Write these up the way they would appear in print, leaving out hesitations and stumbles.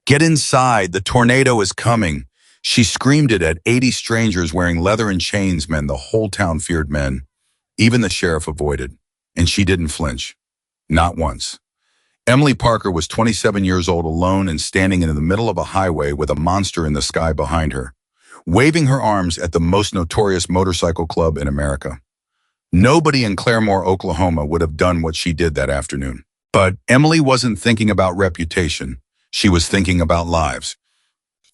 "Get inside, the tornado is coming." She screamed it at 80 strangers wearing leather and chains. Men, the whole town feared men. Even the sheriff avoided. And she didn't flinch. Not once. Emily Parker was 27 years old, alone and standing in the middle of a highway with a monster in the sky behind her, waving her arms at the most notorious motorcycle club in America. Nobody in Claremore, Oklahoma would have done what she did that afternoon. But Emily wasn't thinking about reputation. She was thinking about lives.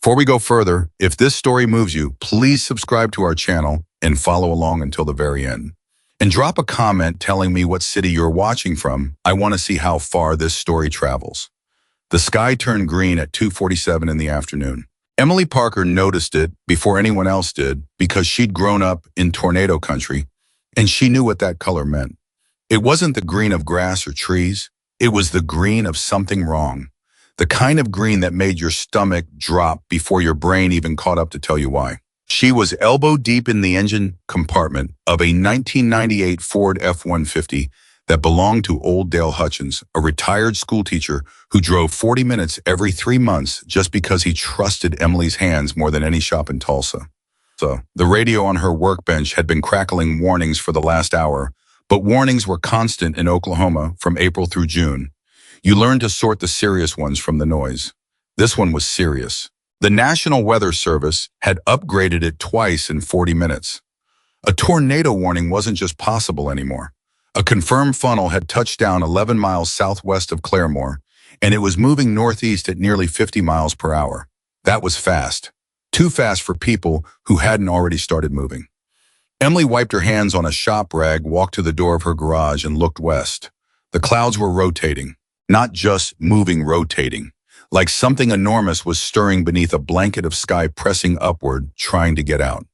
Before we go further, if this story moves you, please subscribe to our channel and follow along until the very end. And drop a comment telling me what city you're watching from. I want to see how far this story travels. The sky turned green at 2:47 in the afternoon. Emily Parker noticed it before anyone else did because she'd grown up in tornado country, and she knew what that color meant. It wasn't the green of grass or trees. It was the green of something wrong. The kind of green that made your stomach drop before your brain even caught up to tell you why. She was elbow deep in the engine compartment of a 1998 Ford F-150 that belonged to old Dale Hutchins, a retired schoolteacher who drove 40 minutes every 3 months just because he trusted Emily's hands more than any shop in Tulsa. So, the radio on her workbench had been crackling warnings for the last hour, but warnings were constant in Oklahoma from April through June. You learned to sort the serious ones from the noise. This one was serious. The National Weather Service had upgraded it twice in 40 minutes. A tornado warning wasn't just possible anymore. A confirmed funnel had touched down 11 miles southwest of Claremore, and it was moving northeast at nearly 50 miles per hour. That was fast. Too fast for people who hadn't already started moving. Emily wiped her hands on a shop rag, walked to the door of her garage, and looked west. The clouds were rotating. Not just moving, rotating. Like something enormous was stirring beneath a blanket of sky, pressing upward, trying to get out.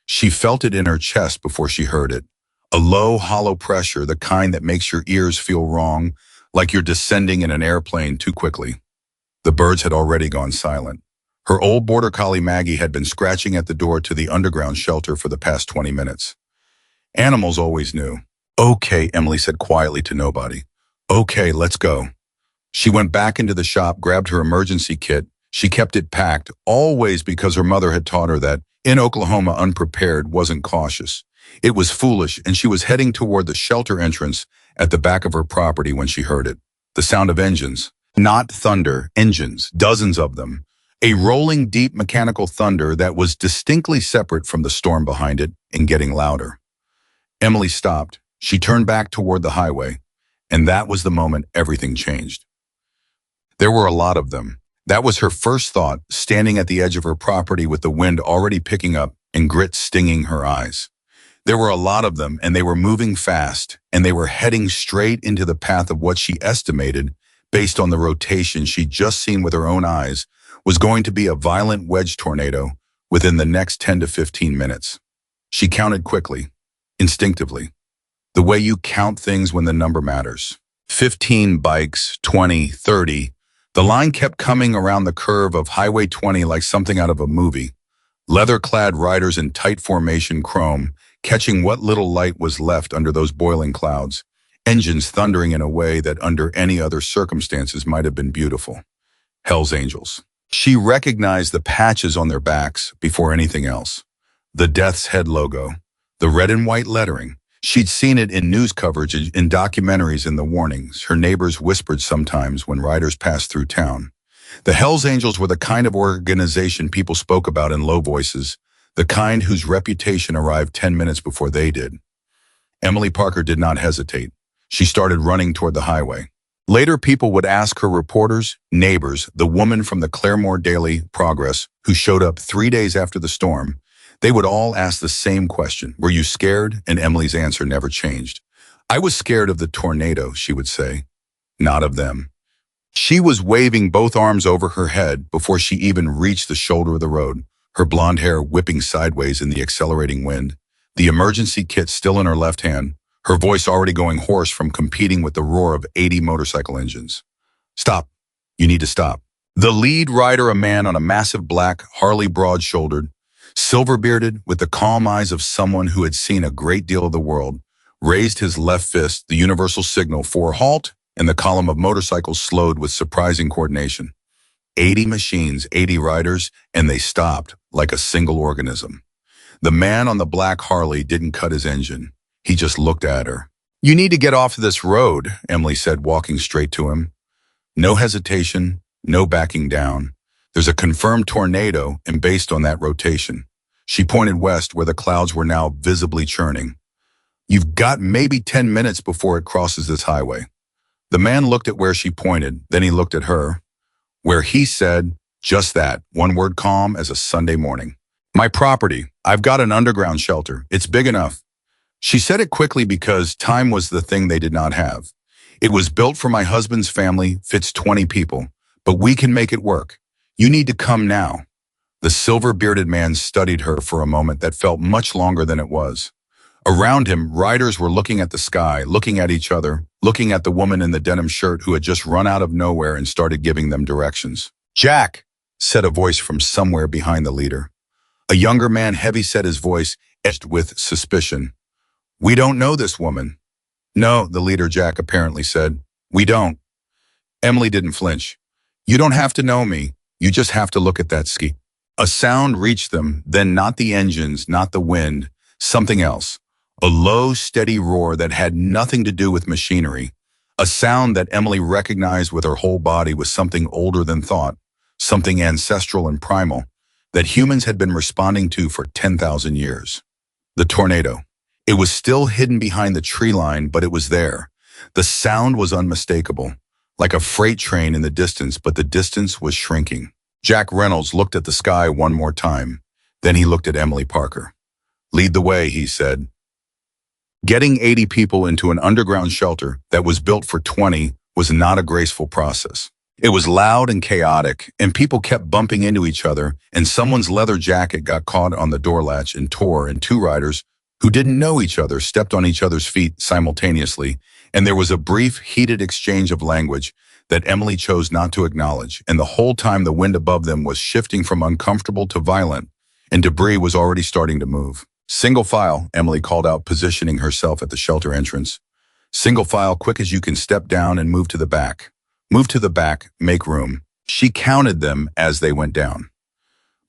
She felt it in her chest before she heard it. A low, hollow pressure, the kind that makes your ears feel wrong, like you're descending in an airplane too quickly. The birds had already gone silent. Her old border collie Maggie had been scratching at the door to the underground shelter for the past 20 minutes. Animals always knew. "Okay," Emily said quietly to nobody. "Okay, let's go." She went back into the shop, grabbed her emergency kit. She kept it packed, always because her mother had taught her that in Oklahoma, unprepared wasn't cautious. It was foolish, and she was heading toward the shelter entrance at the back of her property when she heard it. The sound of engines. Not thunder, engines, dozens of them. A rolling, deep mechanical thunder that was distinctly separate from the storm behind it and getting louder. Emily stopped. She turned back toward the highway, and that was the moment everything changed. There were a lot of them. That was her first thought, standing at the edge of her property with the wind already picking up and grit stinging her eyes. There were a lot of them, and they were moving fast, and they were heading straight into the path of what she estimated, based on the rotation she'd just seen with her own eyes, was going to be a violent wedge tornado within the next 10 to 15 minutes. She counted quickly, instinctively, the way you count things when the number matters. 15 bikes, 20, 30. The line kept coming around the curve of Highway 20 like something out of a movie. Leather-clad riders in tight formation, chrome, catching what little light was left under those boiling clouds. Engines thundering in a way that under any other circumstances might have been beautiful. Hell's Angels. She recognized the patches on their backs before anything else. The Death's Head logo. The red and white lettering. She'd seen it in news coverage, in documentaries, in the warnings. Her neighbors whispered sometimes when riders passed through town. The Hells Angels were the kind of organization people spoke about in low voices, the kind whose reputation arrived 10 minutes before they did. Emily Parker did not hesitate. She started running toward the highway. Later, people would ask her reporters, neighbors, the woman from the Claremore Daily Progress who showed up 3 days after the storm. They would all ask the same question. Were you scared? And Emily's answer never changed. I was scared of the tornado, she would say. Not of them. She was waving both arms over her head before she even reached the shoulder of the road, her blonde hair whipping sideways in the accelerating wind, the emergency kit still in her left hand, her voice already going hoarse from competing with the roar of 80 motorcycle engines. Stop. You need to stop. The lead rider, a man on a massive black Harley, broad-shouldered, silver-bearded, with the calm eyes of someone who had seen a great deal of the world, raised his left fist, the universal signal for halt, and the column of motorcycles slowed with surprising coordination. 80 machines, 80 riders, and they stopped like a single organism. The man on the black Harley didn't cut his engine. He just looked at her. "You need to get off this road," Emily said, walking straight to him. No hesitation, no backing down. "There's a confirmed tornado, and based on that rotation." She pointed west where the clouds were now visibly churning. "You've got maybe 10 minutes before it crosses this highway." The man looked at where she pointed, then he looked at her, where he said, just that, one word, calm as a Sunday morning. "My property. I've got an underground shelter. It's big enough." She said it quickly because time was the thing they did not have. "It was built for my husband's family, fits 20 people, but we can make it work. You need to come now." The silver-bearded man studied her for a moment that felt much longer than it was. Around him, riders were looking at the sky, looking at each other, looking at the woman in the denim shirt who had just run out of nowhere and started giving them directions. "Jack," said a voice from somewhere behind the leader. A younger man heavy-set, his voice edged with suspicion. "We don't know this woman." "No," the leader, Jack, apparently said. "We don't." Emily didn't flinch. "You don't have to know me. You just have to look at that ski." A sound reached them, then not the engines, not the wind, something else. A low, steady roar that had nothing to do with machinery. A sound that Emily recognized with her whole body was something older than thought, something ancestral and primal, that humans had been responding to for 10,000 years. The tornado. It was still hidden behind the tree line, but it was there. The sound was unmistakable, like a freight train in the distance, but the distance was shrinking. Jack Reynolds looked at the sky one more time. Then he looked at Emily Parker. "Lead the way," he said. Getting 80 people into an underground shelter that was built for 20 was not a graceful process. It was loud and chaotic, and people kept bumping into each other, and someone's leather jacket got caught on the door latch and tore, and two riders who didn't know each other stepped on each other's feet simultaneously, and there was a brief, heated exchange of language that Emily chose not to acknowledge, and the whole time the wind above them was shifting from uncomfortable to violent, and debris was already starting to move. "Single file," Emily called out, positioning herself at the shelter entrance. "Single file, quick as you can, step down and move to the back. Move to the back, make room." She counted them as they went down.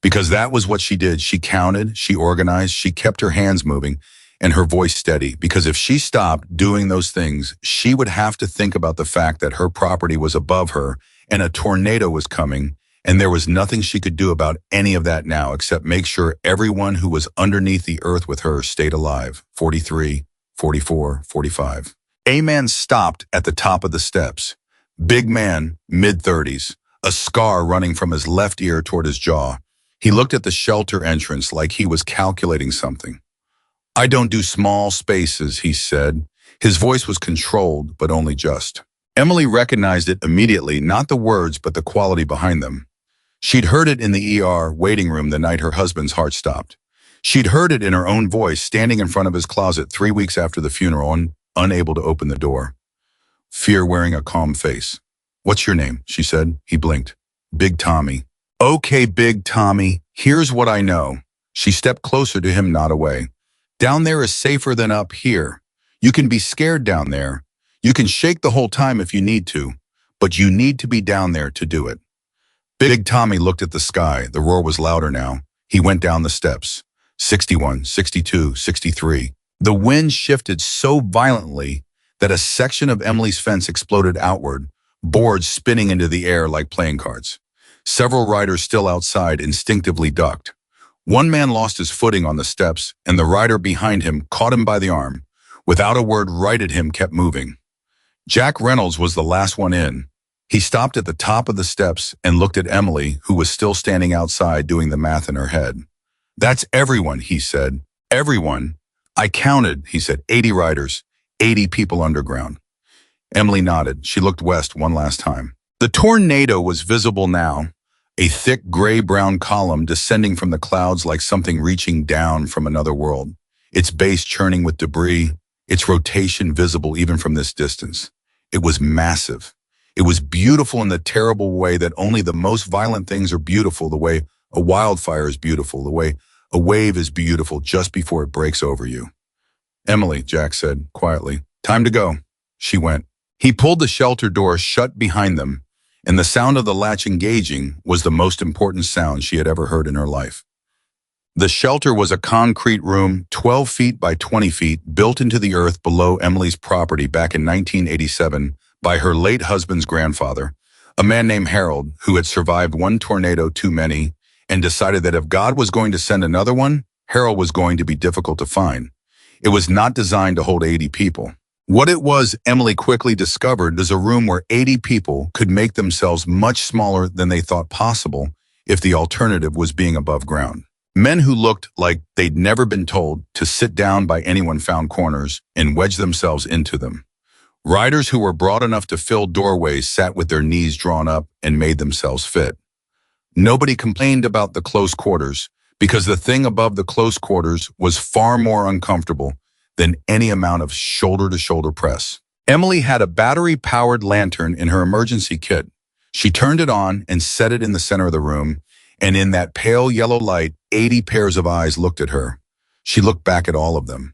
Because that was what she did. She counted, she organized, she kept her hands moving, and her voice steady. Because if she stopped doing those things, she would have to think about the fact that her property was above her and a tornado was coming, and there was nothing she could do about any of that now except make sure everyone who was underneath the earth with her stayed alive. 43, 44, 45. A man stopped at the top of the steps. Big man, mid-30s, a scar running from his left ear toward his jaw. He looked at the shelter entrance like he was calculating something. "I don't do small spaces," he said. His voice was controlled, but only just. Emily recognized it immediately, not the words, but the quality behind them. She'd heard it in the ER waiting room the night her husband's heart stopped. She'd heard it in her own voice, standing in front of his closet 3 weeks after the funeral and unable to open the door. Fear wearing a calm face. "What's your name?" she said. He blinked. "Big Tommy." "Okay, Big Tommy, here's what I know." She stepped closer to him, not away. "Down there is safer than up here. You can be scared down there. You can shake the whole time if you need to, but you need to be down there to do it." Big Tommy looked at the sky. The roar was louder now. He went down the steps. 61, 62, 63. The wind shifted so violently that a section of Emily's fence exploded outward, boards spinning into the air like playing cards. Several riders still outside instinctively ducked. One man lost his footing on the steps, and the rider behind him caught him by the arm. Without a word, righted him, kept moving. Jack Reynolds was the last one in. He stopped at the top of the steps and looked at Emily, who was still standing outside doing the math in her head. "That's everyone," he said. "Everyone." "I counted," he said. 80 riders, 80 people underground." Emily nodded. She looked west one last time. The tornado was visible now, a thick gray-brown column descending from the clouds like something reaching down from another world, its base churning with debris, its rotation visible even from this distance. It was massive. It was beautiful in the terrible way that only the most violent things are beautiful, the way a wildfire is beautiful, the way a wave is beautiful just before it breaks over you. "Emily," Jack said quietly, "time to go." She went. He pulled the shelter door shut behind them, and the sound of the latch engaging was the most important sound she had ever heard in her life. The shelter was a concrete room 12 feet by 20 feet built into the earth below Emily's property back in 1987 by her late husband's grandfather, a man named Harold who had survived one tornado too many and decided that if God was going to send another one, Harold was going to be difficult to find. It was not designed to hold 80 people. What it was, Emily quickly discovered, was a room where 80 people could make themselves much smaller than they thought possible if the alternative was being above ground. Men who looked like they'd never been told to sit down by anyone found corners and wedged themselves into them. Riders who were broad enough to fill doorways sat with their knees drawn up and made themselves fit. Nobody complained about the close quarters because the thing above the close quarters was far more uncomfortable than any amount of shoulder-to-shoulder press. Emily had a battery-powered lantern in her emergency kit. She turned it on and set it in the center of the room, and in that pale yellow light, 80 pairs of eyes looked at her. She looked back at all of them.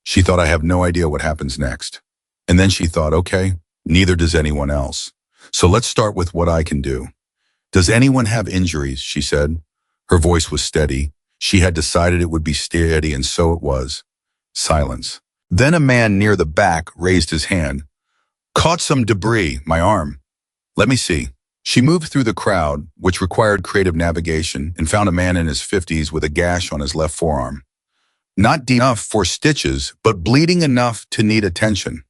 She thought, I have no idea what happens next. And then she thought, okay, neither does anyone else. So let's start with what I can do. Does anyone have injuries? She said. Her voice was steady. She had decided it would be steady, and so it was. Silence. Then a man near the back raised his hand. Caught some debris, my arm. Let me see. She moved through the crowd, which required creative navigation, and found a man in his 50s with a gash on his left forearm. Not deep enough for stitches, but bleeding enough to need attention.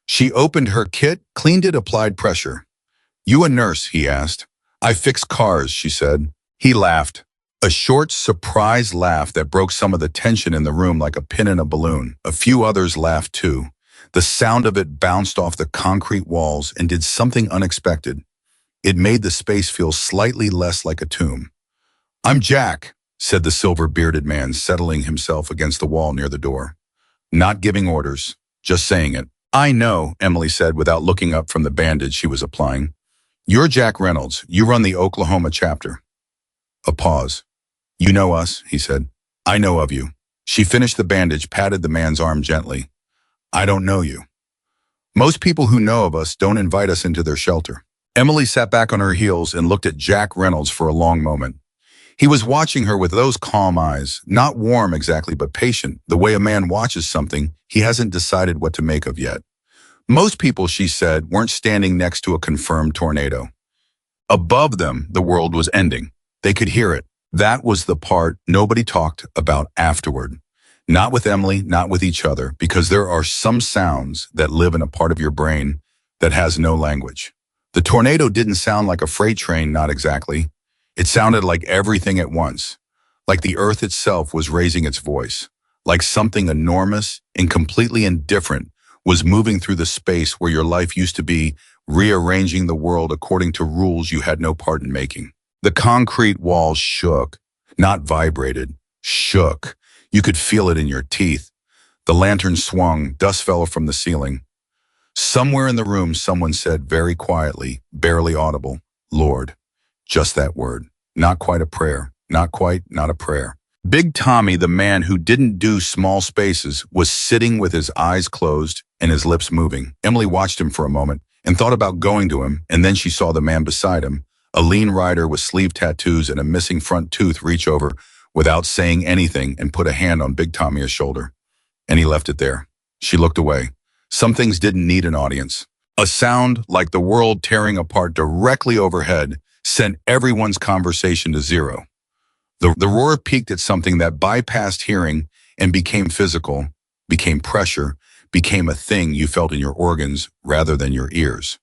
She opened her kit, cleaned it, applied pressure. You a nurse? He asked. I fix cars, she said. He laughed. A short, surprised laugh that broke some of the tension in the room like a pin in a balloon. A few others laughed too. The sound of it bounced off the concrete walls and did something unexpected. It made the space feel slightly less like a tomb. I'm Jack, said the silver-bearded man, settling himself against the wall near the door. Not giving orders, just saying it. I know, Emily said without looking up from the bandage she was applying. You're Jack Reynolds. You run the Oklahoma chapter. A pause. You know us, he said. I know of you. She finished the bandage, patted the man's arm gently. I don't know you. Most people who know of us don't invite us into their shelter. Emily sat back on her heels and looked at Jack Reynolds for a long moment. He was watching her with those calm eyes, not warm exactly, but patient, the way a man watches something he hasn't decided what to make of yet. Most people, she said, weren't standing next to a confirmed tornado. Above them, the world was ending. They could hear it. That was the part nobody talked about afterward. Not with Emily, not with each other, because there are some sounds that live in a part of your brain that has no language. The tornado didn't sound like a freight train, not exactly. It sounded like everything at once, like the earth itself was raising its voice, like something enormous and completely indifferent was moving through the space where your life used to be, rearranging the world according to rules you had no part in making. The concrete walls shook, not vibrated, shook. You could feel it in your teeth. The lantern swung, dust fell from the ceiling. Somewhere in the room, someone said very quietly, barely audible, Lord. Just that word. Not quite a prayer. Not quite, not a prayer. Big Tommy, the man who didn't do small spaces, was sitting with his eyes closed and his lips moving. Emily watched him for a moment and thought about going to him, and then she saw the man beside him, a lean rider with sleeve tattoos and a missing front tooth, reach over without saying anything and put a hand on Big Tommy's shoulder. And he left it there. She looked away. Some things didn't need an audience. A sound like the world tearing apart directly overhead sent everyone's conversation to zero. The roar peaked at something that bypassed hearing and became physical, became pressure, became a thing you felt in your organs rather than your ears.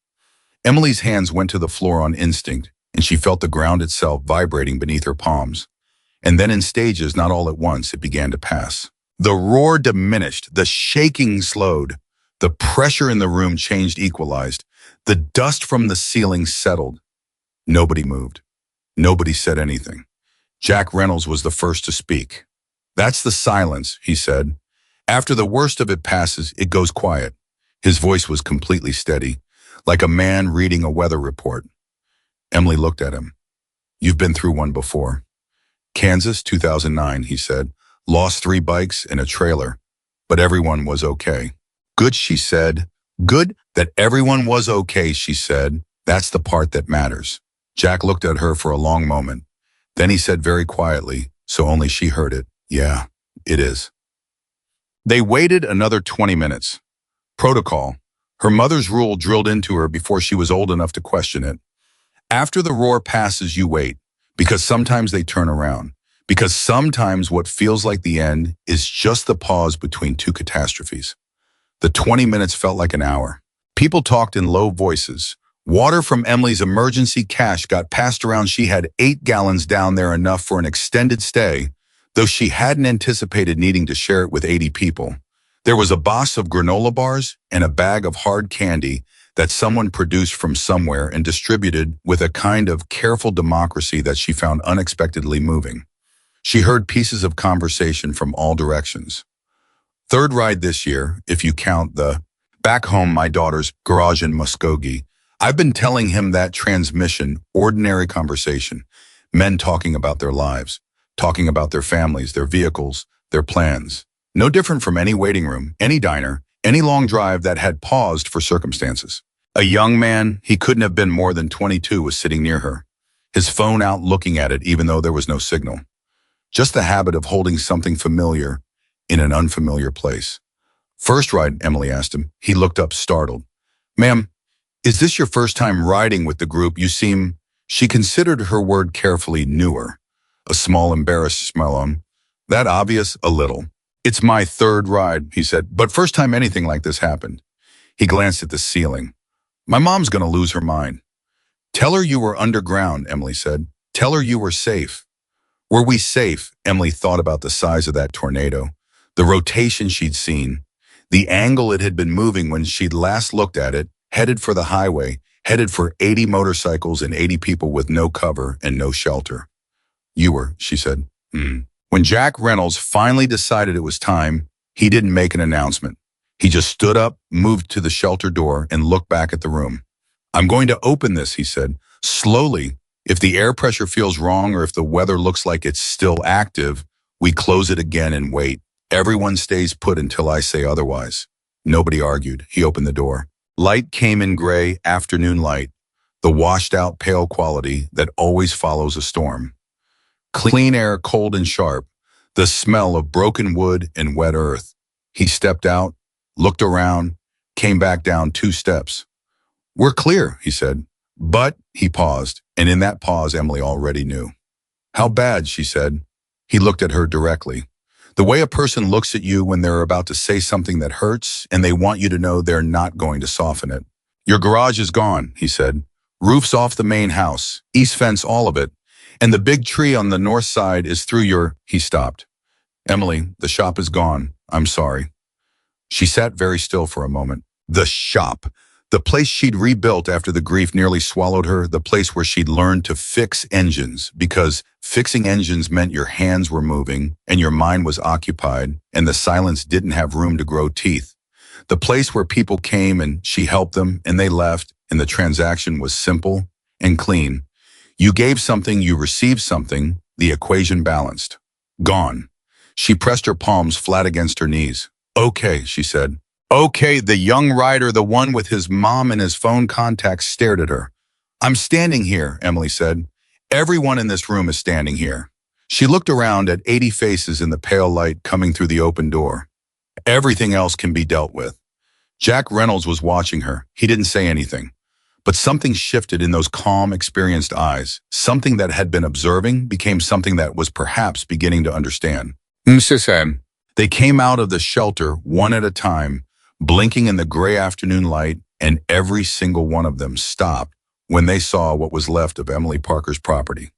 Emily's hands went to the floor on instinct, and she felt the ground itself vibrating beneath her palms. And then in stages, not all at once, it began to pass. The roar diminished, the shaking slowed, the pressure in the room changed, equalized. The dust from the ceiling settled. Nobody moved. Nobody said anything. Jack Reynolds was the first to speak. That's the silence, he said. After the worst of it passes, it goes quiet. His voice was completely steady, like a man reading a weather report. Emily looked at him. You've been through one before. Kansas, 2009, he said. Lost 3 bikes and a trailer, but everyone was okay. Good, she said. Good that everyone was okay, she said. That's the part that matters. Jack looked at her for a long moment. Then he said very quietly, so only she heard it, "Yeah, it is." They waited another 20 minutes. Protocol. Her mother's rule drilled into her before she was old enough to question it. After the roar passes, you wait, because sometimes they turn around. Because sometimes what feels like the end is just the pause between two catastrophes. The 20 minutes felt like an hour. People talked in low voices. Water from Emily's emergency cache got passed around. She had 8 gallons down there, enough for an extended stay, though she hadn't anticipated needing to share it with 80 people. There was a box of granola bars and a bag of hard candy that someone produced from somewhere and distributed with a kind of careful democracy that she found unexpectedly moving. She heard pieces of conversation from all directions. Third ride this year, if you count the back home, my daughter's garage in Muskogee. I've been telling him that transmission, ordinary conversation, men talking about their lives, talking about their families, their vehicles, their plans. No different from any waiting room, any diner, any long drive that had paused for circumstances. A young man, he couldn't have been more than 22, was sitting near her, his phone out looking at it even though there was no signal. Just the habit of holding something familiar in an unfamiliar place. "First ride?" Emily asked him. He looked up, startled. "Ma'am, is this your first time riding with the group? You seem..." She considered her word carefully, "newer." A small embarrassed smile on. "That obvious?" "A little." "It's my third ride," he said, "but first time anything like this happened." He glanced at the ceiling. "My mom's gonna lose her mind." "Tell her you were underground," Emily said. "Tell her you were safe." Were we safe? Emily thought about the size of that tornado, the rotation she'd seen, the angle it had been moving when she'd last looked at it, headed for the highway, headed for 80 motorcycles and 80 people with no cover and no shelter. "You were," she said. When Jack Reynolds finally decided it was time, he didn't make an announcement. He just stood up, moved to the shelter door, and looked back at the room. "I'm going to open this," he said, slowly. "If the air pressure feels wrong or if the weather looks like it's still active, we close it again and wait. Everyone stays put until I say otherwise." Nobody argued. He opened the door. Light came in gray afternoon light, the washed-out pale quality that always follows a storm. Clean air, cold and sharp, the smell of broken wood and wet earth. He stepped out, looked around, came back down 2 steps. "We're clear," he said. "But," he paused, and in that pause Emily already knew. "How bad?" she said. He looked at her directly. The way a person looks at you when they're about to say something that hurts and they want you to know they're not going to soften it. "Your garage is gone," he said. "Roof's off the main house, east fence, all of it. And the big tree on the north side is through your..." He stopped. "Emily, the shop is gone. I'm sorry." She sat very still for a moment. The shop. The place she'd rebuilt after the grief nearly swallowed her, the place where she'd learned to fix engines, because fixing engines meant your hands were moving and your mind was occupied and the silence didn't have room to grow teeth. The place where people came and she helped them and they left and the transaction was simple and clean. You gave something, you received something, the equation balanced. Gone. She pressed her palms flat against her knees. "Okay," she said. "Okay." The young rider, the one with his mom and his phone contacts, stared at her. "I'm standing here," Emily said. "Everyone in this room is standing here." She looked around at 80 faces in the pale light coming through the open door. "Everything else can be dealt with." Jack Reynolds was watching her. He didn't say anything. But something shifted in those calm, experienced eyes. Something that had been observing became something that was perhaps beginning to understand. They came out of the shelter one at a time, blinking in the gray afternoon light, and every single one of them stopped when they saw what was left of Emily Parker's property.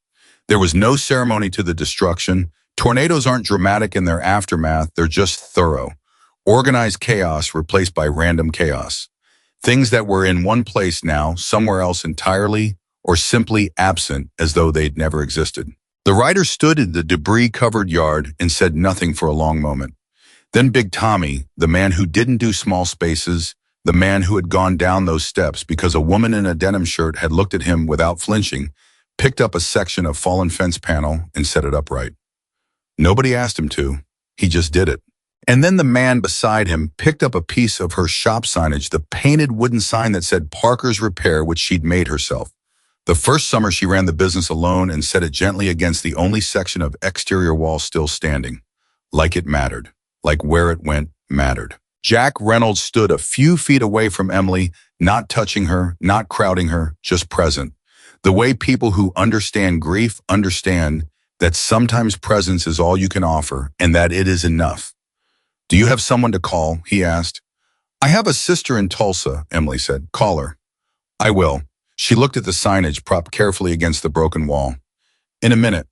There was no ceremony to the destruction. Tornadoes aren't dramatic in their aftermath, they're just thorough. Organized chaos replaced by random chaos. Things that were in one place now, somewhere else entirely, or simply absent as though they'd never existed. The rider stood in the debris-covered yard and said nothing for a long moment. Then Big Tommy, the man who didn't do small spaces, the man who had gone down those steps because a woman in a denim shirt had looked at him without flinching, picked up a section of fallen fence panel and set it upright. Nobody asked him to. He just did it. And then the man beside him picked up a piece of her shop signage, the painted wooden sign that said Parker's Repair, which she'd made herself. The first summer she ran the business alone and set it gently against the only section of exterior wall still standing. Like it mattered. Like where it went mattered. Jack Reynolds stood a few feet away from Emily, not touching her, not crowding her, just present. The way people who understand grief understand that sometimes presence is all you can offer and that it is enough. "Do you have someone to call?" he asked. "I have a sister in Tulsa," Emily said. "Call her." "I will." She looked at the signage propped carefully against the broken wall. "In a minute."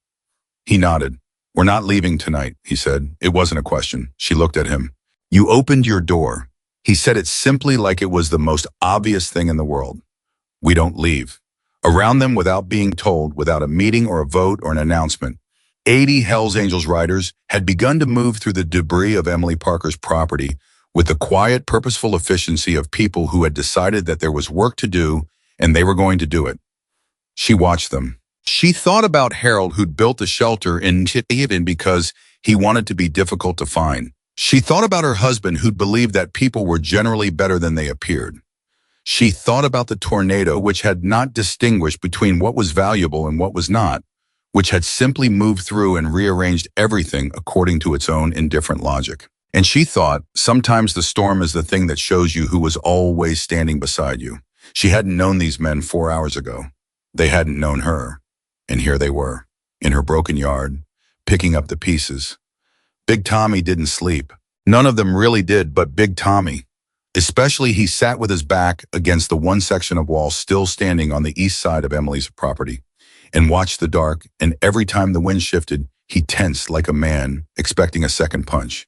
He nodded. "We're not leaving tonight," he said. It wasn't a question. She looked at him. "You opened your door." He said it simply, like it was the most obvious thing in the world. "We don't leave." Around them, without being told, without a meeting or a vote or an announcement, 80 Hells Angels riders had begun to move through the debris of Emily Parker's property with the quiet, purposeful efficiency of people who had decided that there was work to do and they were going to do it. She watched them. She thought about Harold, who'd built the shelter in Chittenden because he wanted to be difficult to find. She thought about her husband, who'd believed that people were generally better than they appeared. She thought about the tornado, which had not distinguished between what was valuable and what was not, which had simply moved through and rearranged everything according to its own indifferent logic. And she thought, sometimes the storm is the thing that shows you who was always standing beside you. She hadn't known these men 4 hours ago. They hadn't known her. And here they were, in her broken yard, picking up the pieces. Big Tommy didn't sleep. None of them really did, but Big Tommy. Especially, he sat with his back against the one section of wall still standing on the east side of Emily's property and watched the dark, and every time the wind shifted, he tensed like a man expecting a second punch.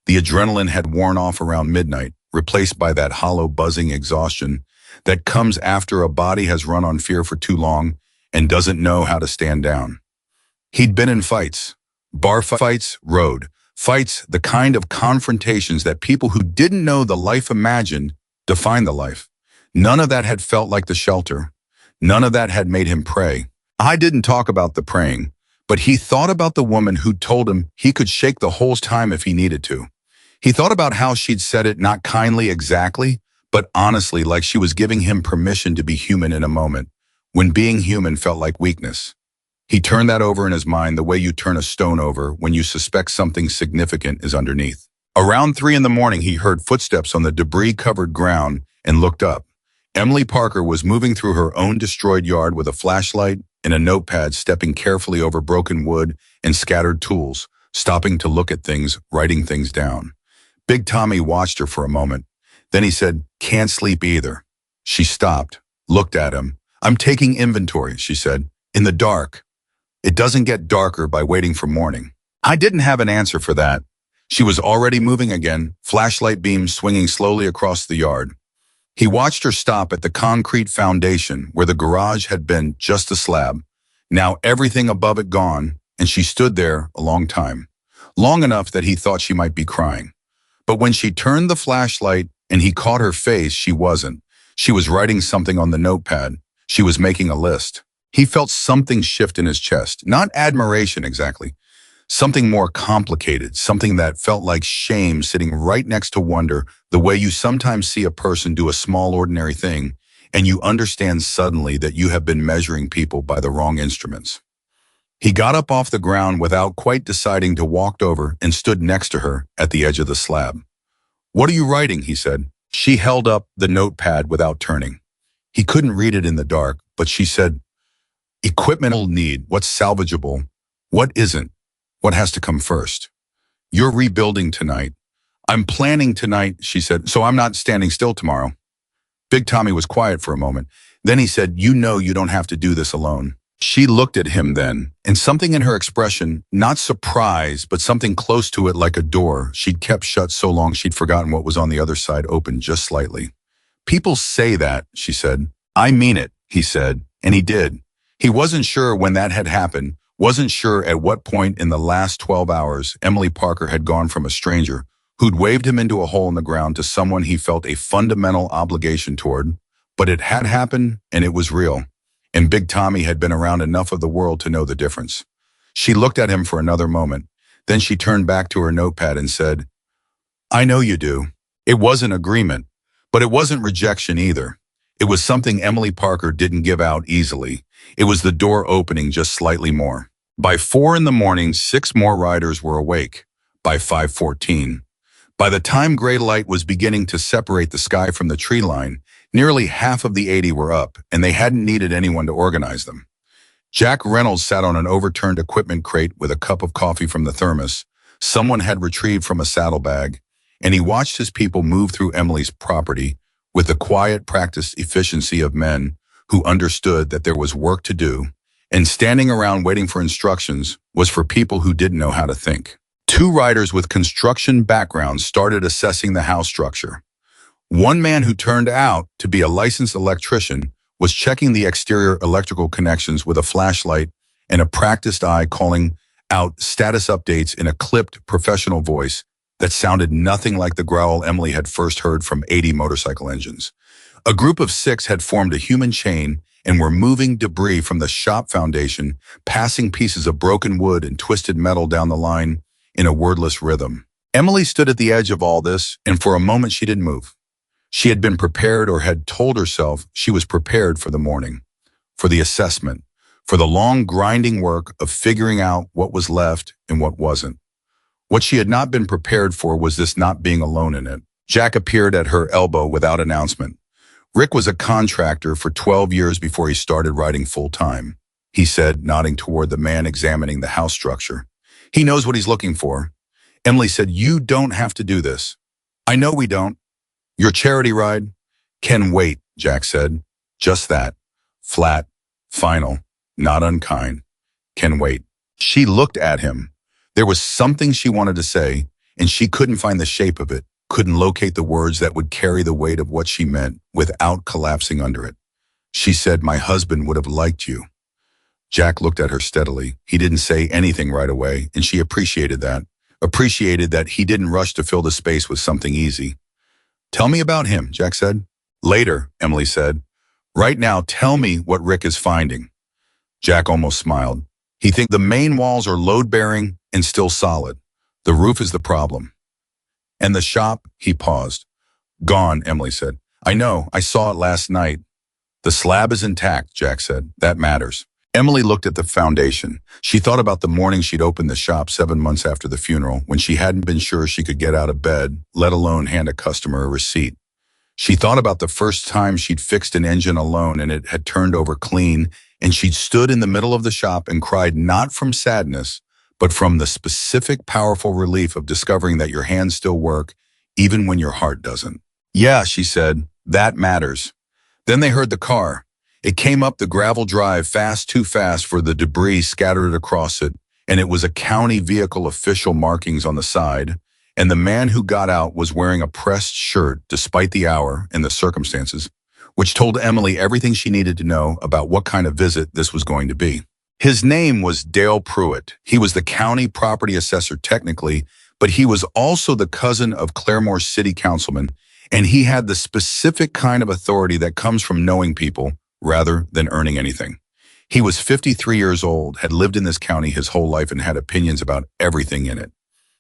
The adrenaline had worn off around midnight, replaced by that hollow buzzing exhaustion that comes after a body has run on fear for too long and doesn't know how to stand down. He'd been in fights, bar fights, road fights, the kind of confrontations that people who didn't know the life imagined defined the life. None of that had felt like the shelter. None of that had made him pray. I didn't talk about the praying, but he thought about the woman who told him he could shake the whole time if he needed to. He thought about how she'd said it not kindly exactly, but honestly, like she was giving him permission to be human in a moment, when being human felt like weakness. He turned that over in his mind the way you turn a stone over when you suspect something significant is underneath. Around 3 a.m, he heard footsteps on the debris-covered ground and looked up. Emily Parker was moving through her own destroyed yard with a flashlight and a notepad, stepping carefully over broken wood and scattered tools, stopping to look at things, writing things down. Big Tommy watched her for a moment. Then he said, "Can't sleep either." She stopped, looked at him. "I'm taking inventory," she said, "in the dark. It doesn't get darker by waiting for morning." I didn't have an answer for that. She was already moving again, flashlight beams swinging slowly across the yard. He watched her stop at the concrete foundation where the garage had been just a slab. Now everything above it gone, and she stood there a long time. Long enough that he thought she might be crying. But when she turned the flashlight and he caught her face, she wasn't. She was writing something on the notepad. She was making a list. He felt something shift in his chest, not admiration exactly, something more complicated, something that felt like shame sitting right next to wonder, the way you sometimes see a person do a small ordinary thing, and you understand suddenly that you have been measuring people by the wrong instruments. He got up off the ground without quite deciding to walk over and stood next to her at the edge of the slab. "What are you writing?" he said. She held up the notepad without turning. He couldn't read it in the dark, but she said, "Equipment will need, what's salvageable, what isn't, what has to come first. You're rebuilding tonight. I'm planning tonight," she said, "so I'm not standing still tomorrow." Big Tommy was quiet for a moment. Then he said, "You know you don't have to do this alone." She looked at him then, and something in her expression, not surprise, but something close to it like a door she'd kept shut so long she'd forgotten what was on the other side, opened just slightly. "People say that," she said. "I mean it," he said, and he did. He wasn't sure when that had happened, wasn't sure at what point in the last 12 hours Emily Parker had gone from a stranger who'd waved him into a hole in the ground to someone he felt a fundamental obligation toward, but it had happened and it was real, and Big Tommy had been around enough of the world to know the difference. She looked at him for another moment, then she turned back to her notepad and said, I know you do. It wasn't agreement, but it wasn't rejection either. It was something Emily Parker didn't give out easily. It was the door opening just slightly more. By 4 in the morning, 6 more riders were awake. By 5:14. By the time gray light was beginning to separate the sky from the tree line, nearly half of the 80 were up, and they hadn't needed anyone to organize them. Jack Reynolds sat on an overturned equipment crate with a cup of coffee from the thermos someone had retrieved from a saddlebag, and he watched his people move through Emily's property with the quiet, practiced efficiency of men who understood that there was work to do, and standing around waiting for instructions was for people who didn't know how to think. 2 riders with construction backgrounds started assessing the house structure. One man who turned out to be a licensed electrician was checking the exterior electrical connections with a flashlight and a practiced eye, calling out status updates in a clipped, professional voice that sounded nothing like the growl Emily had first heard from 80 motorcycle engines. A group of 6 had formed a human chain and were moving debris from the shop foundation, passing pieces of broken wood and twisted metal down the line in a wordless rhythm. Emily stood at the edge of all this, and for a moment she didn't move. She had been prepared, or had told herself she was prepared, for the morning, for the assessment, for the long grinding work of figuring out what was left and what wasn't. What she had not been prepared for was this not being alone in it. Jack appeared at her elbow without announcement. Rick was a contractor for 12 years before he started riding full-time, he said, nodding toward the man examining the house structure. He knows what he's looking for. Emily said, "You don't have to do this." "I know we don't. Your charity ride can wait," Jack said. Just that. Flat, final, not unkind. Can wait. She looked at him. There was something she wanted to say, and she couldn't find the shape of it, couldn't locate the words that would carry the weight of what she meant without collapsing under it. She said, "My husband would have liked you." Jack looked at her steadily. He didn't say anything right away, and she appreciated that. Appreciated that he didn't rush to fill the space with something easy. "Tell me about him," Jack said. "Later," Emily said. "Right now, tell me what Rick is finding." Jack almost smiled. He thinks the main walls are load-bearing and still solid. The roof is the problem. "And the shop?" He paused. "Gone," Emily said. "I know, I saw it last night." "The slab is intact," Jack said. "That matters." Emily looked at the foundation. She thought about the morning she'd opened the shop 7 months after the funeral, when she hadn't been sure she could get out of bed, let alone hand a customer a receipt. She thought about the first time she'd fixed an engine alone and it had turned over clean, and she'd stood in the middle of the shop and cried not from sadness, but from the specific, powerful relief of discovering that your hands still work, even when your heart doesn't. "Yeah," she said, "that matters." Then they heard the car. It came up the gravel drive fast, too fast for the debris scattered across it, and it was a county vehicle, official markings on the side, and the man who got out was wearing a pressed shirt despite the hour and the circumstances, which told Emily everything she needed to know about what kind of visit this was going to be. His name was Dale Pruitt. He was the county property assessor technically, but he was also the cousin of Claremore City Councilman, and he had the specific kind of authority that comes from knowing people rather than earning anything. He was 53 years old, had lived in this county his whole life, and had opinions about everything in it.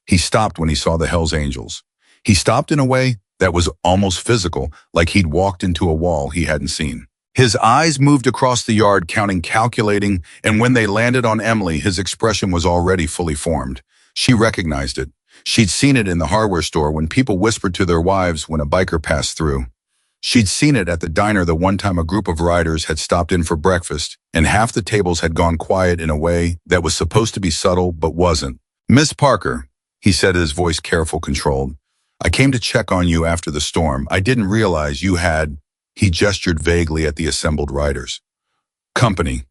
He stopped when he saw the Hells Angels. He stopped in a way that was almost physical, like he'd walked into a wall he hadn't seen. His eyes moved across the yard, counting, calculating, and when they landed on Emily, his expression was already fully formed. She recognized it. She'd seen it in the hardware store when people whispered to their wives when a biker passed through. She'd seen it at the diner the one time a group of riders had stopped in for breakfast, and half the tables had gone quiet in a way that was supposed to be subtle but wasn't. "Miss Parker," he said, his voice careful, controlled. "I came to check on you after the storm. I didn't realize you had..." He gestured vaguely at the assembled riders. "Company."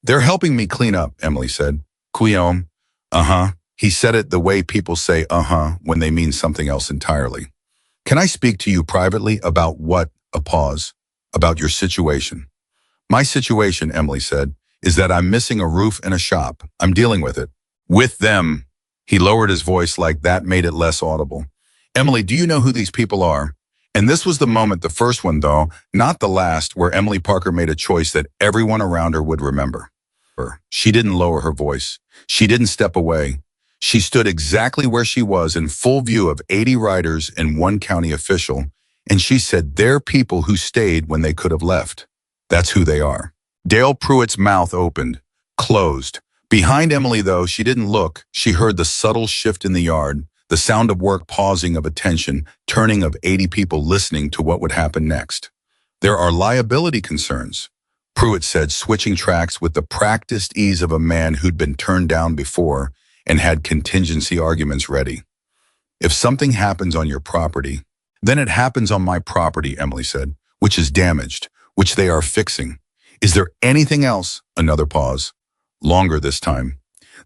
"They're helping me clean up," Emily said. "Guillaume." "Uh-huh." He said it the way people say uh-huh when they mean something else entirely. "Can I speak to you privately about what?" A pause. "About your situation." "My situation," Emily said, "is that I'm missing a roof and a shop. I'm dealing with it." "With them." He lowered his voice like that made it less audible. "Emily, do you know who these people are?" And this was the moment, the first one though, not the last, where Emily Parker made a choice that everyone around her would remember. She didn't lower her voice. She didn't step away. She stood exactly where she was in full view of 80 riders and one county official, and she said they're people who stayed when they could have left. That's who they are. Dale Pruitt's mouth opened, closed. Behind Emily, though, she didn't look. She heard the subtle shift in the yard, the sound of work pausing, of attention, turning, of 80 people listening to what would happen next. There are liability concerns, Pruitt said, switching tracks with the practiced ease of a man who'd been turned down before and had contingency arguments ready. If something happens on your property, then it happens on my property, Emily said, which is damaged, which they are fixing. Is there anything else? Another pause. Longer this time.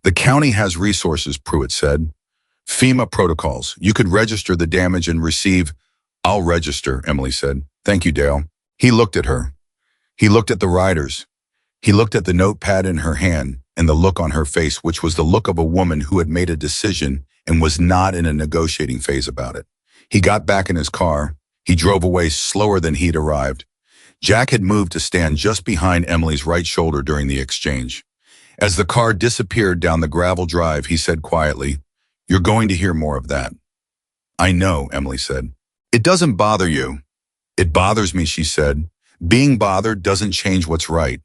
The county has resources, Pruitt said. FEMA protocols. You could register the damage and receive. I'll register, Emily said. Thank you, Dale. He looked at her. He looked at the riders. He looked at the notepad in her hand and the look on her face, which was the look of a woman who had made a decision and was not in a negotiating phase about it. He got back in his car. He drove away slower than he'd arrived. Jack had moved to stand just behind Emily's right shoulder during the exchange. As the car disappeared down the gravel drive, he said quietly, "You're going to hear more of that." "I know," Emily said. "It doesn't bother you." "It bothers me," she said. "Being bothered doesn't change what's right."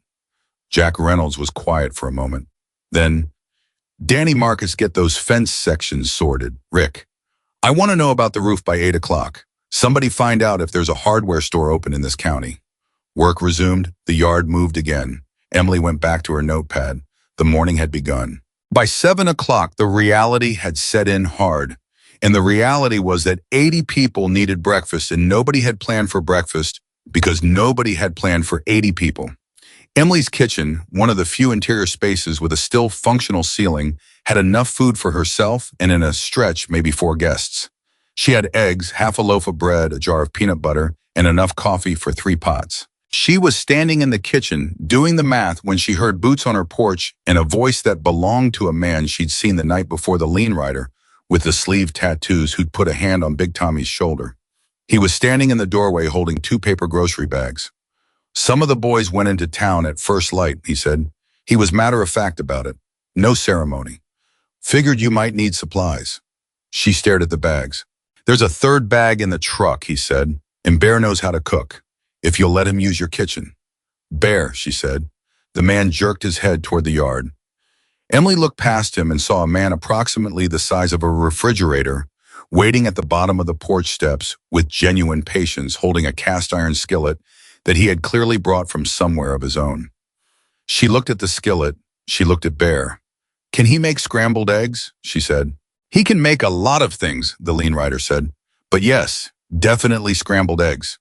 Jack Reynolds was quiet for a moment. Then, "Danny Marcus, get those fence sections sorted. Rick, I want to know about the roof by 8 o'clock. Somebody find out if there's a hardware store open in this county." Work resumed. The yard moved again. Emily went back to her notepad. The morning had begun. By 7 o'clock, the reality had set in hard. And the reality was that 80 people needed breakfast, and nobody had planned for breakfast because nobody had planned for 80 people. Emily's kitchen, one of the few interior spaces with a still functional ceiling, had enough food for herself and in a stretch maybe 4 guests. She had eggs, half a loaf of bread, a jar of peanut butter, and enough coffee for 3 pots. She was standing in the kitchen doing the math when she heard boots on her porch and a voice that belonged to a man she'd seen the night before, the lean rider with the sleeve tattoos who'd put a hand on Big Tommy's shoulder. He was standing in the doorway holding 2 paper grocery bags. "Some of the boys went into town at first light," he said. He was matter-of-fact about it. No ceremony. "Figured you might need supplies." She stared at the bags. "There's a 3rd bag in the truck," he said, "and Bear knows how to cook, if you'll let him use your kitchen." "Bear," she said. The man jerked his head toward the yard. Emily looked past him and saw a man approximately the size of a refrigerator waiting at the bottom of the porch steps with genuine patience, holding a cast-iron skillet that he had clearly brought from somewhere of his own. She looked at the skillet. She looked at Bear. "Can he make scrambled eggs?" she said. "He can make a lot of things," the lean rider said. "But yes, definitely scrambled eggs."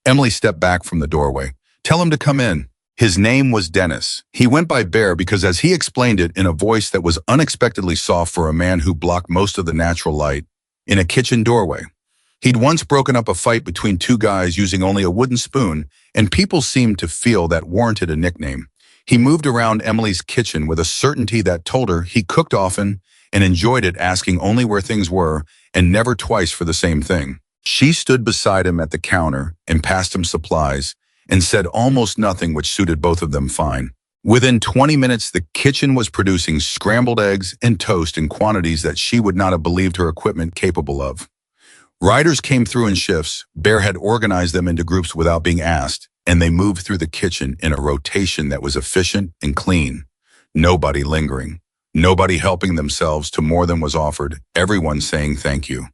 Emily stepped back from the doorway. "Tell him to come in." His name was Dennis. He went by Bear because, as he explained it in a voice that was unexpectedly soft for a man who blocked most of the natural light, in a kitchen doorway. He'd once broken up a fight between 2 guys using only a wooden spoon, and people seemed to feel that warranted a nickname. He moved around Emily's kitchen with a certainty that told her he cooked often and enjoyed it, asking only where things were and never twice for the same thing. She stood beside him at the counter and passed him supplies and said almost nothing, which suited both of them fine. Within 20 minutes, the kitchen was producing scrambled eggs and toast in quantities that she would not have believed her equipment capable of. Riders came through in shifts. Bear had organized them into groups without being asked, and they moved through the kitchen in a rotation that was efficient and clean. Nobody lingering. Nobody helping themselves to more than was offered. Everyone saying thank you.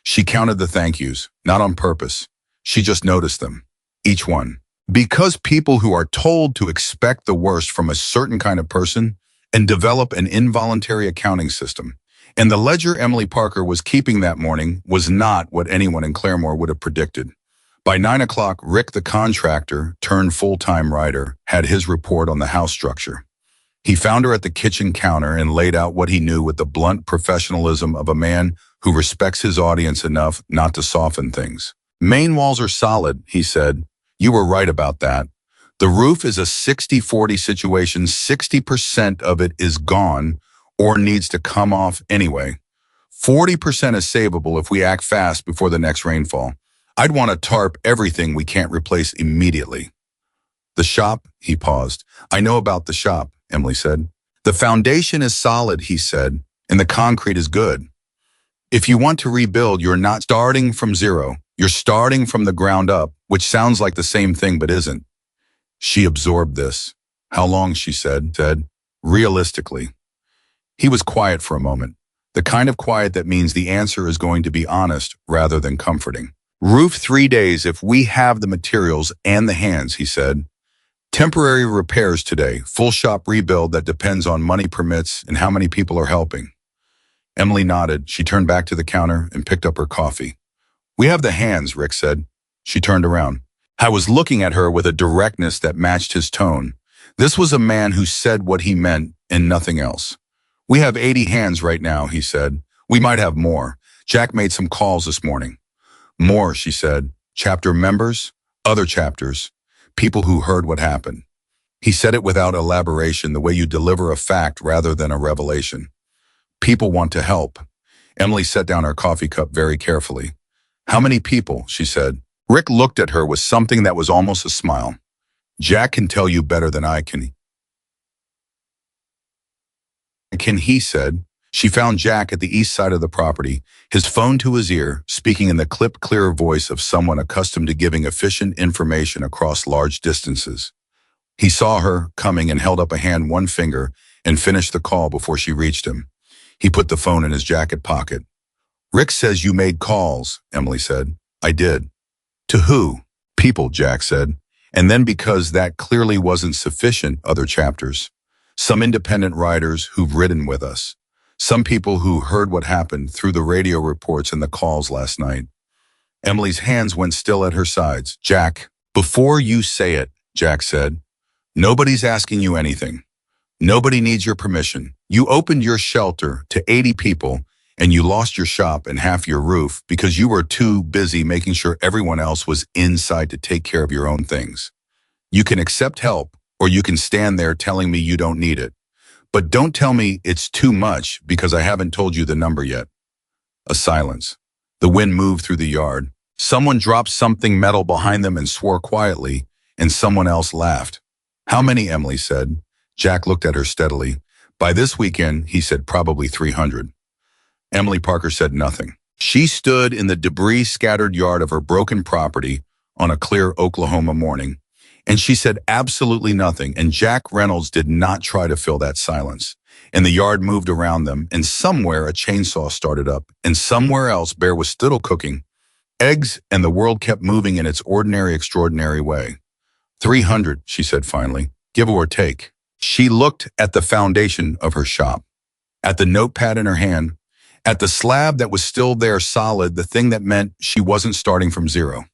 She counted the thank yous, not on purpose. She just noticed them. Each one. Because people who are told to expect the worst from a certain kind of person and develop an involuntary accounting system. And the ledger Emily Parker was keeping that morning was not what anyone in Claremore would have predicted. By 9 o'clock, Rick, the contractor turned full-time writer, had his report on the house structure. He found her at the kitchen counter and laid out what he knew with the blunt professionalism of a man who respects his audience enough not to soften things. "Main walls are solid," he said. "You were right about that. The roof is a 60-40 situation. 60% of it is gone or needs to come off anyway. 40% is savable if we act fast before the next rainfall. I'd want to tarp everything we can't replace immediately." "The shop?" He paused. "I know about the shop," Emily said. "The foundation is solid," he said, and the concrete is good. If you want to rebuild, you're not starting from zero. You're starting from the ground up, which sounds like the same thing but isn't. She absorbed this. How long, she said. Realistically. He was quiet for a moment. The kind of quiet that means the answer is going to be honest rather than comforting. Roof 3 days if we have the materials and the hands, he said. Temporary repairs today, full shop rebuild that depends on money permits and how many people are helping. Emily nodded. She turned back to the counter and picked up her coffee. We have the hands, Rick said. She turned around. I was looking at her with a directness that matched his tone. This was a man who said what he meant and nothing else. We have 80 hands right now, he said. We might have more. Jack made some calls this morning. More, she said. Chapter members, other chapters, people who heard what happened. He said it without elaboration, the way you deliver a fact rather than a revelation. People want to help. Emily set down her coffee cup very carefully. How many people, she said. Rick looked at her with something that was almost a smile. Jack can tell you better than I can. He said. She found Jack at the east side of the property, his phone to his ear, speaking in the clipped, clear voice of someone accustomed to giving efficient information across large distances. He saw her coming and held up a hand, one finger, and finished the call before she reached him. He put the phone in his jacket pocket. Rick says you made calls, Emily said. I did. To who? People, Jack said. And then because that clearly wasn't sufficient, other chapters. Some independent writers who've ridden with us. Some people who heard what happened through the radio reports and the calls last night. Emily's hands went still at her sides. Jack, before you say it, Jack said, nobody's asking you anything. Nobody needs your permission. You opened your shelter to 80 people and you lost your shop and half your roof because you were too busy making sure everyone else was inside to take care of your own things. You can accept help or you can stand there telling me you don't need it. But don't tell me it's too much because I haven't told you the number yet. A silence. The wind moved through the yard. Someone dropped something metal behind them and swore quietly, and someone else laughed. How many, Emily said. Jack looked at her steadily. By this weekend, he said probably 300. Emily Parker said nothing. She stood in the debris-scattered yard of her broken property on a clear Oklahoma morning, and she said absolutely nothing, and Jack Reynolds did not try to fill that silence. And the yard moved around them, and somewhere a chainsaw started up, and somewhere else Bear was still cooking eggs, and the world kept moving in its ordinary, extraordinary way. 300, she said finally, give or take. She looked at the foundation of her shop, at the notepad in her hand, at the slab that was still there solid, the thing that meant she wasn't starting from zero.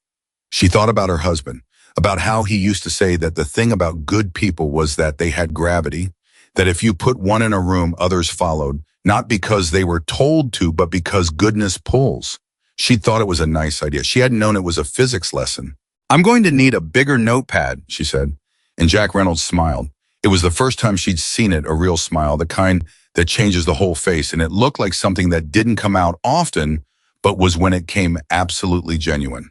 She thought about her husband, about how he used to say that the thing about good people was that they had gravity, that if you put one in a room, others followed, not because they were told to, but because goodness pulls. She thought it was a nice idea. She hadn't known it was a physics lesson. I'm going to need a bigger notepad, she said, and Jack Reynolds smiled. It was the first time she'd seen it, a real smile, the kind that changes the whole face, and it looked like something that didn't come out often, but was when it came absolutely genuine.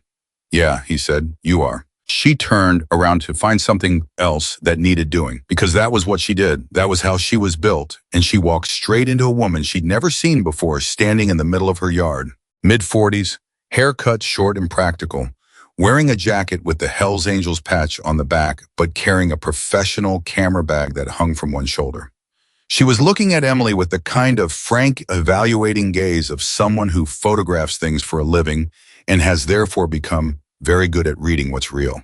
Yeah, he said, you are. She turned around to find something else that needed doing, because that was what she did. That was how she was built, and she walked straight into a woman she'd never seen before standing in the middle of her yard. Mid-40s, hair cut short and practical, wearing a jacket with the Hells Angels patch on the back, but carrying a professional camera bag that hung from one shoulder. She was looking at Emily with the kind of frank, evaluating gaze of someone who photographs things for a living and has therefore become very good at reading what's real.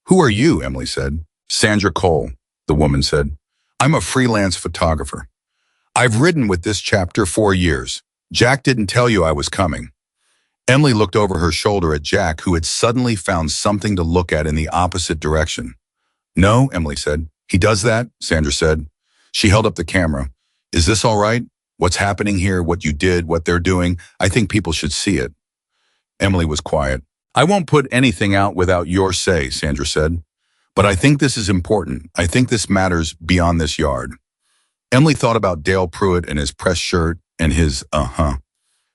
Who are you? Emily said. Sandra Cole, the woman said. I'm a freelance photographer. I've ridden with this chapter 4 years. Jack didn't tell you I was coming. Emily looked over her shoulder at Jack, who had suddenly found something to look at in the opposite direction. No, Emily said. He does that, Sandra said. She held up the camera. Is this all right? What's happening here, what you did, what they're doing? I think people should see it. Emily was quiet. I won't put anything out without your say, Sandra said. But I think this is important. I think this matters beyond this yard. Emily thought about Dale Pruitt and his press shirt and his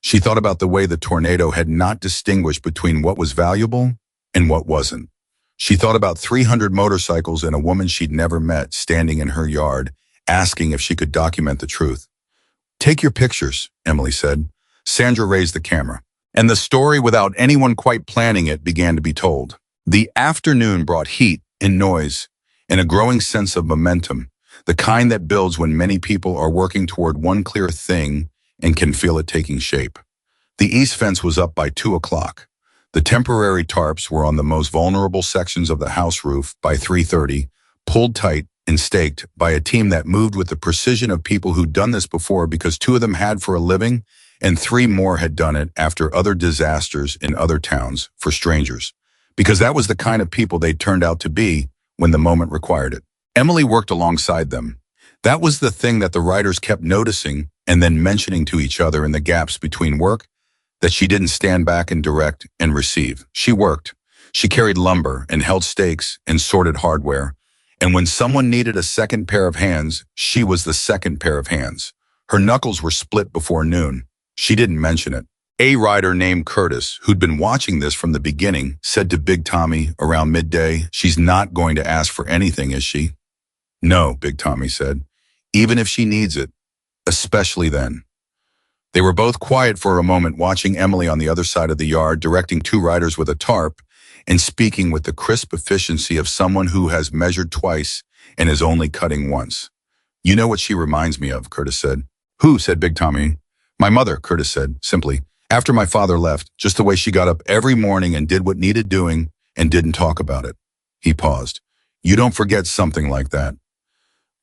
She thought about the way the tornado had not distinguished between what was valuable and what wasn't. She thought about 300 motorcycles and a woman she'd never met standing in her yard, asking if she could document the truth. Take your pictures, Emily said. Sandra raised the camera. And the story, without anyone quite planning it, began to be told. The afternoon brought heat and noise and a growing sense of momentum, the kind that builds when many people are working toward one clear thing and can feel it taking shape. The east fence was up by 2 o'clock. The temporary tarps were on the most vulnerable sections of the house roof by 3:30, pulled tight and staked by a team that moved with the precision of people who'd done this before because 2 of them had for a living and 3 more had done it after other disasters in other towns for strangers, because that was the kind of people they turned out to be when the moment required it. Emily worked alongside them. That was the thing that the writers kept noticing and then mentioning to each other in the gaps between work, that she didn't stand back and direct and receive. She worked. She carried lumber and held stakes and sorted hardware. And when someone needed a second pair of hands, she was the second pair of hands. Her knuckles were split before noon. She didn't mention it. A rider named Curtis, who'd been watching this from the beginning, said to Big Tommy around midday, "She's not going to ask for anything, is she?" "No," Big Tommy said. "Even if she needs it, especially then." They were both quiet for a moment, watching Emily on the other side of the yard, directing 2 riders with a tarp and speaking with the crisp efficiency of someone who has measured twice and is only cutting once. "You know what she reminds me of," Curtis said. "Who?" said Big Tommy. "My mother," Curtis said, simply. "After my father left, just the way she got up every morning and did what needed doing and didn't talk about it." He paused. "You don't forget something like that."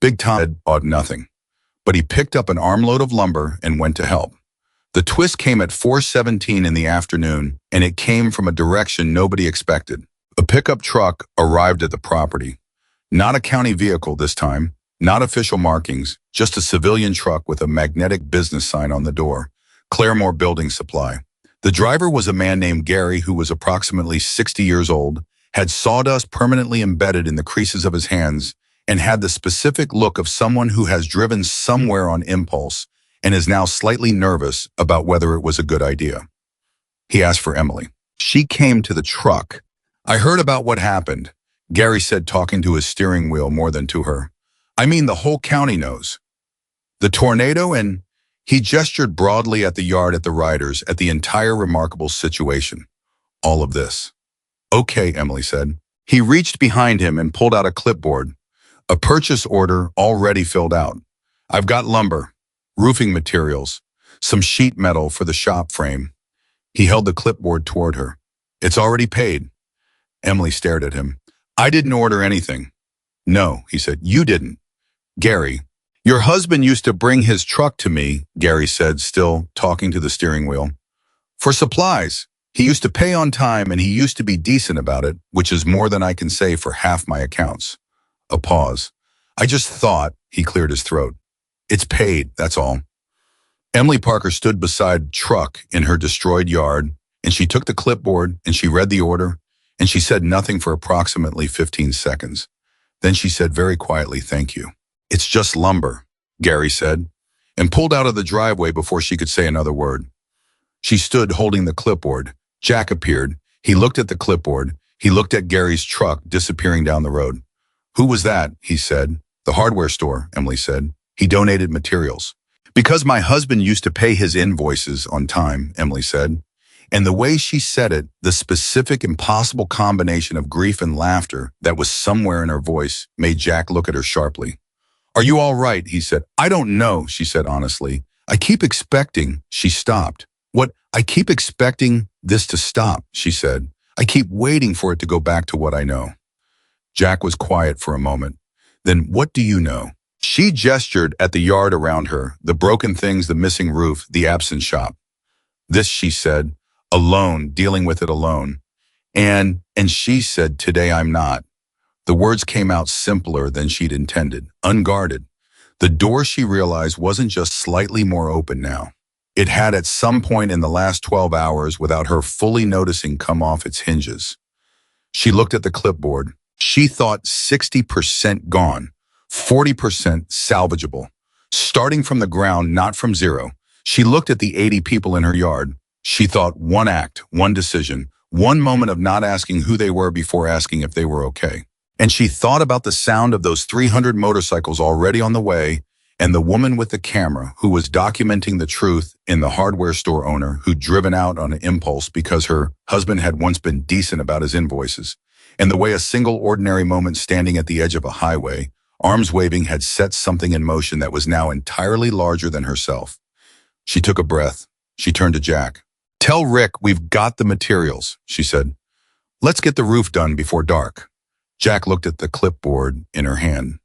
Big Tom said nothing, but he picked up an armload of lumber and went to help. The twist came at 4:17 in the afternoon, and it came from a direction nobody expected. A pickup truck arrived at the property. Not a county vehicle this time, not official markings, just a civilian truck with a magnetic business sign on the door. Claremore Building Supply. The driver was a man named Gary who was approximately 60 years old, had sawdust permanently embedded in the creases of his hands, and had the specific look of someone who has driven somewhere on impulse and is now slightly nervous about whether it was a good idea. He asked for Emily. She came to the truck. "I heard about what happened," Gary said, talking to his steering wheel more than to her. "I mean, the whole county knows. The tornado and..." He gestured broadly at the yard, at the riders, at the entire remarkable situation. "All of this." "Okay," Emily said. He reached behind him and pulled out a clipboard. "A purchase order already filled out. I've got lumber, roofing materials, some sheet metal for the shop frame." He held the clipboard toward her. "It's already paid." Emily stared at him. "I didn't order anything." "No," he said, "you didn't. Gary." "Your husband used to bring his truck to me," Gary said, still talking to the steering wheel. "For supplies. He used to pay on time and he used to be decent about it, which is more than I can say for half my accounts." A pause. "I just thought," he cleared his throat. "It's paid, that's all." Emily Parker stood beside the truck in her destroyed yard, and she took the clipboard and she read the order, and she said nothing for approximately 15 seconds. Then she said very quietly, "Thank you." "It's just lumber," Gary said, and pulled out of the driveway before she could say another word. She stood holding the clipboard. Jack appeared. He looked at the clipboard. He looked at Gary's truck disappearing down the road. "Who was that?" he said. "The hardware store," Emily said. "He donated materials." "Because my husband used to pay his invoices on time," Emily said. And the way she said it, the specific, impossible combination of grief and laughter that was somewhere in her voice, made Jack look at her sharply. "Are you all right?" he said. "I don't know," she said honestly. "I keep expecting..." She stopped. "What? I keep expecting this to stop," she said. "I keep waiting for it to go back to what I know." Jack was quiet for a moment. "Then what do you know?" She gestured at the yard around her, the broken things, the missing roof, the absent shop. "This," she said, "alone, dealing with it alone. And she said, today I'm not." The words came out simpler than she'd intended, unguarded. The door, she realized, wasn't just slightly more open now. It had at some point in the last 12 hours, without her fully noticing, come off its hinges. She looked at the clipboard. She thought 60% gone, 40% salvageable. Starting from the ground, not from zero. She looked at the 80 people in her yard. She thought one act, one decision, one moment of not asking who they were before asking if they were okay. And she thought about the sound of those 300 motorcycles already on the way, and the woman with the camera who was documenting the truth in the hardware store owner who'd driven out on an impulse because her husband had once been decent about his invoices, and the way a single ordinary moment standing at the edge of a highway, arms waving, had set something in motion that was now entirely larger than herself. She took a breath. She turned to Jack. "Tell Rick we've got the materials," she said. "Let's get the roof done before dark." Jack looked at the clipboard in her hand,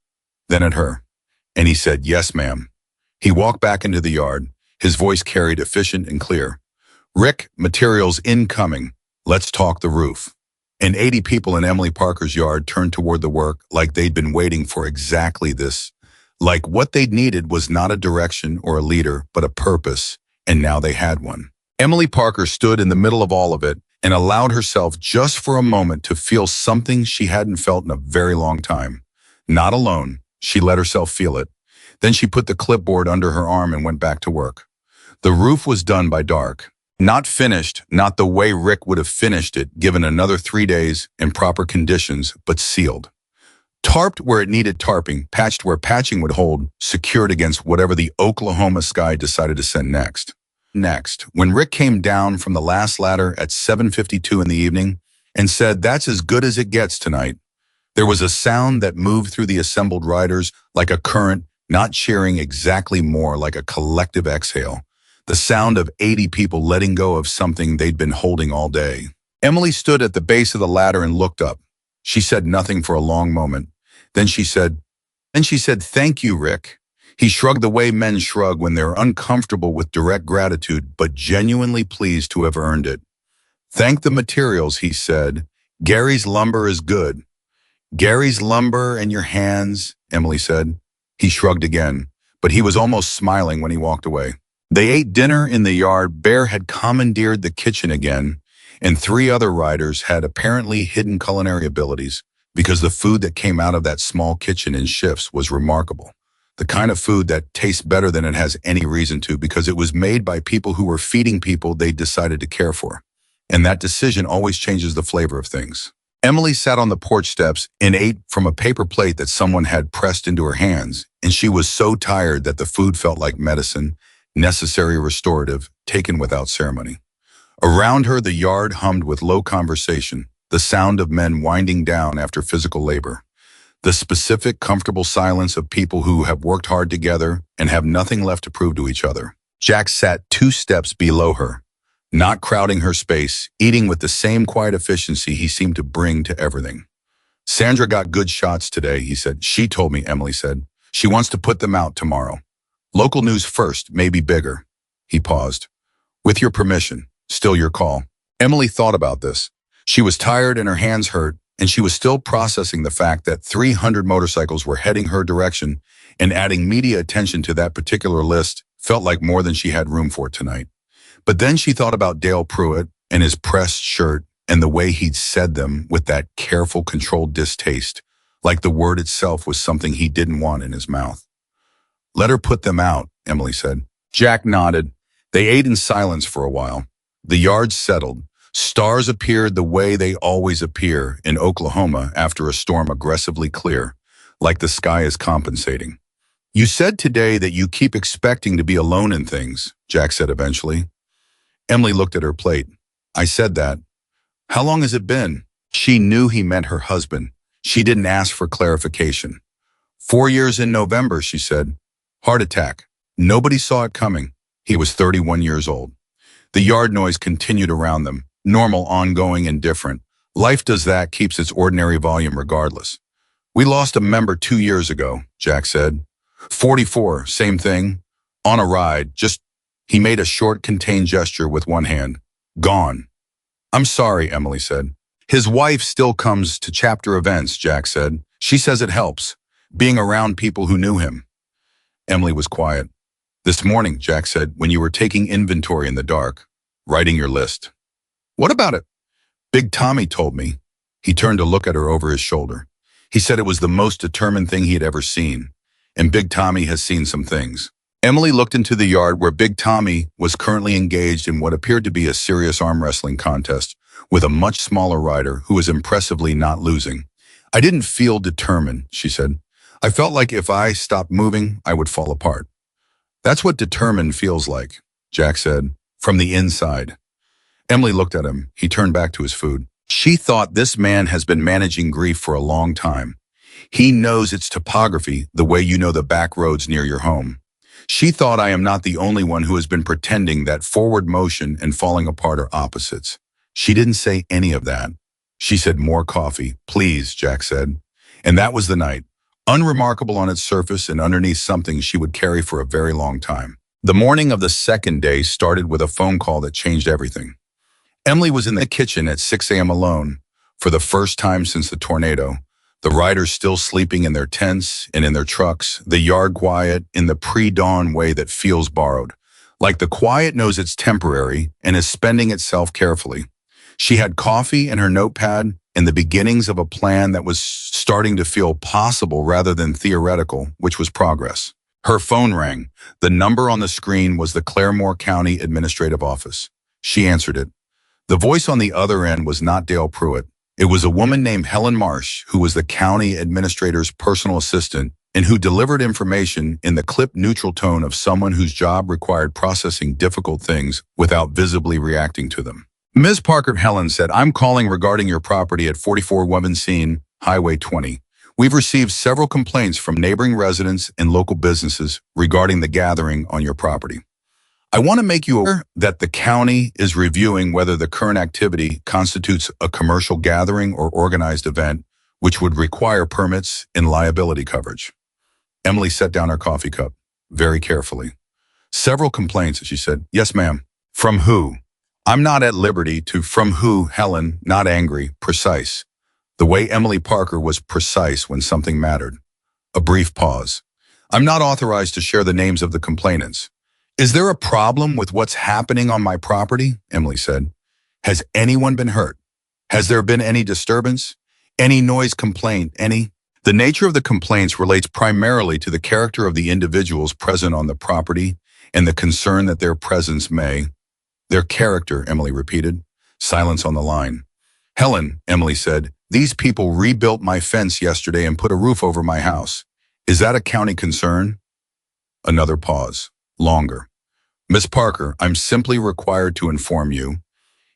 then at her, and he said, "Yes, ma'am." He walked back into the yard. His voice carried efficient and clear. "Rick, materials incoming. Let's talk the roof." And 80 people in Emily Parker's yard turned toward the work like they'd been waiting for exactly this. Like what they'd needed was not a direction or a leader, but a purpose, and now they had one. Emily Parker stood in the middle of all of it and allowed herself just for a moment to feel something she hadn't felt in a very long time. Not alone. She let herself feel it. Then she put the clipboard under her arm and went back to work. The roof was done by dark. Not finished, not the way Rick would have finished it given another 3 days in proper conditions, but sealed. Tarped where it needed tarping, patched where patching would hold, secured against whatever the Oklahoma sky decided to send next. When Rick came down from the last ladder at 7:52 in the evening and said, "That's as good as it gets tonight," there was a sound that moved through the assembled riders like a current, not cheering, exactly more like a collective exhale. The sound of 80 people letting go of something they'd been holding all day. Emily stood at the base of the ladder and looked up. She said nothing for a long moment. Then she said, "Thank you, Rick." He shrugged the way men shrug when they're uncomfortable with direct gratitude, but genuinely pleased to have earned it. "Thank the materials," he said. "Gary's lumber is good." "Gary's lumber and your hands," Emily said. He shrugged again, but he was almost smiling when he walked away. They ate dinner in the yard. Bear had commandeered the kitchen again, and 3 other riders had apparently hidden culinary abilities because the food that came out of that small kitchen in shifts was remarkable. The kind of food that tastes better than it has any reason to because it was made by people who were feeding people they decided to care for. And that decision always changes the flavor of things. Emily sat on the porch steps and ate from a paper plate that someone had pressed into her hands, and she was so tired that the food felt like medicine, necessary restorative, taken without ceremony. Around her, the yard hummed with low conversation, the sound of men winding down after physical labor. The specific, comfortable silence of people who have worked hard together and have nothing left to prove to each other. Jack sat 2 steps below her, not crowding her space, eating with the same quiet efficiency he seemed to bring to everything. "Sandra got good shots today," he said. "She told me," Emily said. "She wants to put them out tomorrow. Local news first, maybe bigger." He paused. "With your permission, still your call." Emily thought about this. She was tired and her hands hurt, and she was still processing the fact that 300 motorcycles were heading her direction, and adding media attention to that particular list felt like more than she had room for tonight. But then she thought about Dale Pruitt and his pressed shirt and the way he'd said them with that careful, controlled distaste, like the word itself was something he didn't want in his mouth. "Let her put them out," Emily said. Jack nodded. They ate in silence for a while. The yard settled. Stars appeared the way they always appear in Oklahoma after a storm aggressively clear, like the sky is compensating. "You said today that you keep expecting to be alone in things," Jack said eventually. Emily looked at her plate. "I said that. How long has it been?" She knew he meant her husband. She didn't ask for clarification. 4 years in November," she said. "Heart attack. Nobody saw it coming. He was 31 years old." The yard noise continued around them, normal, ongoing, and different. Life does that, keeps its ordinary volume regardless. "We lost a member 2 years ago," Jack said. 44, same thing. On a ride, just, he made a short, contained gesture with one hand. "Gone." "I'm sorry," Emily said. "His wife still comes to chapter events," Jack said. "She says it helps, being around people who knew him." Emily was quiet. "This morning," Jack said, "when you were taking inventory in the dark, writing your list." "What about it?" "Big Tommy told me." He turned to look at her over his shoulder. He said it was the most determined thing he had ever seen, and Big Tommy has seen some things. Emily looked into the yard where Big Tommy was currently engaged in what appeared to be a serious arm wrestling contest with a much smaller rider who was impressively not losing. "I didn't feel determined," she said. I felt like if I stopped moving, I would fall apart. That's what determined feels like, Jack said, from the inside. Emily looked at him. He turned back to his food. She thought this man has been managing grief for a long time. He knows its topography the way you know the back roads near your home. She thought I am not the only one who has been pretending that forward motion and falling apart are opposites. She didn't say any of that. She said, "More coffee, please," Jack said. And that was the night, unremarkable on its surface and underneath something she would carry for a very long time. The morning of the second day started with a phone call that changed everything. Emily was in the kitchen at 6 a.m. alone, for the first time since the tornado. The riders still sleeping in their tents and in their trucks, the yard quiet in the pre-dawn way that feels borrowed. Like the quiet knows it's temporary and is spending itself carefully. She had coffee and her notepad and the beginnings of a plan that was starting to feel possible rather than theoretical, which was progress. Her phone rang. The number on the screen was the Claremore County Administrative Office. She answered it. The voice on the other end was not Dale Pruitt. It was a woman named Helen Marsh, who was the county administrator's personal assistant and who delivered information in the clip-neutral tone of someone whose job required processing difficult things without visibly reacting to them. Ms. Parker, Helen said, "I'm calling regarding your property at 44 Wevenstein, Highway 20. We've received several complaints from neighboring residents and local businesses regarding the gathering on your property. I want to make you aware that the county is reviewing whether the current activity constitutes a commercial gathering or organized event, which would require permits and liability coverage." Emily set down her coffee cup very carefully. "Several complaints," she said. "Yes, ma'am." "From who?" "I'm not at liberty to." "From who?" Helen, not angry, precise. The way Emily Parker was precise when something mattered. A brief pause. "I'm not authorized to share the names of the complainants." "Is there a problem with what's happening on my property?" Emily said. "Has anyone been hurt? Has there been any disturbance? Any noise complaint? Any?" The nature of the complaints relates primarily to the character of the individuals present on the property and the concern that their presence may. "Their character," Emily repeated. Silence on the line. "Helen," Emily said, "these people rebuilt my fence yesterday and put a roof over my house. Is that a county concern?" Another pause. Longer. "Miss Parker, I'm simply required to inform you."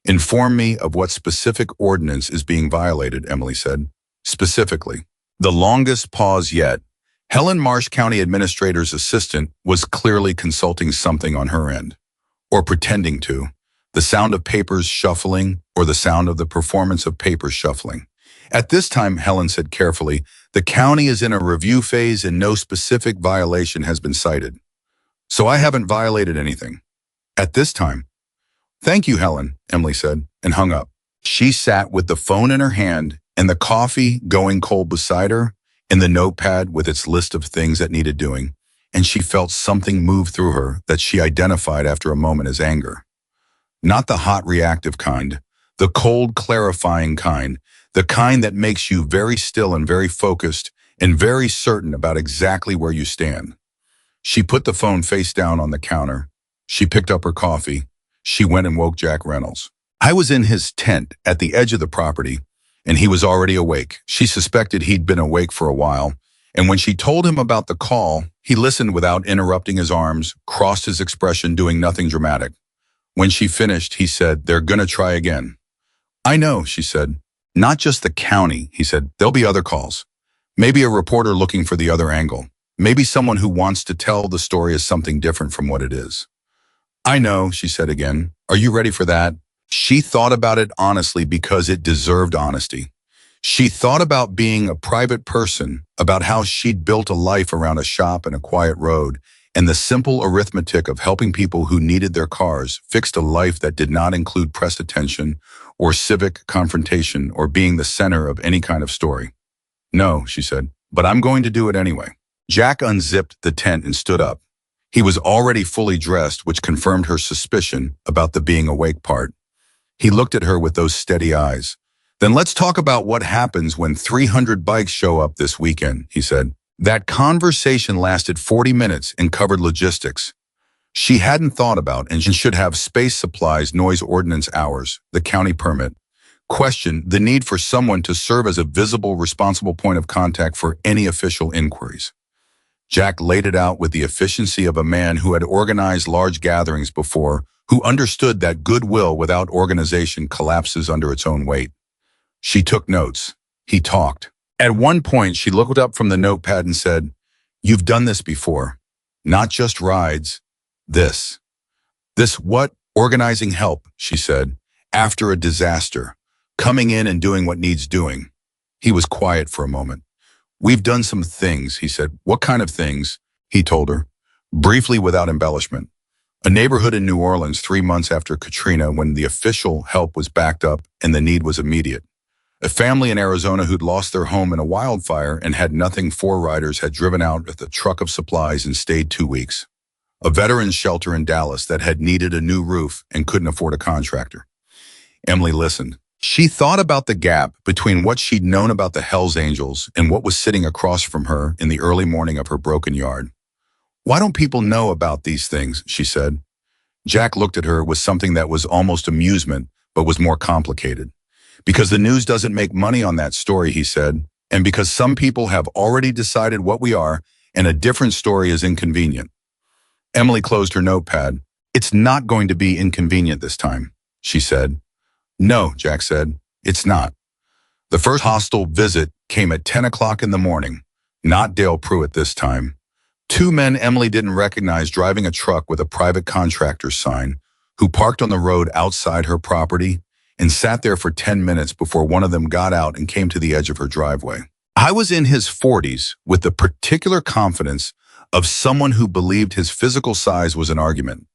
"Inform me of what specific ordinance is being violated," Emily said. "Specifically." The longest pause yet. Helen Marsh, County Administrator's assistant, was clearly consulting something on her end. Or pretending to. The sound of papers shuffling or the sound of the performance of papers shuffling. "At this time," Helen said carefully, "the county is in a review phase and no specific violation has been cited. So I haven't violated anything. At this time." "Thank you, Helen," Emily said, and hung up. She sat with the phone in her hand and the coffee going cold beside her and the notepad with its list of things that needed doing, and she felt something move through her that she identified after a moment as anger. Not the hot reactive kind, the cold clarifying kind, the kind that makes you very still and very focused and very certain about exactly where you stand. She put the phone face down on the counter. She picked up her coffee. She went and woke Jack Reynolds. I was in his tent at the edge of the property, and he was already awake. She suspected he'd been awake for a while, and when she told him about the call, he listened without interrupting his arms, crossed his expression, doing nothing dramatic. When she finished, he said, "They're gonna try again." "I know," she said. "Not just the county," he said. "There'll be other calls. Maybe a reporter looking for the other angle. Maybe someone who wants to tell the story as something different from what it is." "I know," she said again. "Are you ready for that?" She thought about it honestly because it deserved honesty. She thought about being a private person, about how she'd built a life around a shop and a quiet road, and the simple arithmetic of helping people who needed their cars fixed a life that did not include press attention or civic confrontation or being the center of any kind of story. "No," she said, "but I'm going to do it anyway." Jack unzipped the tent and stood up. He was already fully dressed, which confirmed her suspicion about the being awake part. He looked at her with those steady eyes. "Then let's talk about what happens when 300 bikes show up this weekend," he said. That conversation lasted 40 minutes and covered logistics. She hadn't thought about and should have space supplies, noise ordinance hours, the county permit, Question, the need for someone to serve as a visible, responsible point of contact for any official inquiries. Jack laid it out with the efficiency of a man who had organized large gatherings before, who understood that goodwill without organization collapses under its own weight. She took notes. He talked. At one point, she looked up from the notepad and said, "You've done this before. Not just rides. This. This what? Organizing help," she said, "after a disaster. Coming in and doing what needs doing." He was quiet for a moment. "We've done some things," he said. "What kind of things?" He told her, briefly without embellishment. A neighborhood in New Orleans 3 months after Katrina, when the official help was backed up and the need was immediate. A family in Arizona who'd lost their home in a wildfire and had nothing. 4 riders had driven out with a truck of supplies and stayed 2 weeks. A veterans shelter in Dallas that had needed a new roof and couldn't afford a contractor. Emily listened. She thought about the gap between what she'd known about the Hells Angels and what was sitting across from her in the early morning of her broken yard. "Why don't people know about these things?" she said. Jack looked at her with something that was almost amusement, but was more complicated. "Because the news doesn't make money on that story," he said, "and because some people have already decided what we are, and a different story is inconvenient." Emily closed her notepad. "It's not going to be inconvenient this time," she said. "No," Jack said, "it's not." The first hostile visit came at 10 o'clock in the morning, not Dale Pruitt this time. 2 men Emily didn't recognize driving a truck with a private contractor's sign, who parked on the road outside her property and sat there for 10 minutes before one of them got out and came to the edge of her driveway. I was in his 40s with the particular confidence of someone who believed his physical size was an argument.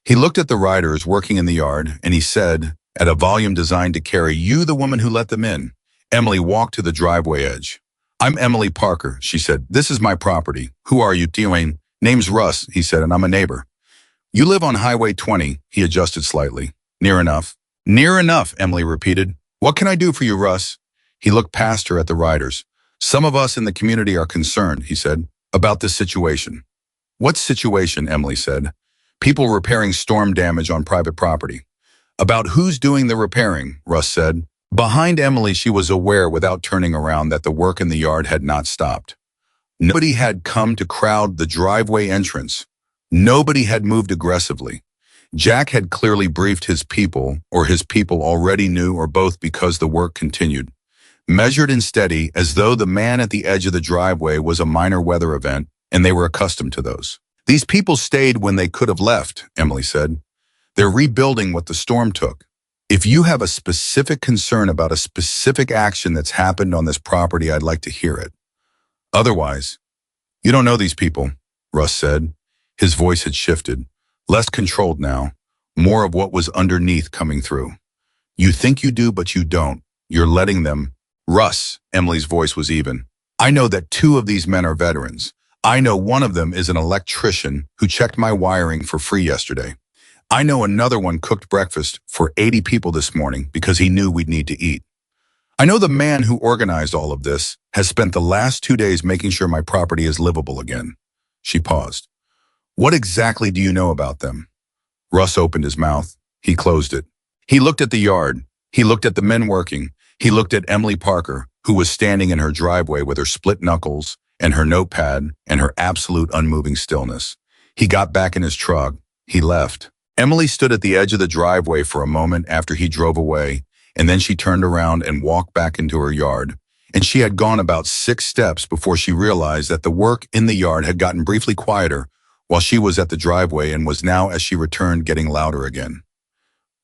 He looked at the riders working in the yard and he said, at a volume designed to carry, "You the woman who let them in." Emily walked to the driveway edge. "I'm Emily Parker," she said. "This is my property. Who are you, Dwayne?" "Name's Russ," he said, "and I'm a neighbor." "You live on Highway 20, he adjusted slightly. "Near enough." "Near enough," Emily repeated. "What can I do for you, Russ?" He looked past her at the riders. "Some of us in the community are concerned," he said, "about this situation." "What situation?" Emily said. "People repairing storm damage on private property." "About who's doing the repairing," Russ said. Behind Emily, she was aware without turning around that the work in the yard had not stopped. Nobody had come to crowd the driveway entrance. Nobody had moved aggressively. Jack had clearly briefed his people, or his people already knew, or both, because the work continued. Measured and steady, as though the man at the edge of the driveway was a minor weather event, and they were accustomed to those. "These people stayed when they could have left," Emily said. "They're rebuilding what the storm took. If you have a specific concern about a specific action that's happened on this property, I'd like to hear it. Otherwise, you don't know these people," Russ said. His voice had shifted, less controlled now, more of what was underneath coming through. "You think you do, but you don't. You're letting them." "Russ," Emily's voice was even. "I know that 2 of these men are veterans. I know one of them is an electrician who checked my wiring for free yesterday. I know another one cooked breakfast for 80 people this morning because he knew we'd need to eat. I know the man who organized all of this has spent the last 2 days making sure my property is livable again." She paused. "What exactly do you know about them?" Russ opened his mouth. He closed it. He looked at the yard. He looked at the men working. He looked at Emily Parker, who was standing in her driveway with her split knuckles and her notepad and her absolute unmoving stillness. He got back in his truck. He left. Emily stood at the edge of the driveway for a moment after he drove away, and then she turned around and walked back into her yard. And she had gone about 6 steps before she realized that the work in the yard had gotten briefly quieter while she was at the driveway, and was now, as she returned, getting louder again.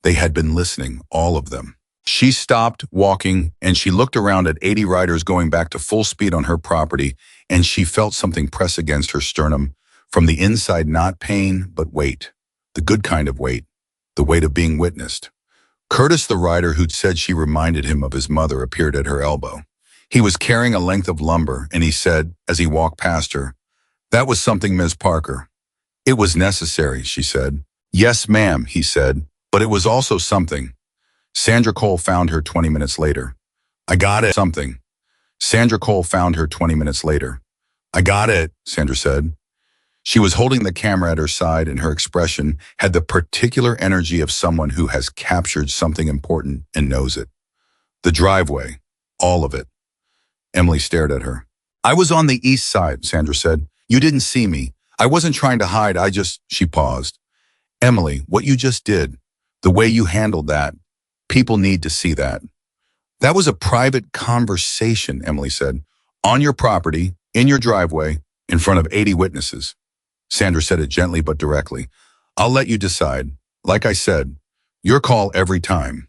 They had been listening, all of them. She stopped walking, and she looked around at 80 riders going back to full speed on her property, and she felt something press against her sternum. From the inside, not pain, but weight. The good kind of weight. The weight of being witnessed. Curtis, the rider who'd said she reminded him of his mother, appeared at her elbow. He was carrying a length of lumber, and he said, as he walked past her, "That was something, Ms. Parker." "It was necessary," she said. "Yes, ma'am," he said, "but it was also something." Sandra Cole found her 20 minutes later. "I got it." Something. Sandra Cole found her 20 minutes later. "I got it," Sandra said. She was holding the camera at her side, and her expression had the particular energy of someone who has captured something important and knows it. The driveway. All of it. Emily stared at her. I was on the east side, Sandra said. You didn't see me. I wasn't trying to hide, She paused. Emily, what you just did, the way you handled that, people need to see that. That was a private conversation, Emily said. On your property, in your driveway, in front of 80 witnesses. Sandra said it gently but directly. I'll let you decide. Like I said, your call every time.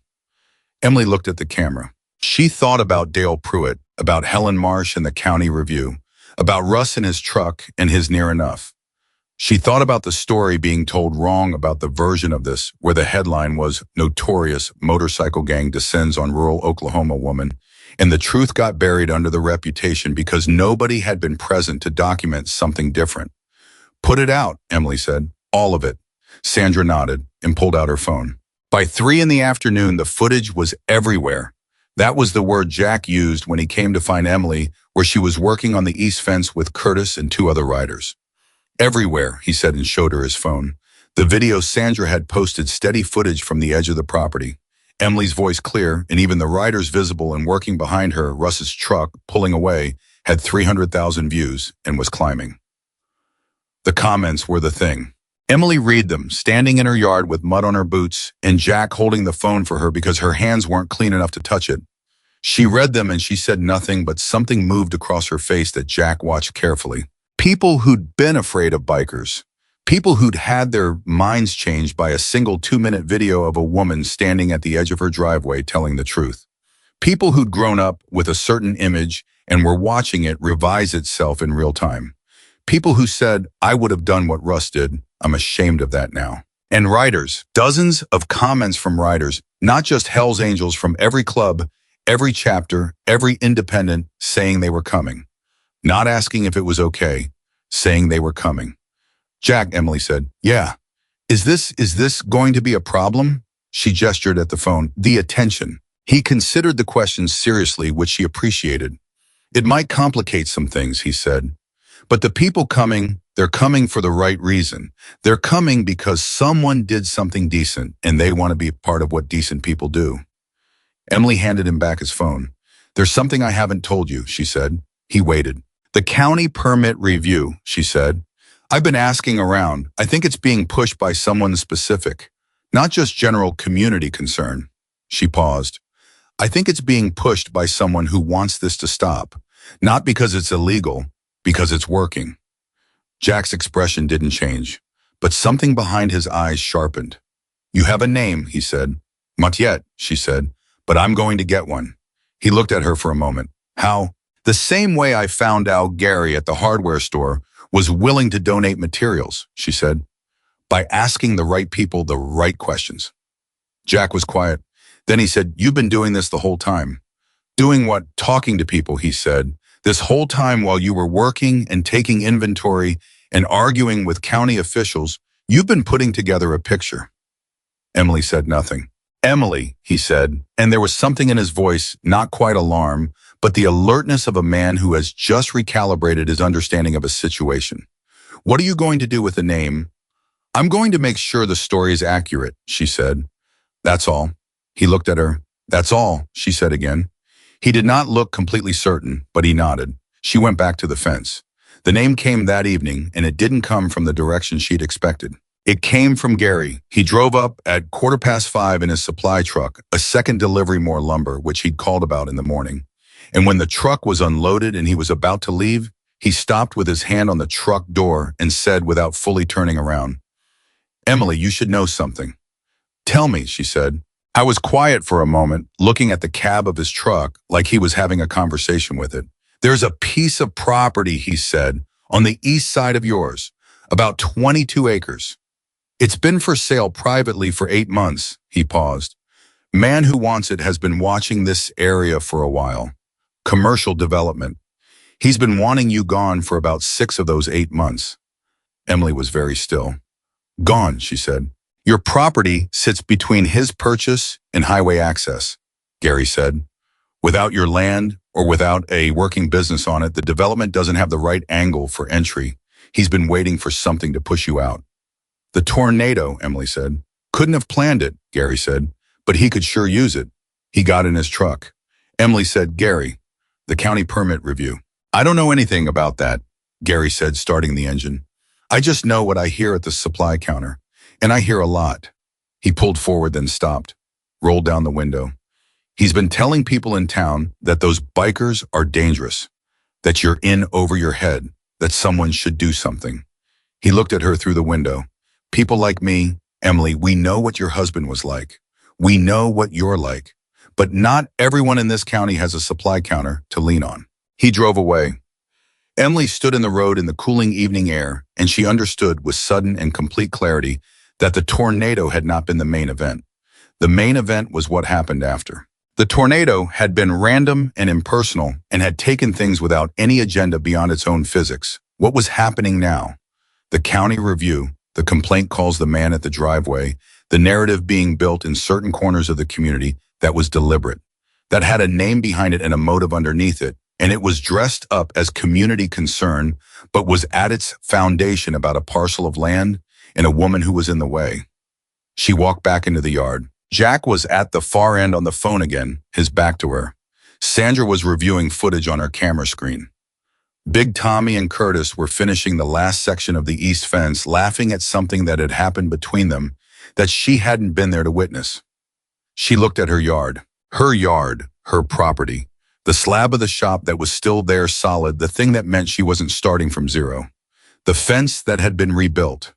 Emily looked at the camera. She thought about Dale Pruitt, about Helen Marsh and the County Review, about Russ and his truck and his near enough. She thought about the story being told wrong about the version of this, where the headline was Notorious Motorcycle Gang Descends on Rural Oklahoma Woman, and the truth got buried under the reputation because nobody had been present to document something different. Put it out, Emily said. All of it. Sandra nodded and pulled out her phone. By 3 p.m, the footage was everywhere. That was the word Jack used when he came to find Emily, where she was working on the east fence with Curtis and 2 other riders. Everywhere, he said and showed her his phone. The video Sandra had posted steady footage from the edge of the property. Emily's voice clear, and even the riders visible and working behind her, Russ's truck, pulling away, had 300,000 views and was climbing. The comments were the thing. Emily read them, standing in her yard with mud on her boots, and Jack holding the phone for her because her hands weren't clean enough to touch it. She read them and she said nothing, but something moved across her face that Jack watched carefully. People who'd been afraid of bikers. People who'd had their minds changed by a single 2-minute video of a woman standing at the edge of her driveway telling the truth. People who'd grown up with a certain image and were watching it revise itself in real time. People who said, I would have done what Russ did. I'm ashamed of that now. And riders, dozens of comments from riders, not just Hell's Angels, from every club, every chapter, every independent, saying they were coming. Not asking if it was okay, saying they were coming. Jack, Emily said, yeah. Is this going to be a problem? She gestured at the phone. The attention. He considered the questions seriously, which she appreciated. It might complicate some things, he said. But the people coming, they're coming for the right reason. They're coming because someone did something decent, and they want to be a part of what decent people do. Emily handed him back his phone. There's something I haven't told you, she said. He waited. The county permit review, she said. I've been asking around. I think it's being pushed by someone specific, not just general community concern. She paused. I think it's being pushed by someone who wants this to stop, not because it's illegal, because it's working. Jack's expression didn't change, but something behind his eyes sharpened. You have a name, he said. Not yet, she said, but I'm going to get one. He looked at her for a moment. How? The same way I found out Gary at the hardware store was willing to donate materials, she said, by asking the right people the right questions. Jack was quiet. Then he said, you've been doing this the whole time. Doing what? Talking to people, he said. This whole time while you were working and taking inventory and arguing with county officials, you've been putting together a picture. Emily said nothing. Emily, he said, and there was something in his voice, not quite alarm, but the alertness of a man who has just recalibrated his understanding of a situation. What are you going to do with the name? I'm going to make sure the story is accurate, she said. That's all. He looked at her. That's all, she said again. He did not look completely certain, but he nodded. She went back to the fence. The name came that evening, and it didn't come from the direction she'd expected. It came from Gary. He drove up at 5:15 in his supply truck, a second delivery more lumber, which he'd called about in the morning. And when the truck was unloaded and he was about to leave, he stopped with his hand on the truck door and said without fully turning around, Emily, you should know something. Tell me, she said. I was quiet for a moment, looking at the cab of his truck like he was having a conversation with it. There's a piece of property, he said, on the east side of yours, about 22 acres. It's been for sale privately for 8 months, he paused. Man who wants it has been watching this area for a while. Commercial development. He's been wanting you gone for about 6 of those 8 months. Emily was very still. Gone, she said. Your property sits between his purchase and highway access, Gary said. Without your land or without a working business on it, the development doesn't have the right angle for entry. He's been waiting for something to push you out. The tornado, Emily said. Couldn't have planned it, Gary said, but he could sure use it. He got in his truck. Emily said, Gary, the county permit review. I don't know anything about that, Gary said, starting the engine. I just know what I hear at the supply counter, and I hear a lot. He pulled forward, then stopped, rolled down the window. He's been telling people in town that those bikers are dangerous, that you're in over your head, that someone should do something. He looked at her through the window. People like me, Emily, we know what your husband was like. We know what you're like. But not everyone in this county has a supply counter to lean on. He drove away. Emily stood in the road in the cooling evening air, and she understood with sudden and complete clarity that the tornado had not been the main event. The main event was what happened after. The tornado had been random and impersonal and had taken things without any agenda beyond its own physics. What was happening now? The county review, the complaint calls the man at the driveway, the narrative being built in certain corners of the community that was deliberate, that had a name behind it and a motive underneath it, and it was dressed up as community concern, but was at its foundation about a parcel of land and a woman who was in the way. She walked back into the yard. Jack was at the far end on the phone again, his back to her. Sandra was reviewing footage on her camera screen. Big Tommy and Curtis were finishing the last section of the east fence, laughing at something that had happened between them that she hadn't been there to witness. She looked at her yard, her property. The slab of the shop that was still there solid, the thing that meant she wasn't starting from zero. The fence that had been rebuilt.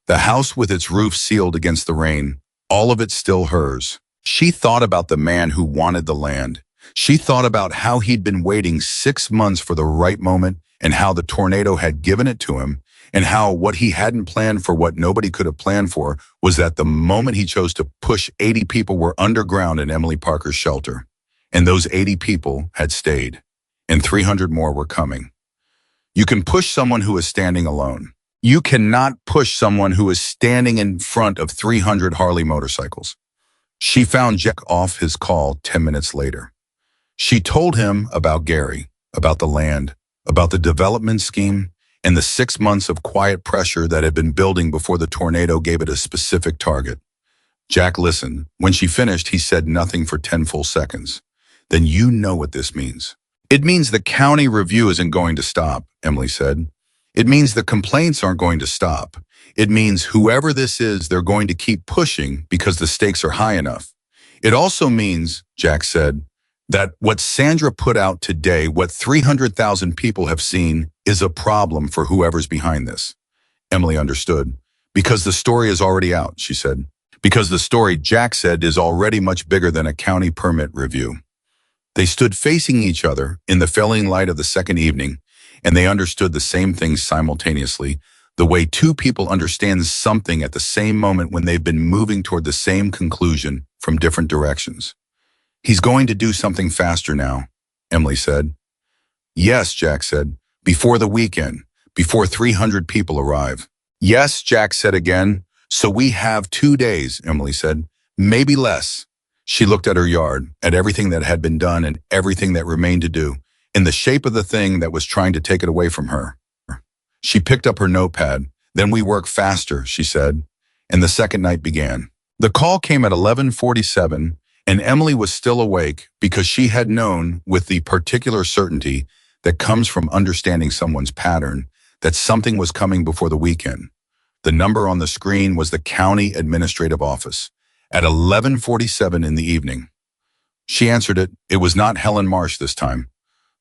The house with its roof sealed against the rain, all of it still hers. She thought about the man who wanted the land. She thought about how he'd been waiting 6 months for the right moment and how the tornado had given it to him, and how what he hadn't planned for, what nobody could have planned for, was that the moment he chose to push 80 people were underground in Emily Parker's shelter. And those 80 people had stayed, and 300 more were coming. You can push someone who is standing alone. You cannot push someone who is standing in front of 300 Harley motorcycles. She found Jack off his call 10 minutes later. She told him about Gary, about the land, about the development scheme, and the 6 months of quiet pressure that had been building before the tornado gave it a specific target. Jack listened. When she finished, he said nothing for 10 full seconds. Then you know what this means. It means the county review isn't going to stop, Emily said. It means the complaints aren't going to stop. It means whoever this is, they're going to keep pushing because the stakes are high enough. It also means, Jack said, that what Sandra put out today, what 300,000 people have seen, is a problem for whoever's behind this. Emily understood. Because the story is already out, she said. Because the story, Jack said, is already much bigger than a county permit review. They stood facing each other in the failing light of the second evening, and they understood the same things simultaneously, the way two people understand something at the same moment when they've been moving toward the same conclusion from different directions. He's going to do something faster now, Emily said. Yes, Jack said, before the weekend, before 300 people arrive. Yes, Jack said again. So we have 2 days, Emily said, maybe less. She looked at her yard, at everything that had been done and everything that remained to do, in the shape of the thing that was trying to take it away from her. She picked up her notepad. Then we work faster, she said, and the second night began. The call came at 11:47, and Emily was still awake because she had known with the particular certainty that comes from understanding someone's pattern that something was coming before the weekend. The number on the screen was the county administrative office at 11:47 in the evening. She answered it. It was not Helen Marsh this time.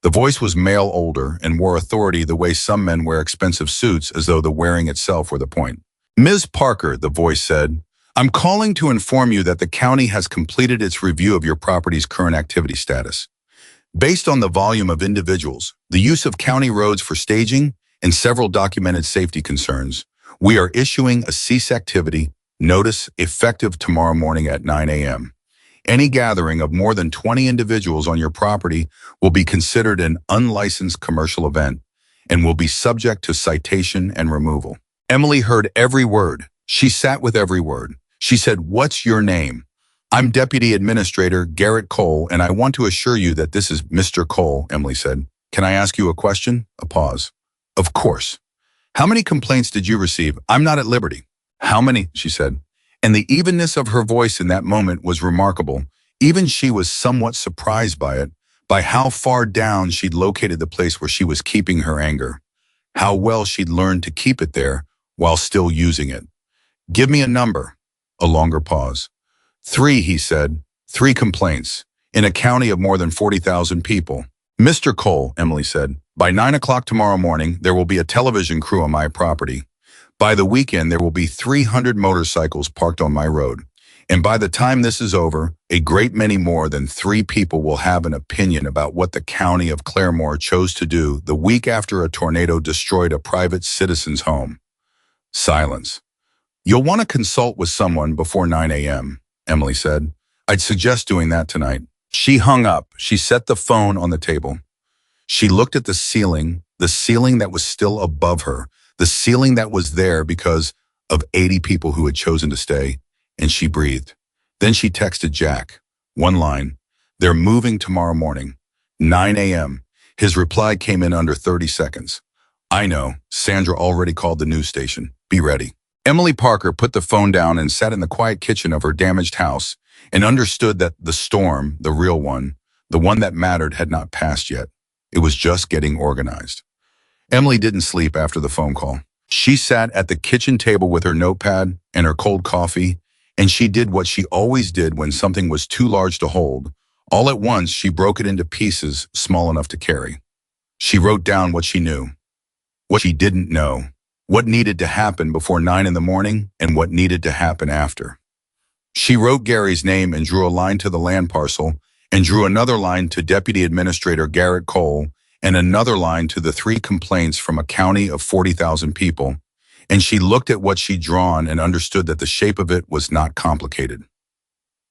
The voice was male, older, and wore authority the way some men wear expensive suits, as though the wearing itself were the point. Ms. Parker, the voice said, I'm calling to inform you that the county has completed its review of your property's current activity status. Based on the volume of individuals, the use of county roads for staging, and several documented safety concerns, we are issuing a cease activity notice effective tomorrow morning at 9 a.m. Any gathering of more than 20 individuals on your property will be considered an unlicensed commercial event and will be subject to citation and removal. Emily heard every word. She sat with every word. She said, What's your name? I'm Deputy Administrator Garrett Cole, and I want to assure you that this is Mr. Cole, Emily said. Can I ask you a question? A pause. Of course. How many complaints did you receive? I'm not at liberty. How many? She said. And the evenness of her voice in that moment was remarkable. Even she was somewhat surprised by it, by how far down she'd located the place where she was keeping her anger, how well she'd learned to keep it there while still using it. Give me a number. A longer pause. 3, he said. 3 complaints. In a county of more than 40,000 people. Mr. Cole, Emily said, by 9 o'clock tomorrow morning, there will be a television crew on my property. By the weekend, there will be 300 motorcycles parked on my road. And by the time this is over, a great many more than 3 people will have an opinion about what the county of Claremore chose to do the week after a tornado destroyed a private citizen's home. Silence. You'll want to consult with someone before 9 a.m., Emily said. I'd suggest doing that tonight. She hung up. She set the phone on the table. She looked at the ceiling that was still above her, the ceiling that was there because of 80 people who had chosen to stay, and she breathed. Then she texted Jack. One line. They're moving tomorrow morning, 9 a.m. His reply came in under 30 seconds. I know. Sandra already called the news station. Be ready. Emily Parker put the phone down and sat in the quiet kitchen of her damaged house and understood that the storm, the real one, the one that mattered, had not passed yet. It was just getting organized. Emily didn't sleep after the phone call. She sat at the kitchen table with her notepad and her cold coffee, and she did what she always did when something was too large to hold. All at once, she broke it into pieces small enough to carry. She wrote down what she knew, what she didn't know, what needed to happen before 9 in the morning, and what needed to happen after. She wrote Gary's name and drew a line to the land parcel, and drew another line to Deputy Administrator Garrett Cole, and another line to the 3 complaints from a county of 40,000 people, and she looked at what she'd drawn and understood that the shape of it was not complicated.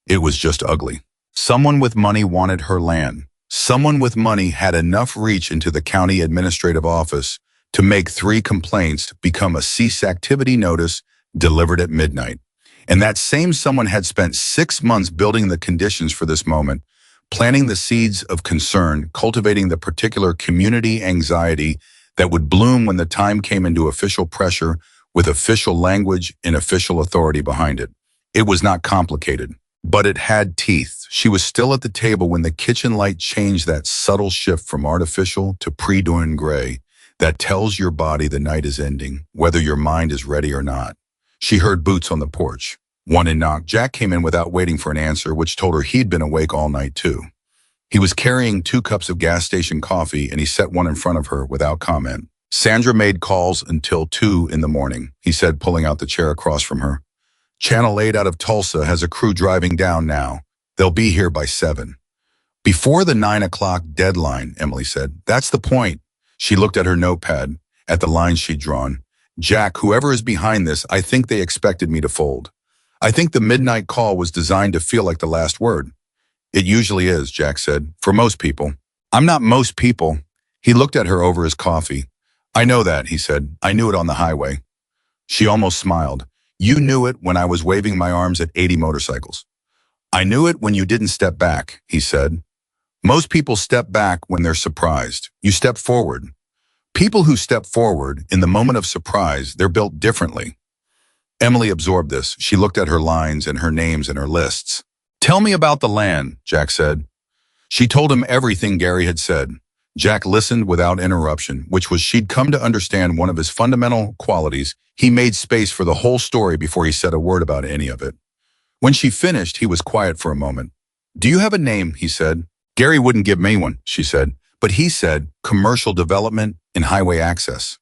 It was just ugly. Someone with money wanted her land. Someone with money had enough reach into the county administrative office to make 3 complaints become a cease activity notice delivered at midnight. And that same someone had spent 6 months building the conditions for this moment, planting the seeds of concern, cultivating the particular community anxiety that would bloom when the time came into official pressure with official language and official authority behind it. It was not complicated, but it had teeth. She was still at the table when the kitchen light changed that subtle shift from artificial to pre-dawn gray that tells your body the night is ending, whether your mind is ready or not. She heard boots on the porch. One had knocked. Jack came in without waiting for an answer, which told her he'd been awake all night too. He was carrying 2 cups of gas station coffee, and he set one in front of her without comment. Sandra made calls until 2 in the morning, he said, pulling out the chair across from her. Channel 8 out of Tulsa has a crew driving down now. They'll be here by 7. Before the 9 o'clock deadline, Emily said. That's the point. She looked at her notepad, at the lines she'd drawn. Jack, whoever is behind this, I think they expected me to fold. I think the midnight call was designed to feel like the last word. It usually is, Jack said, for most people. I'm not most people. He looked at her over his coffee. I know that, he said. I knew it on the highway. She almost smiled. You knew it when I was waving my arms at 80 motorcycles. I knew it when you didn't step back, he said. Most people step back when they're surprised. You step forward. People who step forward in the moment of surprise, they're built differently. Emily absorbed this. She looked at her lines and her names and her lists. Tell me about the land, Jack said. She told him everything Gary had said. Jack listened without interruption, which was she'd come to understand one of his fundamental qualities. He made space for the whole story before he said a word about any of it. When she finished, he was quiet for a moment. Do you have a name, he said. Gary wouldn't give me one, she said. But he said, commercial development and highway access.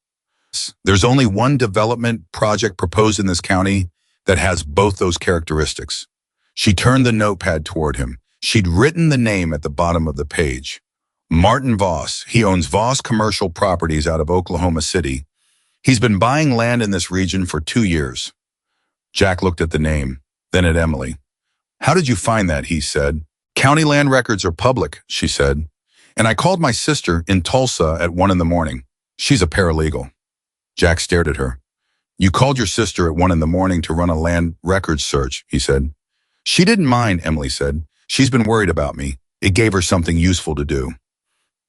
There's only one development project proposed in this county that has both those characteristics. She turned the notepad toward him. She'd written the name at the bottom of the page. Martin Voss. He owns Voss Commercial Properties out of Oklahoma City. He's been buying land in this region for 2 years. Jack looked at the name, then at Emily. How did you find that, he said. County land records are public, she said. And I called my sister in Tulsa at 1 in the morning. She's a paralegal. Jack stared at her. You called your sister at 1 in the morning to run a land records search, he said. She didn't mind, Emily said. She's been worried about me. It gave her something useful to do.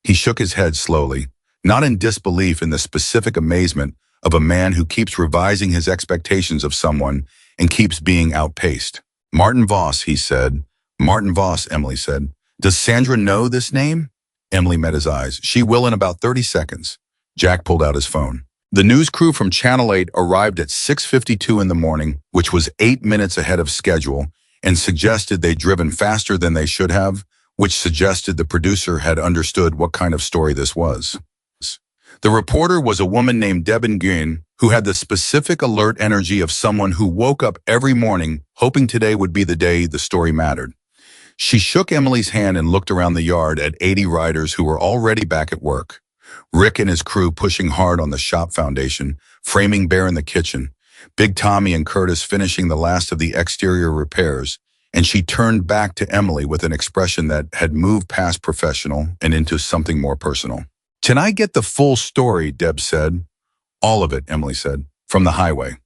He shook his head slowly, not in disbelief, in the specific amazement of a man who keeps revising his expectations of someone and keeps being outpaced. Martin Voss, he said. Martin Voss, Emily said. Does Sandra know this name? Emily met his eyes. She will in about 30 seconds. Jack pulled out his phone. The news crew from Channel 8 arrived at 6:52 in the morning, which was 8 minutes ahead of schedule, and suggested they'd driven faster than they should have, which suggested the producer had understood what kind of story this was. The reporter was a woman named Deb Nguyen, who had the specific alert energy of someone who woke up every morning hoping today would be the day the story mattered. She shook Emily's hand and looked around the yard at 80 riders who were already back at work. Rick and his crew pushing hard on the shop foundation, framing Bear in the kitchen, Big Tommy and Curtis finishing the last of the exterior repairs, and she turned back to Emily with an expression that had moved past professional and into something more personal. "Can I get the full story?" Deb said. "All of it," Emily said, "from the highway."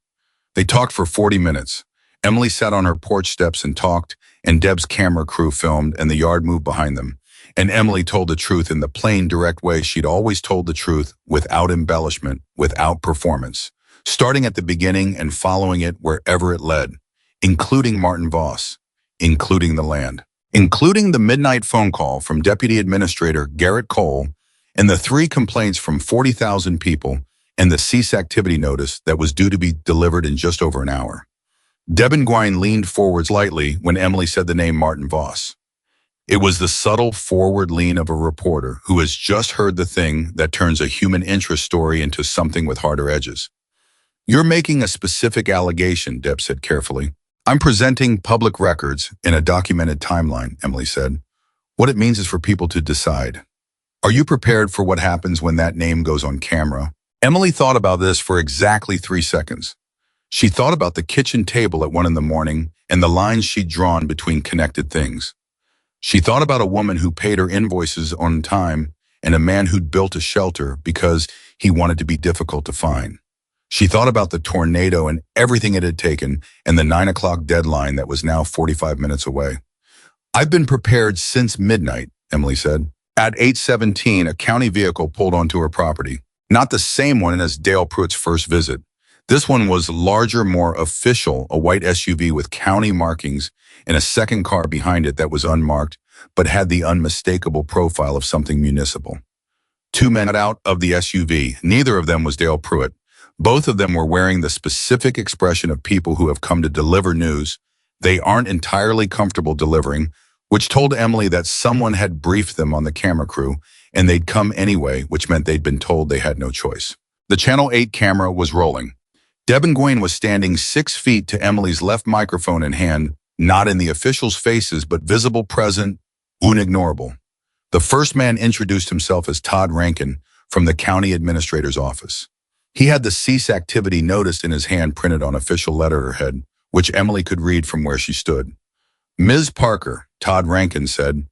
They talked for 40 minutes. Emily sat on her porch steps and talked, and Deb's camera crew filmed, and the yard moved behind them. And Emily told the truth in the plain, direct way she'd always told the truth, without embellishment, without performance, starting at the beginning and following it wherever it led, including Martin Voss, including the land, including the midnight phone call from Deputy Administrator Garrett Cole, and the 3 complaints from 40,000 people, and the cease activity notice that was due to be delivered in just over an hour. Deb Nguyen leaned forward slightly when Emily said the name Martin Voss. It was the subtle forward lean of a reporter who has just heard the thing that turns a human interest story into something with harder edges. "You're making a specific allegation," Deb said carefully. "I'm presenting public records in a documented timeline," Emily said. "What it means is for people to decide. Are you prepared for what happens when that name goes on camera?" Emily thought about this for exactly 3 seconds. She thought about the kitchen table at 1 in the morning and the lines she'd drawn between connected things. She thought about a woman who paid her invoices on time and a man who'd built a shelter because he wanted to be difficult to find. She thought about the tornado and everything it had taken and the 9 o'clock deadline that was now 45 minutes away. "I've been prepared since midnight," Emily said. At 8:17, a county vehicle pulled onto her property. Not the same one as Dale Pruitt's first visit. This one was larger, more official, a white SUV with county markings and a second car behind it that was unmarked, but had the unmistakable profile of something municipal. 2 men got out of the SUV. Neither of them was Dale Pruitt. Both of them were wearing the specific expression of people who have come to deliver news they aren't entirely comfortable delivering, which told Emily that someone had briefed them on the camera crew, and they'd come anyway, which meant they'd been told they had no choice. The Channel 8 camera was rolling. Deb Nguyen was standing 6 feet to Emily's left, microphone in hand, not in the officials' faces, but visible, present, unignorable. The first man introduced himself as Todd Rankin from the county administrator's office. He had the cease activity notice in his hand printed on official letterhead, which Emily could read from where she stood. "Ms. Parker," Todd Rankin said,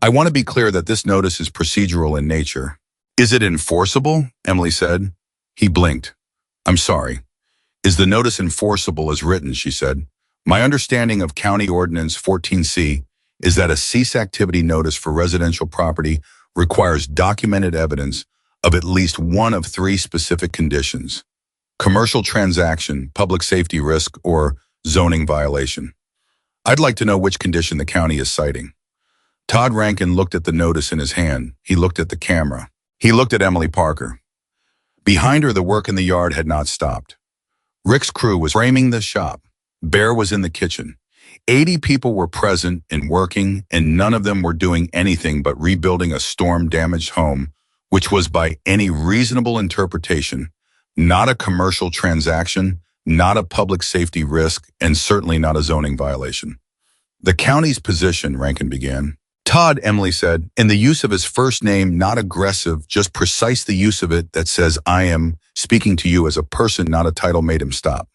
"I want to be clear that this notice is procedural in nature." "Is it enforceable?" Emily said. He blinked. "I'm sorry. Is the notice enforceable as written?" she said. "My understanding of County Ordinance 14C is that a cease activity notice for residential property requires documented evidence of at least one of 3 specific conditions: commercial transaction, public safety risk, or zoning violation. I'd like to know which condition the county is citing." Todd Rankin looked at the notice in his hand. He looked at the camera. He looked at Emily Parker. Behind her, the work in the yard had not stopped. Rick's crew was framing the shop. Bear was in the kitchen. 80 people were present and working, and none of them were doing anything but rebuilding a storm-damaged home, which was by any reasonable interpretation not a commercial transaction, not a public safety risk, and certainly not a zoning violation. "The county's position," Rankin began. "Todd," Emily said, "in the use of his first name, not aggressive, just precise the use of it that says I am speaking to you as a person, not a title, made him stop.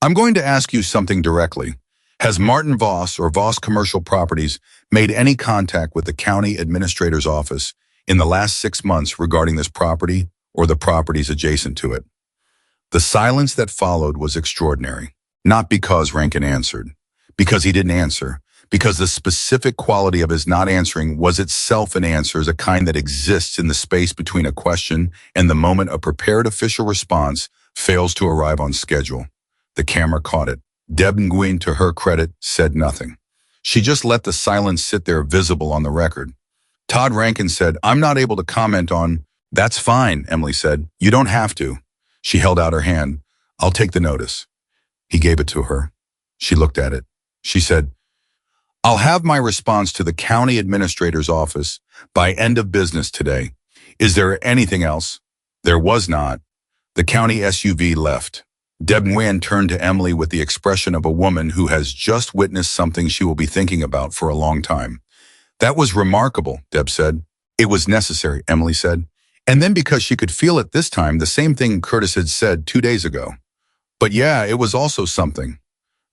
I'm going to ask you something directly. Has Martin Voss or Voss Commercial Properties made any contact with the county administrator's office in the last 6 months regarding this property or the properties adjacent to it?" The silence that followed was extraordinary. Not because Rankin answered, because he didn't answer, because the specific quality of his not answering was itself an answer, as a kind that exists in the space between a question and the moment a prepared official response fails to arrive on schedule. The camera caught it. Deb Nguyen, to her credit, said nothing. She just let the silence sit there, visible on the record. Todd Rankin said, I'm not able to comment on. That's fine, Emily said. You don't have to. She held out her hand. I'll take the notice. He gave it to her. She looked at it. She said, I'll have my response to the county administrator's office by end of business today. Is there anything else? There was not. The county SUV left. Deb Nguyen turned to Emily with the expression of a woman who has just witnessed something she will be thinking about for a long time. That was remarkable, Deb said. It was necessary, Emily said. And then because she could feel it this time, the same thing Curtis had said 2 days ago. But yeah, it was also something.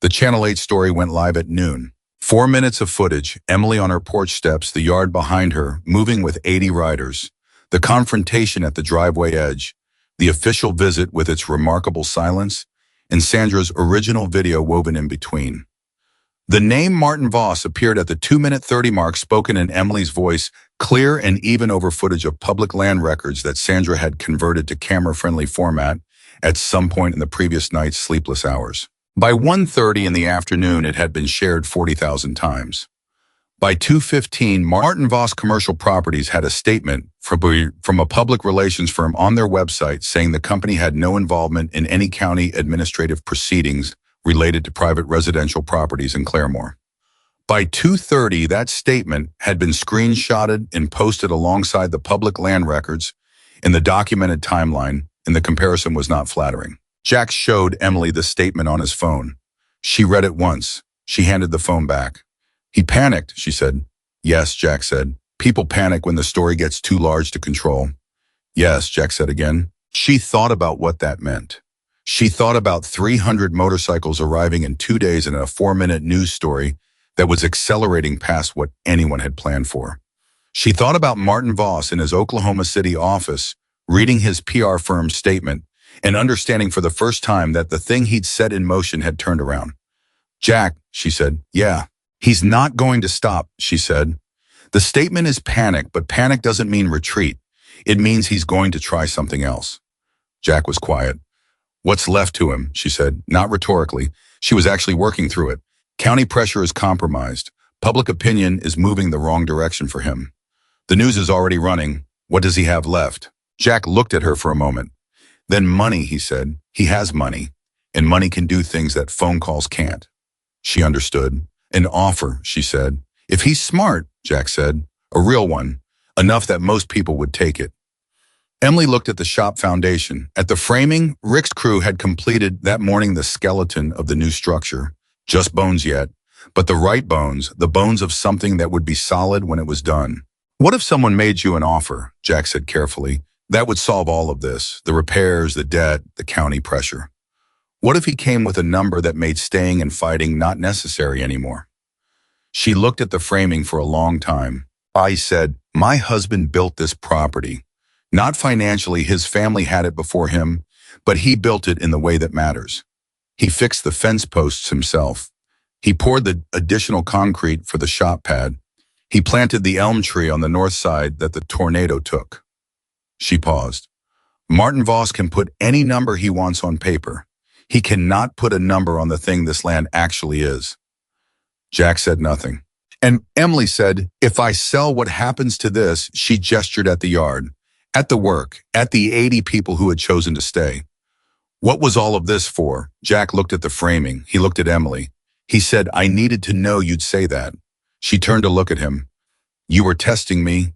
The Channel 8 story went live at noon. 4 minutes of footage, Emily on her porch steps, the yard behind her, moving with 80 riders. The confrontation at the driveway edge, the official visit with its remarkable silence, and Sandra's original video woven in between. The name Martin Voss appeared at the 2-minute 30 mark, spoken in Emily's voice, clear and even over footage of public land records that Sandra had converted to camera-friendly format at some point in the previous night's sleepless hours. By 1:30 in the afternoon, it had been shared 40,000 times. By 2:15, Martin Voss Commercial Properties had a statement from a public relations firm on their website saying the company had no involvement in any county administrative proceedings related to private residential properties in Claremore. By 2:30, that statement had been screenshotted and posted alongside the public land records in the documented timeline, and the comparison was not flattering. Jack showed Emily the statement on his phone. She read it once. She handed the phone back. He panicked, she said. Yes, Jack said. People panic when the story gets too large to control. Yes, Jack said again. She thought about what that meant. She thought about 300 motorcycles arriving in 2 days in a 4-minute news story that was accelerating past what anyone had planned for. She thought about Martin Voss in his Oklahoma City office, reading his PR firm's statement, and understanding for the first time that the thing he'd set in motion had turned around. Jack, she said, yeah, he's not going to stop, she said. The statement is panic, but panic doesn't mean retreat. It means he's going to try something else. Jack was quiet. What's left to him, she said, not rhetorically. She was actually working through it. County pressure is compromised. Public opinion is moving the wrong direction for him. The news is already running. What does he have left? Jack looked at her for a moment. Then money, he said. He has money. And money can do things that phone calls can't. She understood. An offer, she said. If he's smart, Jack said. A real one. Enough that most people would take it. Emily looked at the shop foundation. At the framing, Rick's crew had completed that morning the skeleton of the new structure. Just bones yet, but the right bones, the bones of something that would be solid when it was done. What if someone made you an offer, Jack said carefully. That would solve all of this, the repairs, the debt, the county pressure. What if he came with a number that made staying and fighting not necessary anymore? She looked at the framing for a long time. I said, my husband built this property. Not financially, his family had it before him, but he built it in the way that matters. He fixed the fence posts himself. He poured the additional concrete for the shop pad. He planted the elm tree on the north side that the tornado took. She paused. Martin Voss can put any number he wants on paper. He cannot put a number on the thing this land actually is. Jack said nothing. And Emily said, if I sell what happens to this, she gestured at the yard, at the work, at the 80 people who had chosen to stay. What was all of this for? Jack looked at the framing. He looked at Emily. He said, I needed to know you'd say that. She turned to look at him. You were testing me?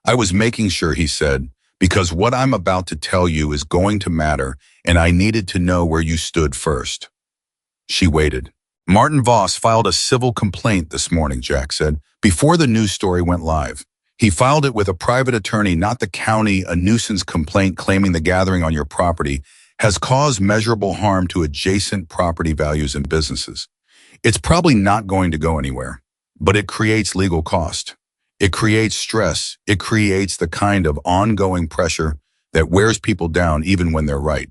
I was making sure, he said, because what I'm about to tell you is going to matter, and I needed to know where you stood first. She waited. Martin Voss filed a civil complaint this morning, Jack said, before the news story went live. He filed it with a private attorney, not the county, a nuisance complaint claiming the gathering on your property has caused measurable harm to adjacent property values and businesses. It's probably not going to go anywhere, but it creates legal cost. It creates stress. It creates the kind of ongoing pressure that wears people down even when they're right.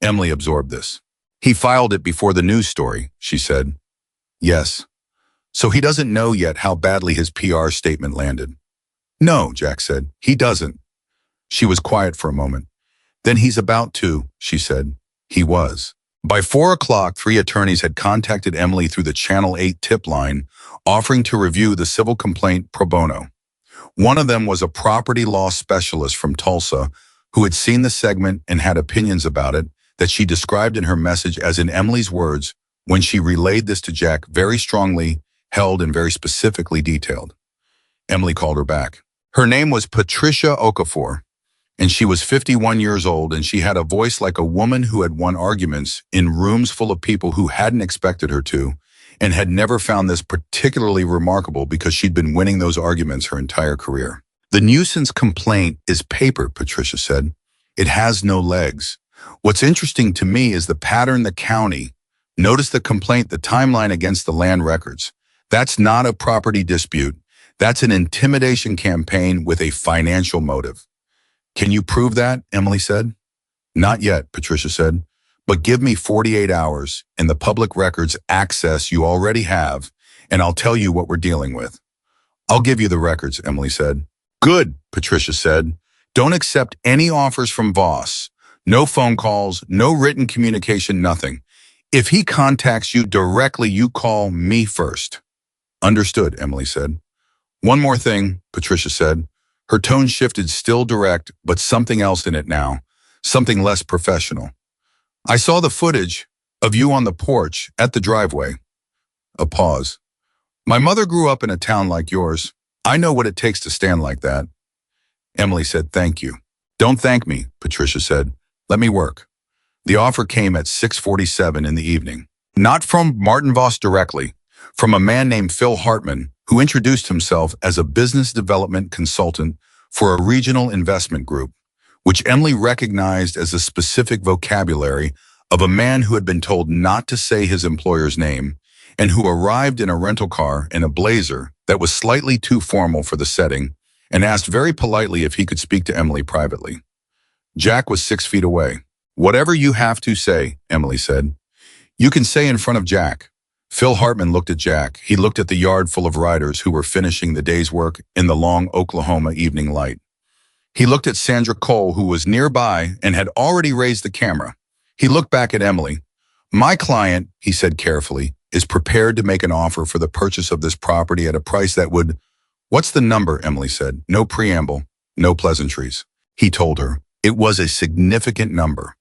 Emily absorbed this. He filed it before the news story, she said. Yes. So he doesn't know yet how badly his PR statement landed. No, Jack said. He doesn't. She was quiet for a moment. Then he's about to, she said. He was. By 4 o'clock, 3 attorneys had contacted Emily through the Channel 8 tip line, offering to review the civil complaint pro bono. One of them was a property law specialist from Tulsa who had seen the segment and had opinions about it that she described in her message as, in Emily's words, when she relayed this to Jack, very strongly held and very specifically detailed. Emily called her back. Her name was Patricia Okafor, and she was 51 years old, and she had a voice like a woman who had won arguments in rooms full of people who hadn't expected her to, and had never found this particularly remarkable because she'd been winning those arguments her entire career. The nuisance complaint is paper, Patricia said. It has no legs. What's interesting to me is the pattern the county. Notice the complaint, the timeline against the land records. That's not a property dispute. That's an intimidation campaign with a financial motive. Can you prove that? Emily said. Not yet, Patricia said. But give me 48 hours and the public records access you already have, and I'll tell you what we're dealing with. I'll give you the records, Emily said. Good, Patricia said. Don't accept any offers from Voss. No phone calls, no written communication, nothing. If he contacts you directly, you call me first. Understood, Emily said. One more thing, Patricia said. Her tone shifted, still direct, but something else in it now, something less professional. I saw the footage of you on the porch at the driveway. A pause. My mother grew up in a town like yours. I know what it takes to stand like that. Emily said, thank you. Don't thank me, Patricia said. Let me work. The offer came at 6:47 in the evening. Not from Martin Voss directly, from a man named Phil Hartman, who introduced himself as a business development consultant for a regional investment group, which Emily recognized as a specific vocabulary of a man who had been told not to say his employer's name and who arrived in a rental car in a blazer that was slightly too formal for the setting and asked very politely if he could speak to Emily privately. Jack was 6 feet away. Whatever you have to say, Emily said. You can say in front of Jack. Phil Hartman looked at Jack. He looked at the yard full of riders who were finishing the day's work in the long Oklahoma evening light. He looked at Sandra Cole, who was nearby and had already raised the camera. He looked back at Emily. My client, he said carefully, is prepared to make an offer for the purchase of this property at a price that would... What's the number, Emily said. No preamble, no pleasantries. He told her. It was a significant number.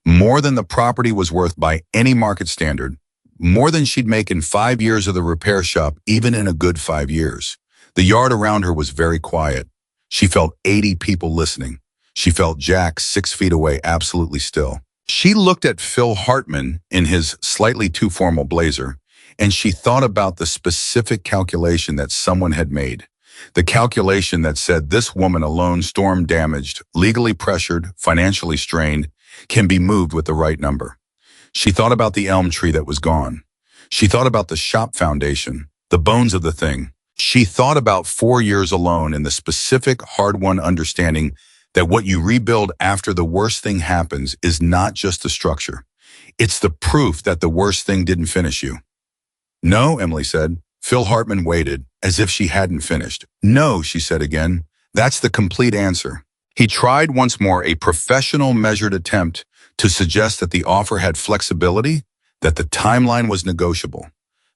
More than the property was worth by any market standard. More than she'd make in 5 years of the repair shop, even in a good 5 years. The yard around her was very quiet. She felt 80 people listening. She felt Jack 6 feet away, absolutely still. She looked at Phil Hartman in his slightly too formal blazer, and she thought about the specific calculation that someone had made. The calculation that said this woman alone, storm-damaged, legally pressured, financially strained, can be moved with the right number. She thought about the elm tree that was gone. She thought about the shop foundation, the bones of the thing. She thought about 4 years alone and the specific, hard-won understanding that what you rebuild after the worst thing happens is not just the structure. It's the proof that the worst thing didn't finish you. No, Emily said. Phil Hartman waited, as if she hadn't finished. No, she said again. That's the complete answer. He tried once more, a professional, measured attempt to suggest that the offer had flexibility, that the timeline was negotiable,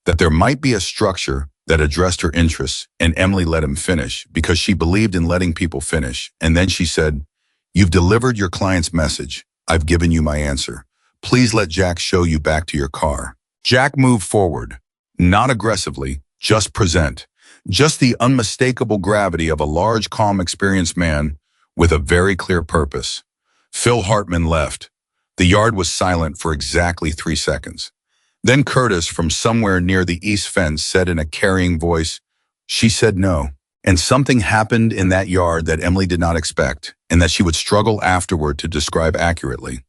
that there might be a structure that addressed her interests, and Emily let him finish because she believed in letting people finish. And then she said, You've delivered your client's message. I've given you my answer. Please let Jack show you back to your car. Jack moved forward, not aggressively, just present, just the unmistakable gravity of a large, calm, experienced man with a very clear purpose. Phil Hartman left. The yard was silent for exactly 3 seconds. Then Curtis, from somewhere near the east fence, said in a carrying voice, She said no. And something happened in that yard that Emily did not expect, and that she would struggle afterward to describe accurately.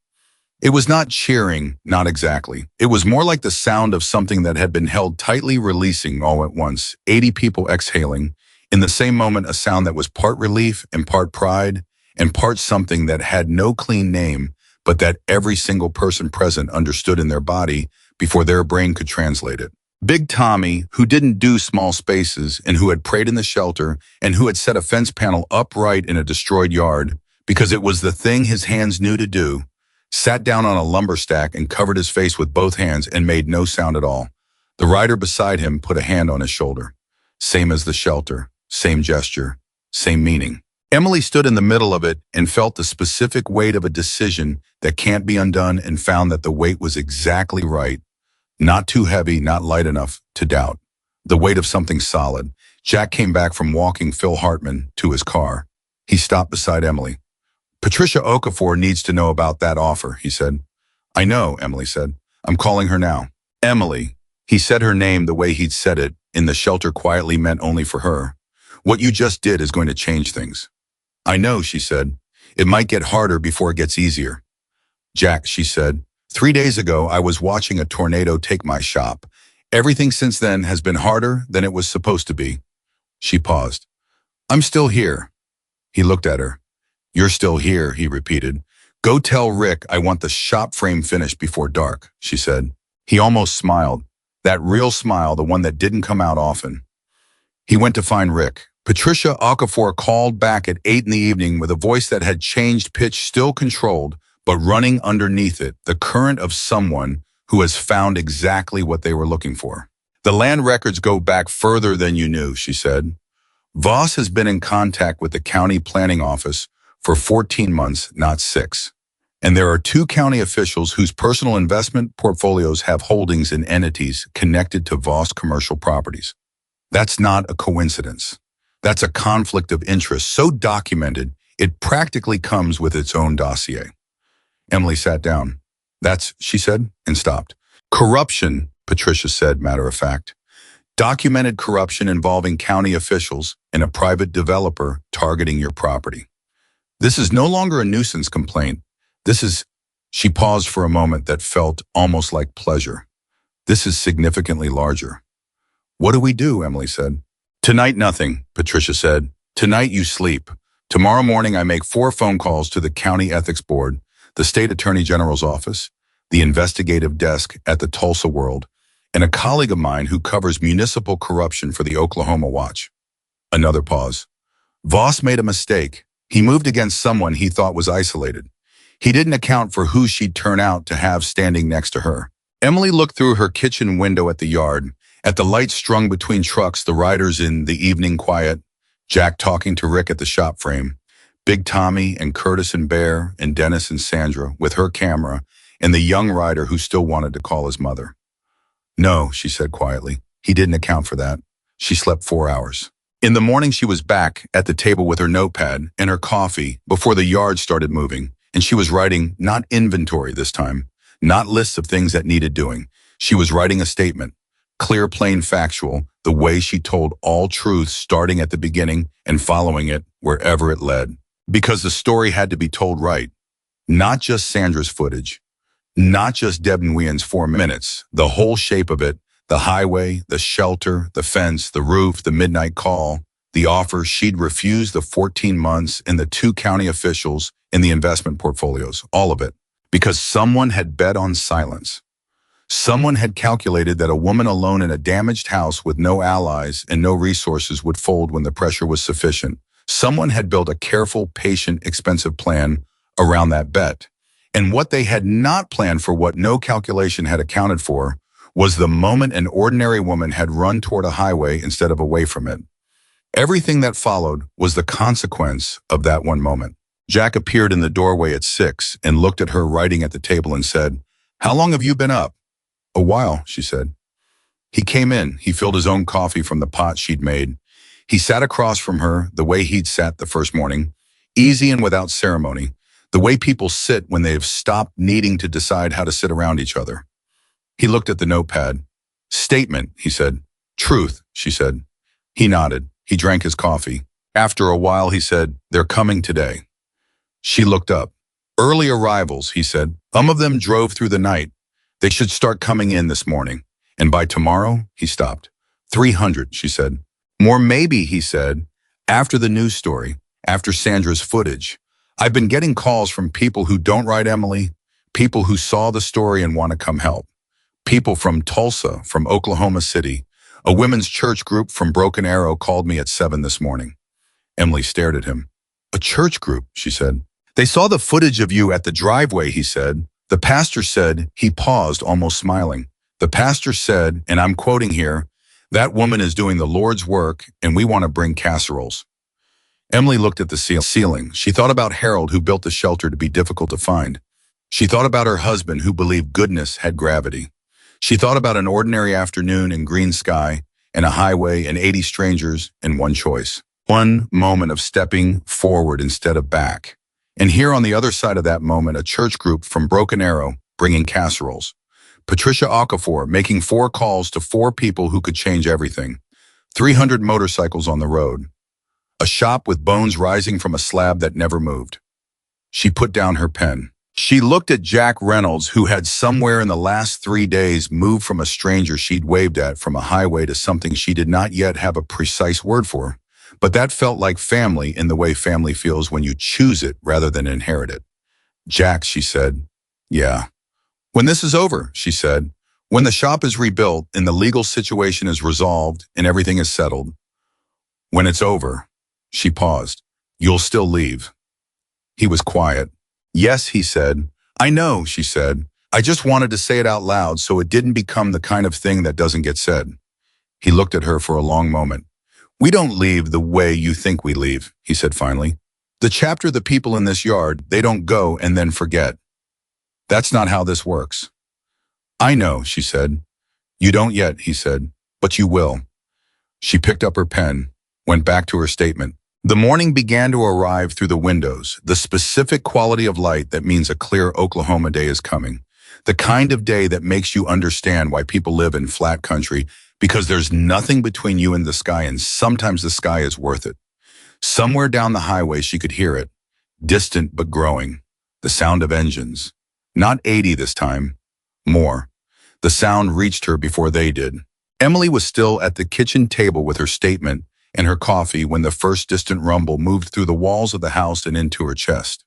It was not cheering, not exactly. It was more like the sound of something that had been held tightly, releasing all at once, 80 people exhaling. In the same moment, a sound that was part relief and part pride, and part something that had no clean name, but that every single person present understood in their body before their brain could translate it. Big Tommy, who didn't do small spaces and who had prayed in the shelter and who had set a fence panel upright in a destroyed yard because it was the thing his hands knew to do, sat down on a lumber stack and covered his face with both hands and made no sound at all. The rider beside him put a hand on his shoulder. Same as the shelter, same gesture, same meaning. Emily stood in the middle of it and felt the specific weight of a decision that can't be undone and found that the weight was exactly right. Not too heavy, not light enough to doubt. The weight of something solid. Jack came back from walking Phil Hartman to his car. He stopped beside Emily. Patricia Okafor needs to know about that offer, he said. I know, Emily said. I'm calling her now. Emily. He said her name the way he'd said it, in the shelter quietly meant only for her. What you just did is going to change things. I know, she said. It might get harder before it gets easier. Jack, she said. 3 days ago, I was watching a tornado take my shop. Everything since then has been harder than it was supposed to be. She paused. I'm still here. He looked at her. You're still here, he repeated. Go tell Rick I want the shop frame finished before dark, she said. He almost smiled. That real smile, the one that didn't come out often. He went to find Rick. Patricia Okafor called back at 8 in the evening with a voice that had changed pitch, still controlled, but running underneath it, the current of someone who has found exactly what they were looking for. The land records go back further than you knew, she said. Voss has been in contact with the county planning office for 14 months, not 6. And there are 2 county officials whose personal investment portfolios have holdings in entities connected to Voss commercial properties. That's not a coincidence. That's a conflict of interest so documented it practically comes with its own dossier. Emily sat down. That's, she said, and stopped. Corruption, Patricia said, matter of fact. Documented corruption involving county officials and a private developer targeting your property. This is no longer a nuisance complaint. This is, she paused for a moment that felt almost like pleasure. This is significantly larger. What do we do? Emily said. Tonight, nothing, Patricia said. Tonight you sleep. Tomorrow morning I make 4 phone calls to the County Ethics Board, the State Attorney General's office, the investigative desk at the Tulsa World, and a colleague of mine who covers municipal corruption for the Oklahoma Watch. Another pause. Voss made a mistake. He moved against someone he thought was isolated. He didn't account for who she'd turn out to have standing next to her. Emily looked through her kitchen window at the yard, at the lights strung between trucks, the riders in the evening quiet, Jack talking to Rick at the shop frame, Big Tommy and Curtis and Bear and Dennis and Sandra with her camera, and the young rider who still wanted to call his mother. No, she said quietly. He didn't account for that. She slept 4 hours. In the morning, she was back at the table with her notepad and her coffee before the yard started moving, and she was writing not inventory this time, not lists of things that needed doing. She was writing a statement, clear, plain, factual, the way she told all truths starting at the beginning and following it wherever it led. Because the story had to be told right. Not just Sandra's footage, not just Deb Nguyen's 4 minutes, the whole shape of it, the highway, the shelter, the fence, the roof, the midnight call, the offer she'd refused, the 14 months, and the 2 county officials in the investment portfolios, all of it. Because someone had bet on silence. Someone had calculated that a woman alone in a damaged house with no allies and no resources would fold when the pressure was sufficient. Someone had built a careful, patient, expensive plan around that bet. And what they had not planned for, what no calculation had accounted for, was the moment an ordinary woman had run toward a highway instead of away from it. Everything that followed was the consequence of that one moment. Jack appeared in the doorway at 6 and looked at her writing at the table and said, "How long have you been up?" "A while," she said. He came in. He filled his own coffee from the pot she'd made. He sat across from her the way he'd sat the first morning, easy and without ceremony, the way people sit when they've stopped needing to decide how to sit around each other. He looked at the notepad. "Statement," he said. "Truth," she said. He nodded. He drank his coffee. After a while, he said, "They're coming today." She looked up. "Early arrivals," he said. "Some of them drove through the night. They should start coming in this morning. And by tomorrow," he stopped. 300, she said. "More maybe," he said, "after the news story, after Sandra's footage. I've been getting calls from people who don't write Emily, people who saw the story and want to come help. People from Tulsa, from Oklahoma City. A women's church group from Broken Arrow called me at 7 this morning." Emily stared at him. "A church group," she said. "They saw the footage of you at the driveway," he said. "The pastor said," he paused, almost smiling. "The pastor said, and I'm quoting here, 'That woman is doing the Lord's work and we want to bring casseroles.'" Emily looked at the ceiling. She thought about Harold, who built the shelter to be difficult to find. She thought about her husband, who believed goodness had gravity. She thought about an ordinary afternoon in green sky and a highway and 80 strangers and one choice. One moment of stepping forward instead of back. And here on the other side of that moment, a church group from Broken Arrow bringing casseroles. Patricia Okafor making 4 calls to 4 people who could change everything. 300 motorcycles on the road. A shop with bones rising from a slab that never moved. She put down her pen. She looked at Jack Reynolds, who had somewhere in the last 3 days moved from a stranger she'd waved at from a highway to something she did not yet have a precise word for. But that felt like family in the way family feels when you choose it rather than inherit it. Jack, she said. Yeah. When this is over, she said. When the shop is rebuilt and the legal situation is resolved and everything is settled. When it's over, she paused. You'll still leave. He was quiet. Yes, he said. I know, she said. I just wanted to say it out loud so it didn't become the kind of thing that doesn't get said. He looked at her for a long moment. We don't leave the way you think we leave, he said finally. The chapter the people in this yard, they don't go and then forget. That's not how this works. I know, she said. You don't yet, he said, but you will. She picked up her pen, went back to her statement. The morning began to arrive through the windows, the specific quality of light that means a clear Oklahoma day is coming. The kind of day that makes you understand why people live in flat country, because there's nothing between you and the sky, and sometimes the sky is worth it. Somewhere down the highway she could hear it, distant but growing, the sound of engines. Not 80 this time, more. The sound reached her before they did. Emily was still at the kitchen table with her statement and her coffee when the first distant rumble moved through the walls of the house and into her chest.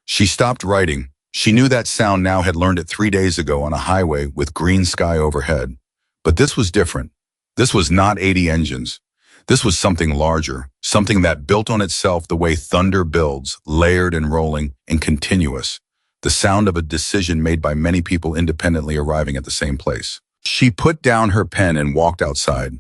She stopped writing. She knew that sound now, had learned it 3 days ago on a highway with green sky overhead. But this was different. This was not 80 engines. This was something larger, something that built on itself the way thunder builds, layered and rolling and continuous. The sound of a decision made by many people independently arriving at the same place. She put down her pen and walked outside.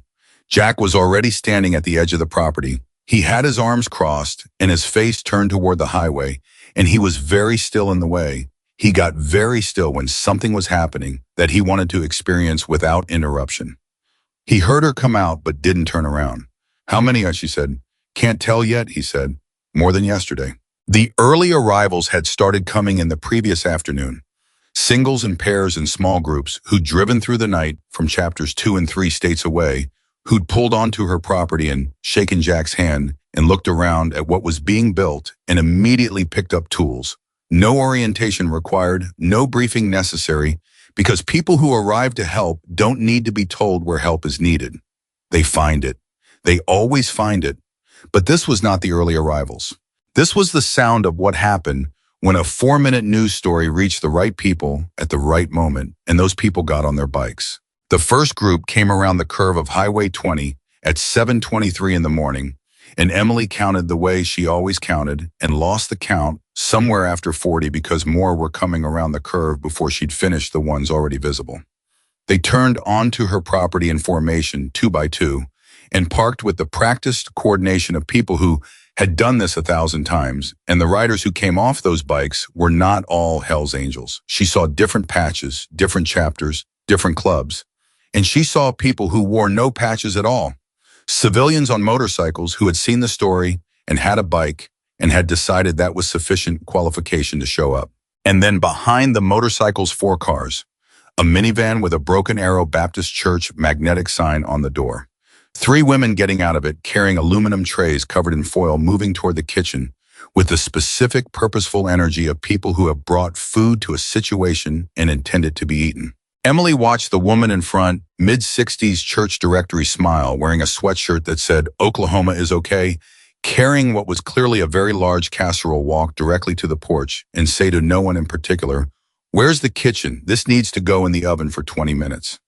Jack was already standing at the edge of the property. He had his arms crossed and his face turned toward the highway, and he was very still in the way. He got very still when something was happening that he wanted to experience without interruption. He heard her come out but didn't turn around. How many, she said. Can't tell yet, he said. More than yesterday. The early arrivals had started coming in the previous afternoon. Singles and pairs and small groups who'd driven through the night from chapters 2 and 3 states away, who'd pulled onto her property and shaken Jack's hand and looked around at what was being built and immediately picked up tools. No orientation required, no briefing necessary, because people who arrive to help don't need to be told where help is needed. They find it. They always find it. But this was not the early arrivals. This was the sound of what happened when a 4-minute news story reached the right people at the right moment, and those people got on their bikes. The first group came around the curve of Highway 20 at 7:23 in the morning, and Emily counted the way she always counted and lost the count somewhere after 40 because more were coming around the curve before she'd finished the ones already visible. They turned onto her property in formation 2 by 2 and parked with the practiced coordination of people who had done this 1,000 times, and the riders who came off those bikes were not all Hell's Angels. She saw different patches, different chapters, different clubs. And she saw people who wore no patches at all. Civilians on motorcycles who had seen the story and had a bike and had decided that was sufficient qualification to show up. And then behind the motorcycles, 4 cars. A minivan with a Broken Arrow Baptist Church magnetic sign on the door. 3 women getting out of it carrying aluminum trays covered in foil moving toward the kitchen with the specific purposeful energy of people who have brought food to a situation and intend it to be eaten. Emily watched the woman in front, mid-60s church directory smile, wearing a sweatshirt that said, Oklahoma is okay, carrying what was clearly a very large casserole, walk directly to the porch and say to no one in particular, where's the kitchen? This needs to go in the oven for 20 minutes.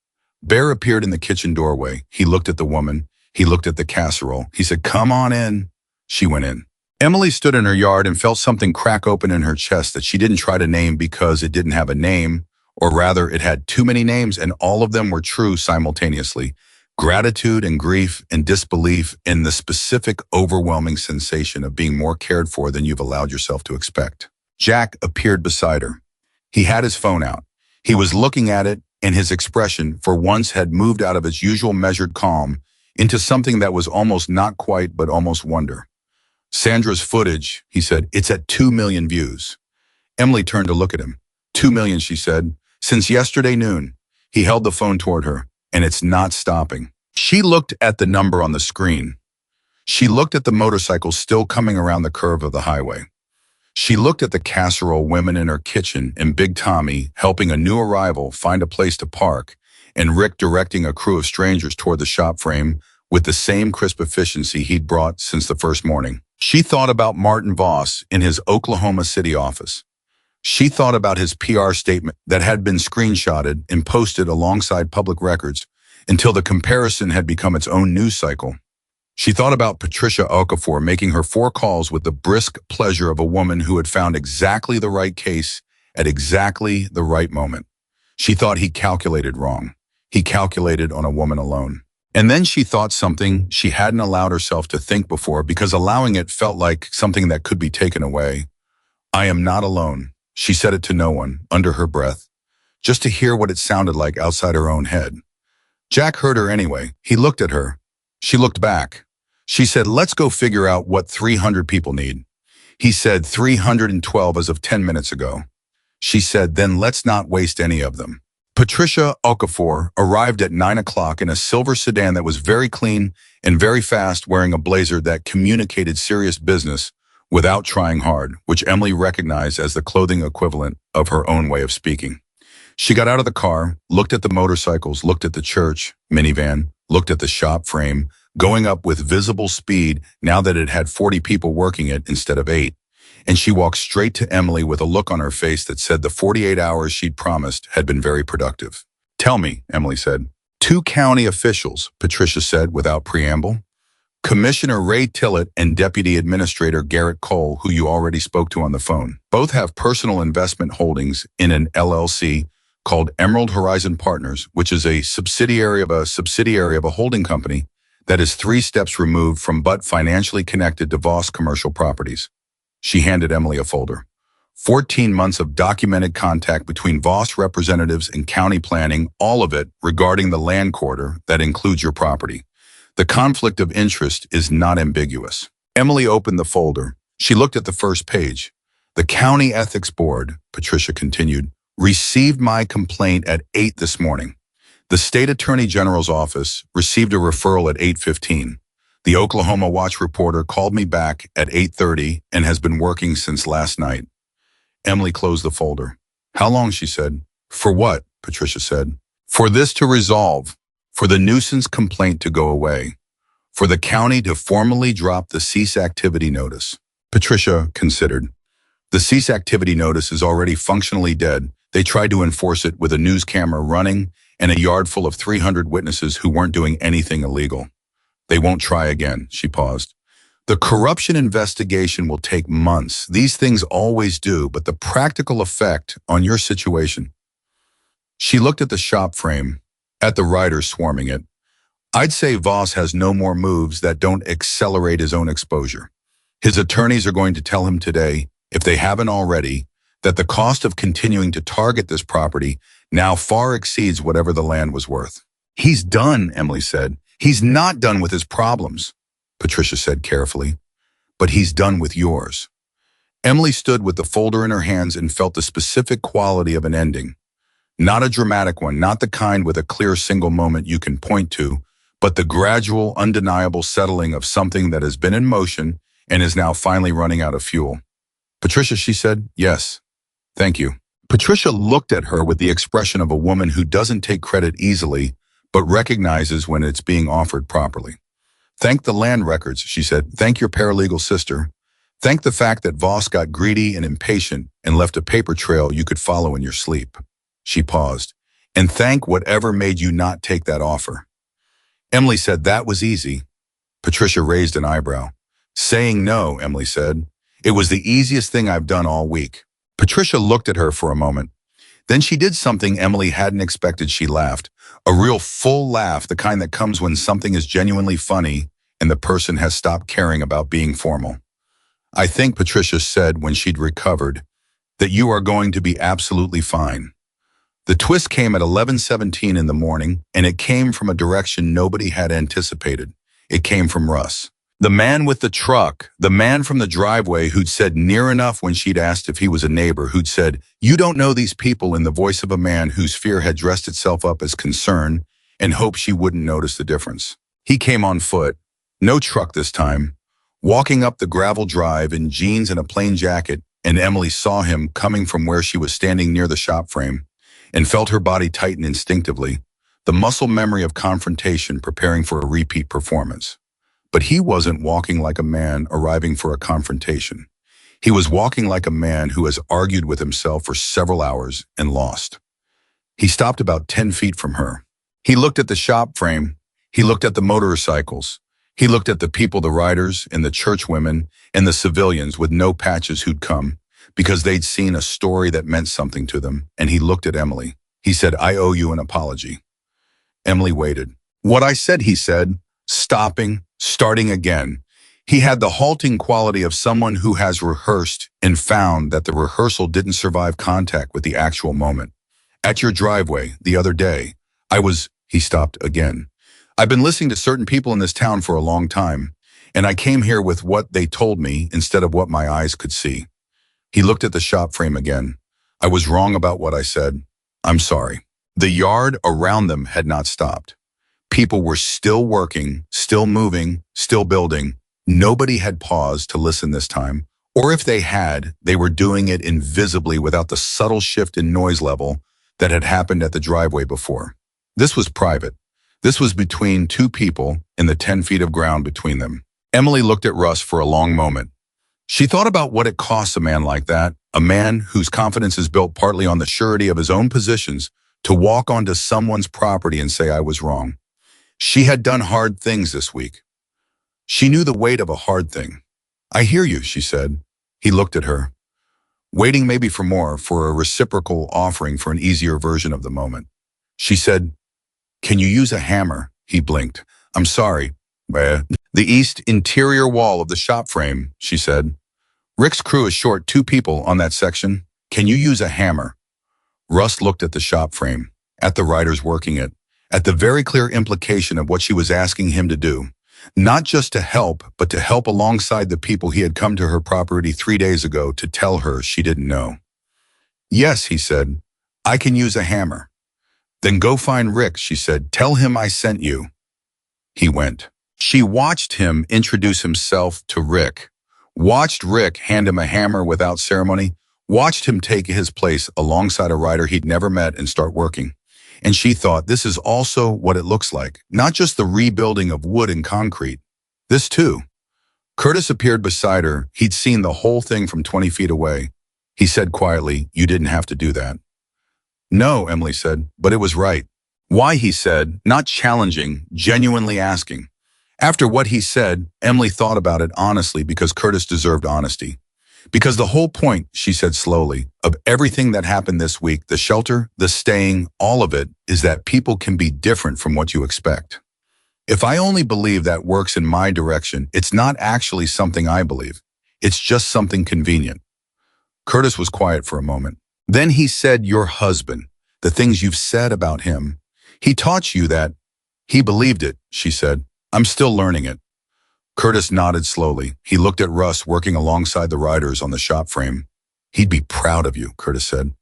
Bear appeared in the kitchen doorway. He looked at the woman. He looked at the casserole. He said, come on in. She went in. Emily stood in her yard and felt something crack open in her chest that she didn't try to name because it didn't have a name. Or rather, it had too many names and all of them were true simultaneously. Gratitude and grief and disbelief in the specific overwhelming sensation of being more cared for than you've allowed yourself to expect. Jack appeared beside her. He had his phone out. He was looking at it, and his expression, for once, had moved out of its usual measured calm into something that was almost not quite but almost wonder. Sandra's footage, he said, it's at 2 million views. Emily turned to look at him. 2 million, she said. Since yesterday noon. He held the phone toward her, and it's not stopping. She looked at the number on the screen. She looked at the motorcycles still coming around the curve of the highway. She looked at the casserole women in her kitchen and Big Tommy helping a new arrival find a place to park, and Rick directing a crew of strangers toward the shop frame with the same crisp efficiency he'd brought since the first morning. She thought about Martin Voss in his Oklahoma City office. She thought about his PR statement that had been screenshotted and posted alongside public records until the comparison had become its own news cycle. She thought about Patricia Okafor making her 4 calls with the brisk pleasure of a woman who had found exactly the right case at exactly the right moment. She thought he calculated wrong. He calculated on a woman alone. And then she thought something she hadn't allowed herself to think before because allowing it felt like something that could be taken away. I am not alone. She said it to no one, under her breath, just to hear what it sounded like outside her own head. Jack heard her anyway. He looked at her. She looked back. She said, let's go figure out what 300 people need. He said 312 as of 10 minutes ago. She said, then let's not waste any of them. Patricia Okafor arrived at 9 o'clock in a silver sedan that was very clean and very fast, wearing a blazer that communicated serious business without trying hard, which Emily recognized as the clothing equivalent of her own way of speaking. She got out of the car, looked at the motorcycles, looked at the church minivan, looked at the shop frame, going up with visible speed now that it had 40 people working it instead of 8. And she walked straight to Emily with a look on her face that said the 48 hours she'd promised had been very productive. Tell me, Emily said. 2 county officials, Patricia said without preamble. Commissioner Ray Tillett and Deputy Administrator Garrett Cole, who you already spoke to on the phone. Both have personal investment holdings in an LLC called Emerald Horizon Partners, which is a subsidiary of a holding company that is 3 steps removed from but financially connected to Voss Commercial Properties. She handed Emily a folder. 14 months of documented contact between Voss representatives and county planning, all of it regarding the land quarter that includes your property. The conflict of interest is not ambiguous. Emily opened the folder. She looked at the first page. The County Ethics Board, Patricia continued, received my complaint at 8 this morning. The State Attorney General's office received a referral at 8:15. The Oklahoma Watch reporter called me back at 8:30 and has been working since last night. Emily closed the folder. How long, she said. For what, Patricia said. For this to resolve, for the nuisance complaint to go away, for the county to formally drop the cease activity notice. Patricia considered. The cease activity notice is already functionally dead. They tried to enforce it with a news camera running and a yard full of 300 witnesses who weren't doing anything illegal. They won't try again, she paused. The corruption investigation will take months. These things always do, but the practical effect on your situation. She looked at the shop frame, at the riders swarming it. I'd say Voss has no more moves that don't accelerate his own exposure. His attorneys are going to tell him today, if they haven't already, that the cost of continuing to target this property now far exceeds whatever the land was worth. He's done, Emily said. He's not done with his problems, Patricia said carefully, but he's done with yours. Emily stood with the folder in her hands and felt the specific quality of an ending. Not a dramatic one, not the kind with a clear single moment you can point to, but the gradual, undeniable settling of something that has been in motion and is now finally running out of fuel. Patricia, she said, yes, thank you. Patricia looked at her with the expression of a woman who doesn't take credit easily, but recognizes when it's being offered properly. Thank the land records, she said. Thank your paralegal sister. Thank the fact that Voss got greedy and impatient and left a paper trail you could follow in your sleep. She paused. And thank whatever made you not take that offer. Emily said that was easy. Patricia raised an eyebrow. Saying no, Emily said. It was the easiest thing I've done all week. Patricia looked at her for a moment. Then she did something Emily hadn't expected. She laughed. A real full laugh, the kind that comes when something is genuinely funny and the person has stopped caring about being formal. I think Patricia said when she'd recovered that you are going to be absolutely fine. The twist came at 11:17 in the morning, and it came from a direction nobody had anticipated. It came from Russ. The man with the truck, the man from the driveway who'd said near enough when she'd asked if he was a neighbor, who'd said, "You don't know these people," in the voice of a man whose fear had dressed itself up as concern and hoped she wouldn't notice the difference. He came on foot, no truck this time, walking up the gravel drive in jeans and a plain jacket, and Emily saw him coming from where she was standing near the shop frame and felt her body tighten instinctively, the muscle memory of confrontation preparing for a repeat performance. But he wasn't walking like a man arriving for a confrontation. He was walking like a man who has argued with himself for several hours and lost. He stopped about 10 feet from her. He looked at the shop frame. He looked at the motorcycles. He looked at the people, the riders and the church women and the civilians with no patches who'd come because they'd seen a story that meant something to them. And he looked at Emily. He said, "I owe you an apology." Emily waited. "What I said," he said, stopping, starting again. He had the halting quality of someone who has rehearsed and found that the rehearsal didn't survive contact with the actual moment. "At your driveway the other day, he stopped again. "I've been listening to certain people in this town for a long time, and I came here with what they told me instead of what my eyes could see." He looked at the shop frame again. "I was wrong about what I said. I'm sorry." The yard around them had not stopped. People were still working, still moving, still building. Nobody had paused to listen this time, or if they had, they were doing it invisibly without the subtle shift in noise level that had happened at the driveway before. This was private. This was between two people in the 10 feet of ground between them. Emily looked at Russ for a long moment. She thought about what it costs a man like that, a man whose confidence is built partly on the surety of his own positions, to walk onto someone's property and say, "I was wrong." She had done hard things this week. She knew the weight of a hard thing. "I hear you," she said. He looked at her, waiting maybe for more, for a reciprocal offering for an easier version of the moment. She said, "Can you use a hammer?" He blinked. "I'm sorry." "The east interior wall of the shop frame," she said. "Rick's crew is short 2 people on that section. Can you use a hammer?" Russ looked at the shop frame, at the riders working it, at the very clear implication of what she was asking him to do. Not just to help, but to help alongside the people he had come to her property 3 days ago to tell her she didn't know. "Yes," he said, "I can use a hammer." "Then go find Rick," she said. "Tell him I sent you." He went. She watched him introduce himself to Rick, watched Rick hand him a hammer without ceremony, watched him take his place alongside a rider he'd never met and start working. And she thought, this is also what it looks like, not just the rebuilding of wood and concrete. This too. Curtis appeared beside her. He'd seen the whole thing from 20 feet away. He said quietly, "You didn't have to do that." "No," Emily said, "but it was right." "Why?" he said, not challenging, genuinely asking. After what he said, Emily thought about it honestly because Curtis deserved honesty. "Because the whole point," she said slowly, "of everything that happened this week, the shelter, the staying, all of it, is that people can be different from what you expect. If I only believe that works in my direction, it's not actually something I believe. It's just something convenient." Curtis was quiet for a moment. Then he said, "Your husband, the things you've said about him, he taught you that." "He believed it," she said. "I'm still learning it." Curtis nodded slowly. He looked at Russ working alongside the riders on the shop frame. "He'd be proud of you," Curtis said.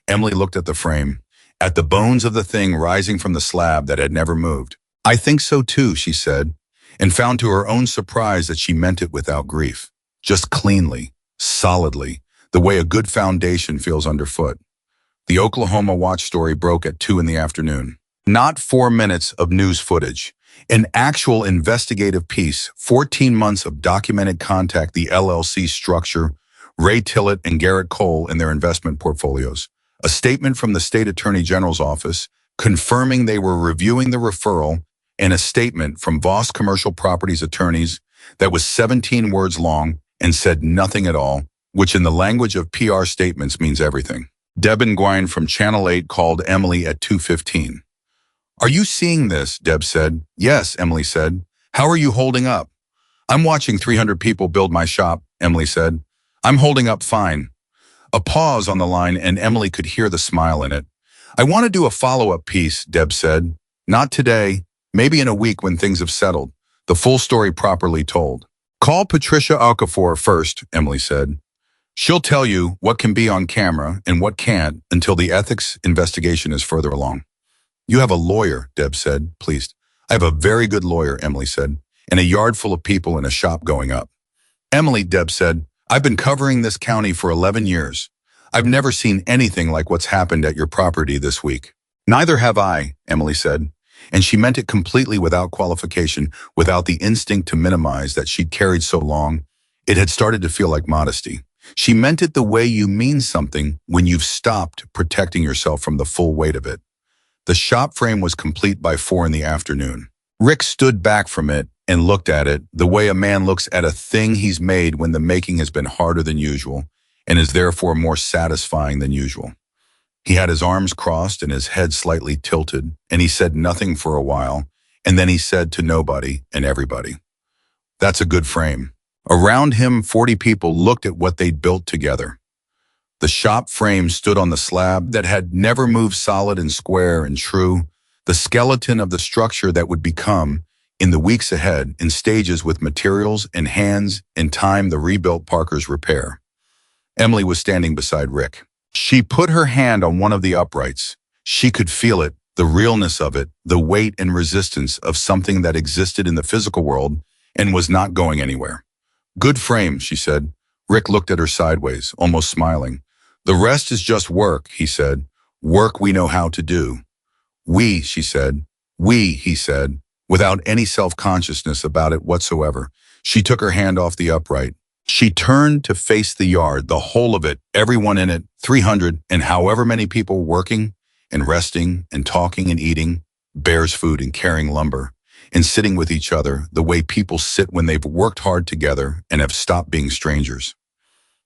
Emily looked at the frame, at the bones of the thing rising from the slab that had never moved. "I think so too," she said, and found to her own surprise that she meant it without grief. Just cleanly, solidly, the way a good foundation feels underfoot. The Oklahoma Watch story broke at 2 in the afternoon. Not 4 minutes of news footage. An actual investigative piece, 14 months of documented contact, the LLC structure, Ray Tillett and Garrett Cole in their investment portfolios. A statement from the state attorney general's office confirming they were reviewing the referral, and a statement from Voss Commercial Properties attorneys that was 17 words long and said nothing at all, which in the language of PR statements means everything. Deb Nguyen from Channel 8 called Emily at 2:15. Are you seeing this? Deb said. Yes, Emily said. How are you holding up? I'm watching 300 people build my shop, Emily said. I'm holding up fine. A pause on the line and Emily could hear the smile in it. I want to do a follow-up piece, Deb said. Not today, maybe in a week when things have settled. The full story properly told. Call Patricia Okafor first, Emily said. She'll tell you what can be on camera and what can't until the ethics investigation is further along. You have a lawyer, Deb said, pleased. I have a very good lawyer, Emily said, and a yard full of people in a shop going up. Emily, Deb said, I've been covering this county for 11 years. I've never seen anything like what's happened at your property this week. Neither have I, Emily said, and she meant it completely without qualification, without the instinct to minimize that she'd carried so long. It had started to feel like modesty. She meant it the way you mean something when you've stopped protecting yourself from the full weight of it. The shop frame was complete by 4 in the afternoon. Rick stood back from it and looked at it the way a man looks at a thing he's made when the making has been harder than usual and is therefore more satisfying than usual. He had his arms crossed and his head slightly tilted, and he said nothing for a while, and then he said to nobody and everybody, "That's a good frame." Around him, 40 people looked at what they'd built together. The shop frame stood on the slab that had never moved, solid and square and true, the skeleton of the structure that would become, in the weeks ahead, in stages with materials and hands and time, the rebuilt Parker's repair. Emily was standing beside Rick. She put her hand on one of the uprights. She could feel it, the realness of it, the weight and resistance of something that existed in the physical world and was not going anywhere. Good frame, she said. Rick looked at her sideways, almost smiling. The rest is just work, he said. Work we know how to do. We, she said. We, he said, without any self-consciousness about it whatsoever. She took her hand off the upright. She turned to face the yard, the whole of it, everyone in it, 300 and however many people working and resting and talking and eating, bears food and carrying lumber, and sitting with each other the way people sit when they've worked hard together and have stopped being strangers.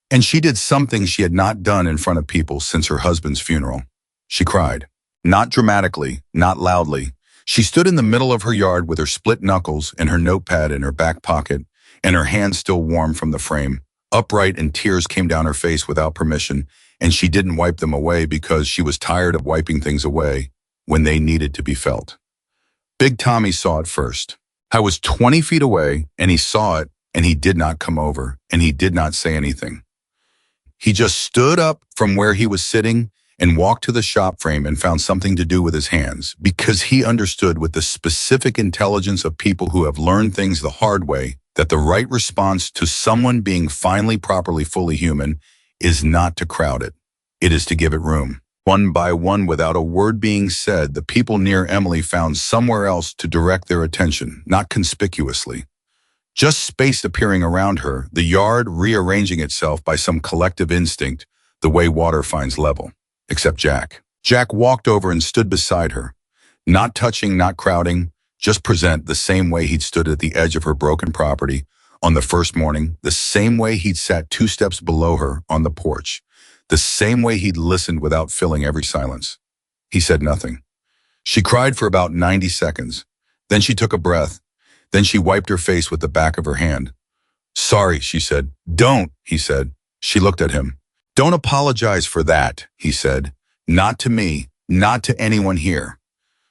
And she did something she had not done in front of people since her husband's funeral. She cried. Not dramatically, not loudly. She stood in the middle of her yard with her split knuckles and her notepad in her back pocket, and her hands still warm from the frame, upright, and tears came down her face without permission, and she didn't wipe them away because she was tired of wiping things away when they needed to be felt. Big Tommy saw it first. I was 20 feet away, and he saw it, and he did not come over, and he did not say anything. He just stood up from where he was sitting and walked to the shop frame and found something to do with his hands, because he understood with the specific intelligence of people who have learned things the hard way that the right response to someone being finally properly fully human is not to crowd it. It is to give it room. One by one, without a word being said, the people near Emily found somewhere else to direct their attention, not conspicuously. Just space appearing around her, the yard rearranging itself by some collective instinct, the way water finds level. Except Jack. Jack walked over and stood beside her. Not touching, not crowding, just present the same way he'd stood at the edge of her broken property on the first morning, the same way he'd sat 2 steps below her on the porch, the same way he'd listened without filling every silence. He said nothing. She cried for about 90 seconds. Then she took a breath. Then she wiped her face with the back of her hand. Sorry, she said. Don't, he said. She looked at him. Don't apologize for that, he said. Not to me, not to anyone here.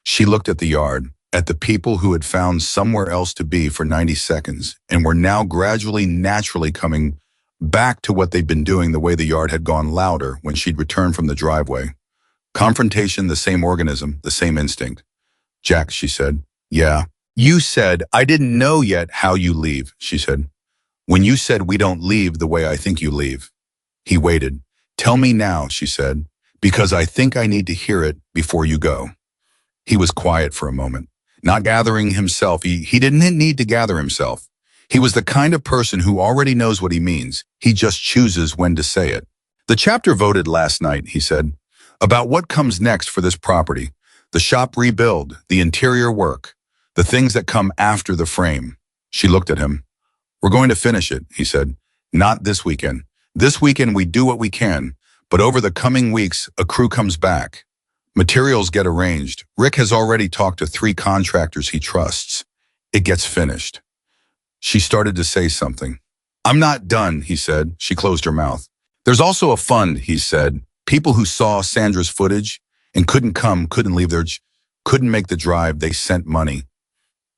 She looked at the yard, at the people who had found somewhere else to be for 90 seconds and were now gradually, naturally coming back to what they'd been doing the way the yard had gone louder when she'd returned from the driveway. Confrontation, the same organism, the same instinct. Jack, she said. Yeah. You said, I didn't know yet how you leave, she said. When you said we don't leave the way I think you leave. He waited. Tell me now, she said, because I think I need to hear it before you go. He was quiet for a moment, not gathering himself. He didn't need to gather himself. He was the kind of person who already knows what he means. He just chooses when to say it. The chapter voted last night, he said, about what comes next for this property. The shop rebuild, the interior work, the things that come after the frame. She looked at him. We're going to finish it, he said. Not this weekend. This weekend we do what we can, but over the coming weeks, a crew comes back. Materials get arranged. Rick has already talked to 3 contractors he trusts. It gets finished. She started to say something. I'm not done, he said. She closed her mouth. There's also a fund, he said. People who saw Sandra's footage and couldn't leave couldn't make the drive, they sent money.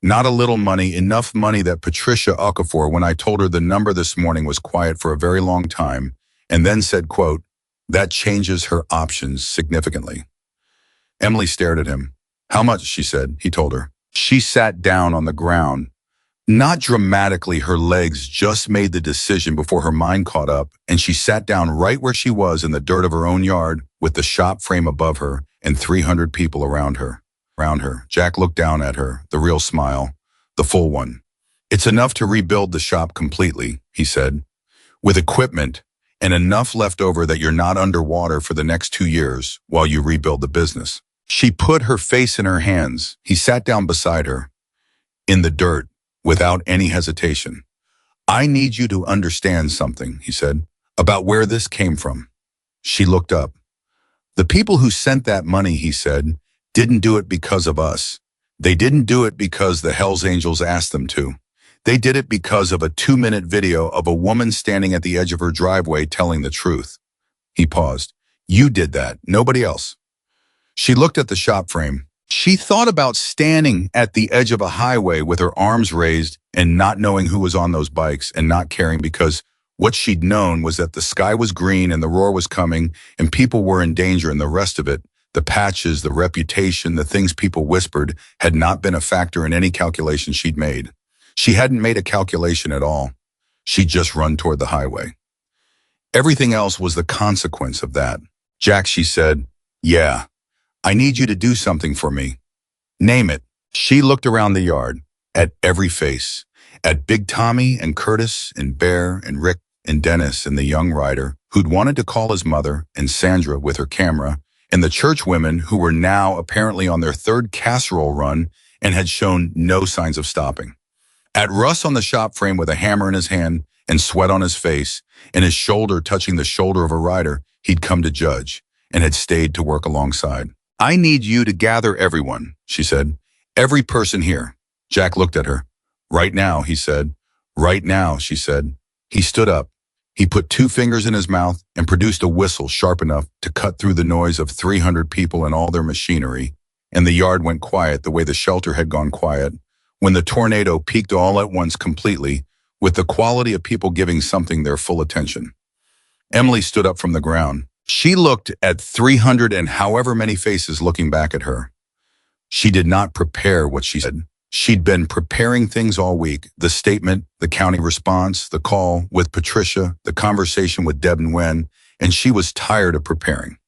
Not a little money, enough money that Patricia Okafor, when I told her the number this morning, was quiet for a very long time, and then said, quote, that changes her options significantly. Emily stared at him. How much, she said, he told her. She sat down on the ground. Not dramatically, her legs just made the decision before her mind caught up, and she sat down right where she was in the dirt of her own yard with the shop frame above her and 300 people around her. Jack looked down at her, the real smile, the full one. It's enough to rebuild the shop completely, he said, with equipment and enough left over that you're not underwater for the next 2 years while you rebuild the business. She put her face in her hands. He sat down beside her, in the dirt, without any hesitation. I need you to understand something, he said, about where this came from. She looked up. The people who sent that money, he said, didn't do it because of us. They didn't do it because the Hells Angels asked them to. They did it because of a 2-minute video of a woman standing at the edge of her driveway telling the truth. He paused. You did that, nobody else. She looked at the shop frame. She thought about standing at the edge of a highway with her arms raised and not knowing who was on those bikes and not caring, because what she'd known was that the sky was green and the roar was coming and people were in danger, and the rest of it, the patches, the reputation, the things people whispered, had not been a factor in any calculation she'd made. She hadn't made a calculation at all. She'd just run toward the highway. Everything else was the consequence of that. Jack, she said, yeah, I need you to do something for me. Name it. She looked around the yard, at every face, at Big Tommy and Curtis and Bear and Rick and Dennis and the young rider who'd wanted to call his mother, and Sandra with her camera, and the church women who were now apparently on their 3rd casserole run and had shown no signs of stopping. At Russ on the shop frame with a hammer in his hand and sweat on his face and his shoulder touching the shoulder of a rider he'd come to judge and had stayed to work alongside. I need you to gather everyone, she said. Every person here. Jack looked at her. Right now, he said. Right now, she said. He stood up. He put 2 fingers in his mouth and produced a whistle sharp enough to cut through the noise of 300 people and all their machinery, and the yard went quiet the way the shelter had gone quiet when the tornado peaked all at once completely, with the quality of people giving something their full attention. Emily stood up from the ground. She looked at 300 and however many faces looking back at her. She did not prepare what she said. She'd been preparing things all week. The statement, the county response, the call with Patricia, the conversation with Deb and Wen, and she was tired of preparing.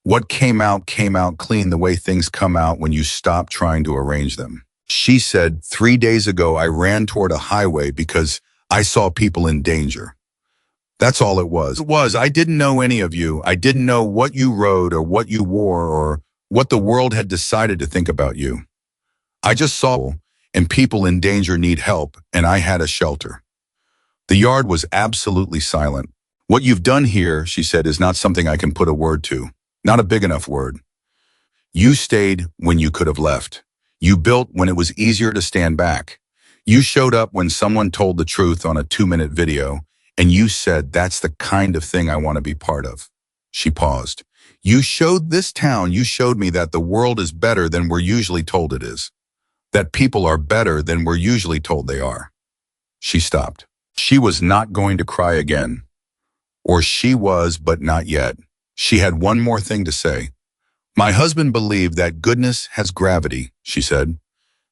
What came out clean, the way things come out when you stop trying to arrange them. She said, 3 days ago, I ran toward a highway because I saw people in danger. That's all it was. I didn't know any of you. I didn't know what you rode or what you wore or what the world had decided to think about you. I just saw, and people in danger need help, and I had a shelter. The yard was absolutely silent. What you've done here, she said, is not something I can put a word to. Not a big enough word. You stayed when you could have left. You built when it was easier to stand back. You showed up when someone told the truth on a 2-minute video, and you said, that's the kind of thing I want to be part of. She paused. You showed this town, you showed me that the world is better than we're usually told it is. That people are better than we're usually told they are. She stopped. She was not going to cry again. Or she was, but not yet. She had one more thing to say. My husband believed that goodness has gravity, she said.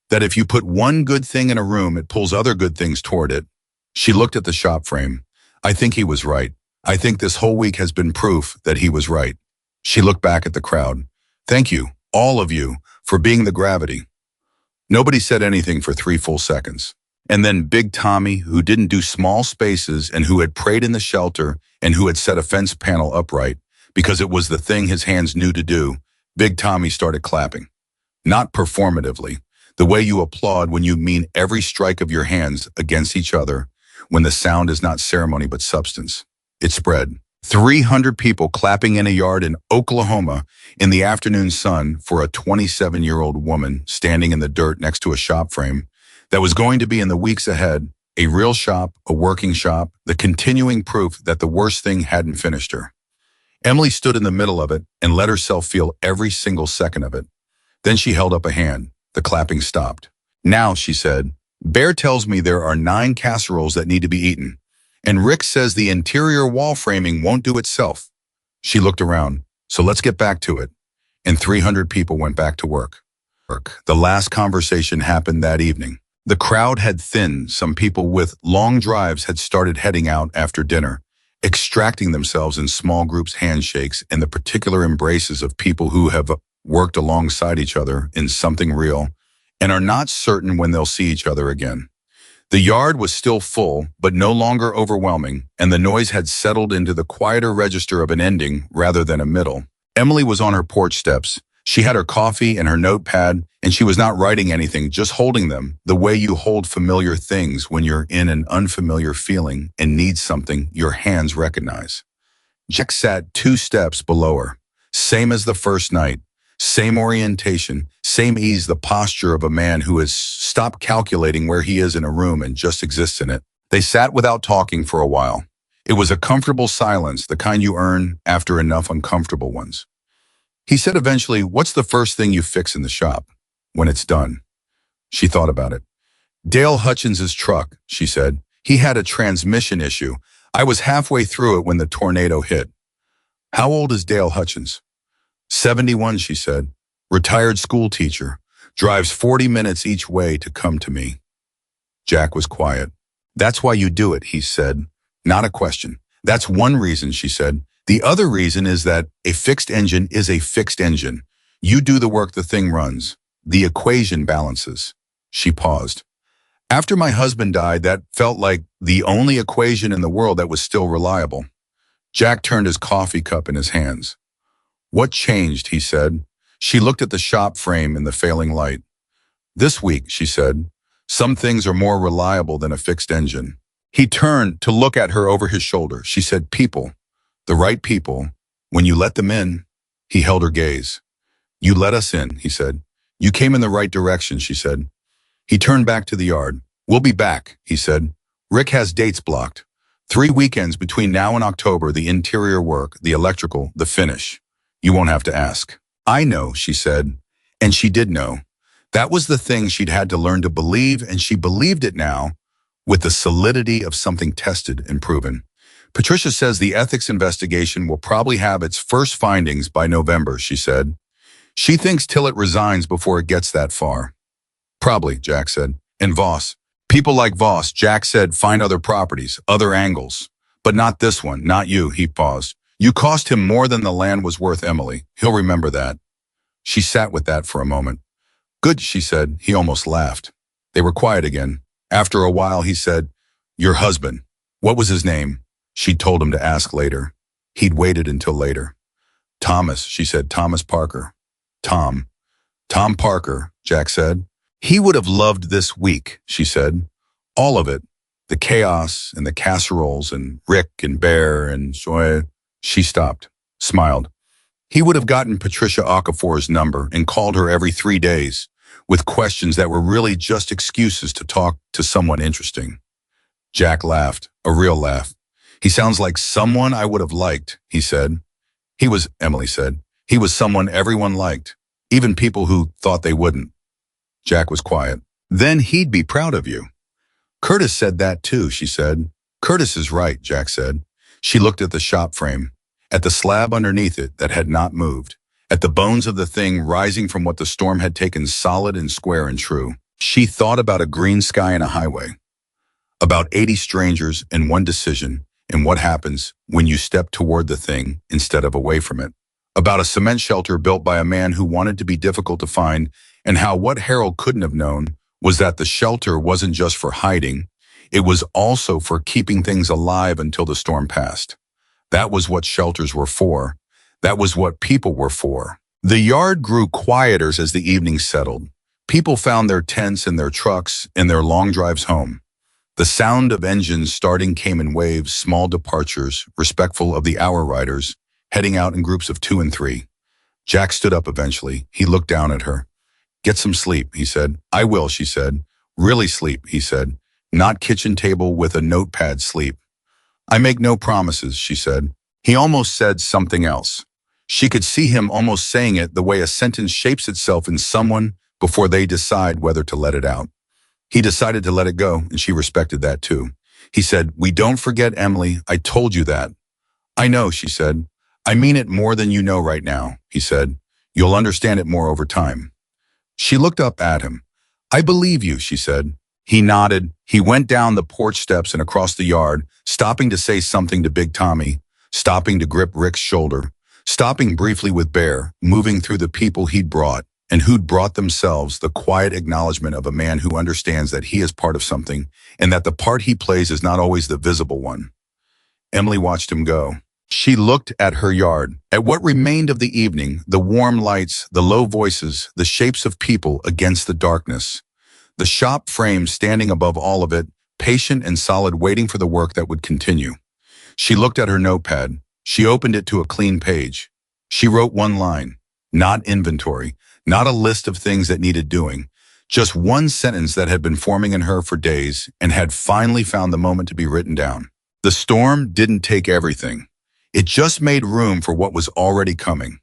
That if you put one good thing in a room, it pulls other good things toward it. She looked at the shop frame. I think he was right. I think this whole week has been proof that he was right. She looked back at the crowd. Thank you, all of you, for being the gravity. Nobody said anything for 3 full seconds. And then Big Tommy, who didn't do small spaces and who had prayed in the shelter and who had set a fence panel upright because it was the thing his hands knew to do, Big Tommy started clapping. Not performatively, the way you applaud when you mean every strike of your hands against each other, when the sound is not ceremony but substance. It spread. 300 people clapping in a yard in Oklahoma in the afternoon sun for a 27-year-old woman standing in the dirt next to a shop frame that was going to be in the weeks ahead, a real shop, a working shop, the continuing proof that the worst thing hadn't finished her. Emily stood in the middle of it and let herself feel every single second of it. Then she held up a hand. The clapping stopped. Now, she said, Bear tells me there are 9 casseroles that need to be eaten, and Rick says the interior wall framing won't do itself. She looked around. So let's get back to it. And 300 people went back to work. The last conversation happened that evening. The crowd had thinned. Some people with long drives had started heading out after dinner, extracting themselves in small groups handshakes and the particular embraces of people who have worked alongside each other in something real and are not certain when they'll see each other again. The yard was still full, but no longer overwhelming, and the noise had settled into the quieter register of an ending rather than a middle. Emily was on her porch steps. She had her coffee and her notepad, and she was not writing anything, just holding them, the way you hold familiar things when you're in an unfamiliar feeling and need something your hands recognize. Jack sat 2 steps below her, same as the first night, same orientation, same ease, the posture of a man who has stopped calculating where he is in a room and just exists in it. They sat without talking for a while. It was a comfortable silence, the kind you earn after enough uncomfortable ones. He said eventually, "What's the first thing you fix in the shop when it's done?" She thought about it. "Dale Hutchins's truck," she said. "He had a transmission issue. I was halfway through it when the tornado hit." "How old is Dale Hutchins?" 71, she said. "Retired school teacher. Drives 40 minutes each way to come to me." Jack was quiet. "That's why you do it," he said. "Not a question." "That's one reason," she said. "The other reason is that a fixed engine is a fixed engine. You do the work, the thing runs. The equation balances." She paused. "After my husband died, that felt like the only equation in the world that was still reliable." Jack turned his coffee cup in his hands. "What changed?" he said. She looked at the shop frame in the failing light. "This week," she said, "some things are more reliable than a fixed engine." He turned to look at her over his shoulder. She said, "People, the right people, when you let them in." He held her gaze. "You let us in," he said. "You came in the right direction," she said. He turned back to the yard. "We'll be back," he said. "Rick has dates blocked. 3 weekends between now and October, the interior work, the electrical, the finish. You won't have to ask." "I know," she said. And she did know. That was the thing she'd had to learn to believe, and she believed it now with the solidity of something tested and proven. "Patricia says the ethics investigation will probably have its first findings by November," she said. "She thinks Tillett resigns before it gets that far." "Probably," Jack said. "And Voss. People like Voss," Jack said, "find other properties, other angles. But not this one, not you." He paused. "You cost him more than the land was worth, Emily. He'll remember that." She sat with that for a moment. "Good," she said. He almost laughed. They were quiet again. After a while, he said, "Your husband, what was his name?" She'd told him to ask later. He'd waited until later. "Thomas," she said. "Thomas Parker." "Tom. Tom Parker," Jack said. "He would have loved this week," she said. "All of it. The chaos and the casseroles and Rick and Bear and Joy." She stopped, smiled. "He would have gotten Patricia Okafor's number and called her every 3 days with questions that were really just excuses to talk to someone interesting." Jack laughed, a real laugh. "He sounds like someone I would have liked," he said. Emily said, "He was someone everyone liked, even people who thought they wouldn't." Jack was quiet. "Then he'd be proud of you." "Curtis said that too," she said. "Curtis is right," Jack said. She looked at the shop frame, at the slab underneath it that had not moved, at the bones of the thing rising from what the storm had taken solid and square and true. She thought about a green sky and a highway, about 80 strangers and one decision, and what happens when you step toward the thing instead of away from it, about a cement shelter built by a man who wanted to be difficult to find, and how what Harold couldn't have known was that the shelter wasn't just for hiding, it was also for keeping things alive until the storm passed. That was what shelters were for. That was what people were for. The yard grew quieter as the evening settled. People found their tents and their trucks and their long drives home. The sound of engines starting came in waves, small departures, respectful of the hour riders, heading out in groups of 2 and 3. Jack stood up eventually. He looked down at her. Get some sleep, he said. I will, she said. Really sleep, he said. Not kitchen table with a notepad sleep. I make no promises, she said. He almost said something else. She could see him almost saying it the way a sentence shapes itself in someone before they decide whether to let it out. He decided to let it go, and she respected that too. He said, we don't forget Emily, I told you that. I know, she said. I mean it more than you know right now, he said. You'll understand it more over time. She looked up at him. I believe you, she said. He nodded. He went down the porch steps and across the yard, stopping to say something to Big Tommy, stopping to grip Rick's shoulder, stopping briefly with Bear, moving through the people he'd brought, and who'd brought themselves, the quiet acknowledgement of a man who understands that he is part of something, and that the part he plays is not always the visible one. Emily watched him go. She looked at her yard, at what remained of the evening, the warm lights, the low voices, the shapes of people against the darkness. The shop frame standing above all of it, patient and solid, waiting for the work that would continue. She looked at her notepad. She opened it to a clean page. She wrote one line, not inventory, not a list of things that needed doing, just one sentence that had been forming in her for days and had finally found the moment to be written down. The storm didn't take everything. It just made room for what was already coming.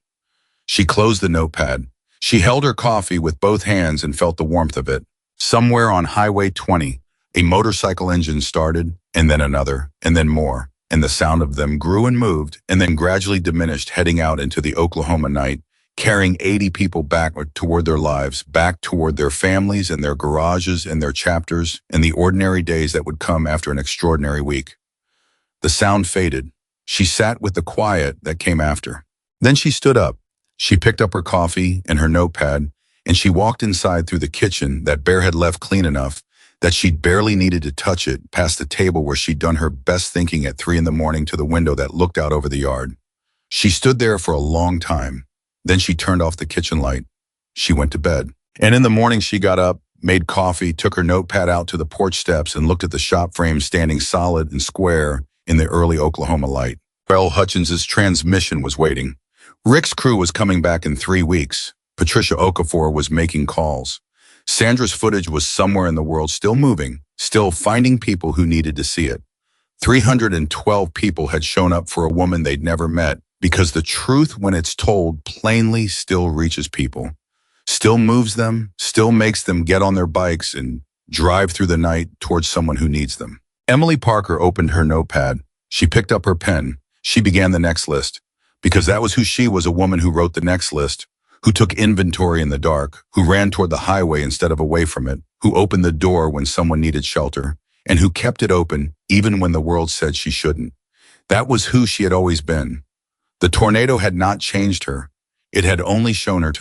She closed the notepad. She held her coffee with both hands and felt the warmth of it. Somewhere on Highway 20, a motorcycle engine started, and then another, and then more, and the sound of them grew and moved, and then gradually diminished, heading out into the Oklahoma night, carrying 80 people back toward their lives, back toward their families and their garages and their chapters, and the ordinary days that would come after an extraordinary week. The sound faded. She sat with the quiet that came after. Then she stood up. She picked up her coffee and her notepad, and she walked inside through the kitchen that Bear had left clean enough that she'd barely needed to touch it, past the table where she'd done her best thinking at 3 a.m, to the window that looked out over the yard. She stood there for a long time. Then she turned off the kitchen light. She went to bed. And in the morning she got up, made coffee, took her notepad out to the porch steps and looked at the shop frame standing solid and square in the early Oklahoma light. Earl Hutchins's transmission was waiting. Rick's crew was coming back in 3 weeks. Patricia Okafor was making calls. Sandra's footage was somewhere in the world, still moving, still finding people who needed to see it. 312 people had shown up for a woman they'd never met, because the truth, when it's told plainly, still reaches people, still moves them, still makes them get on their bikes and drive through the night towards someone who needs them. Emily Parker opened her notepad. She picked up her pen. She began the next list, because that was who she was, a woman who wrote the next list, who took inventory in the dark, who ran toward the highway instead of away from it, who opened the door when someone needed shelter, and who kept it open even when the world said she shouldn't. That was who she had always been. The tornado had not changed her. It had only shown her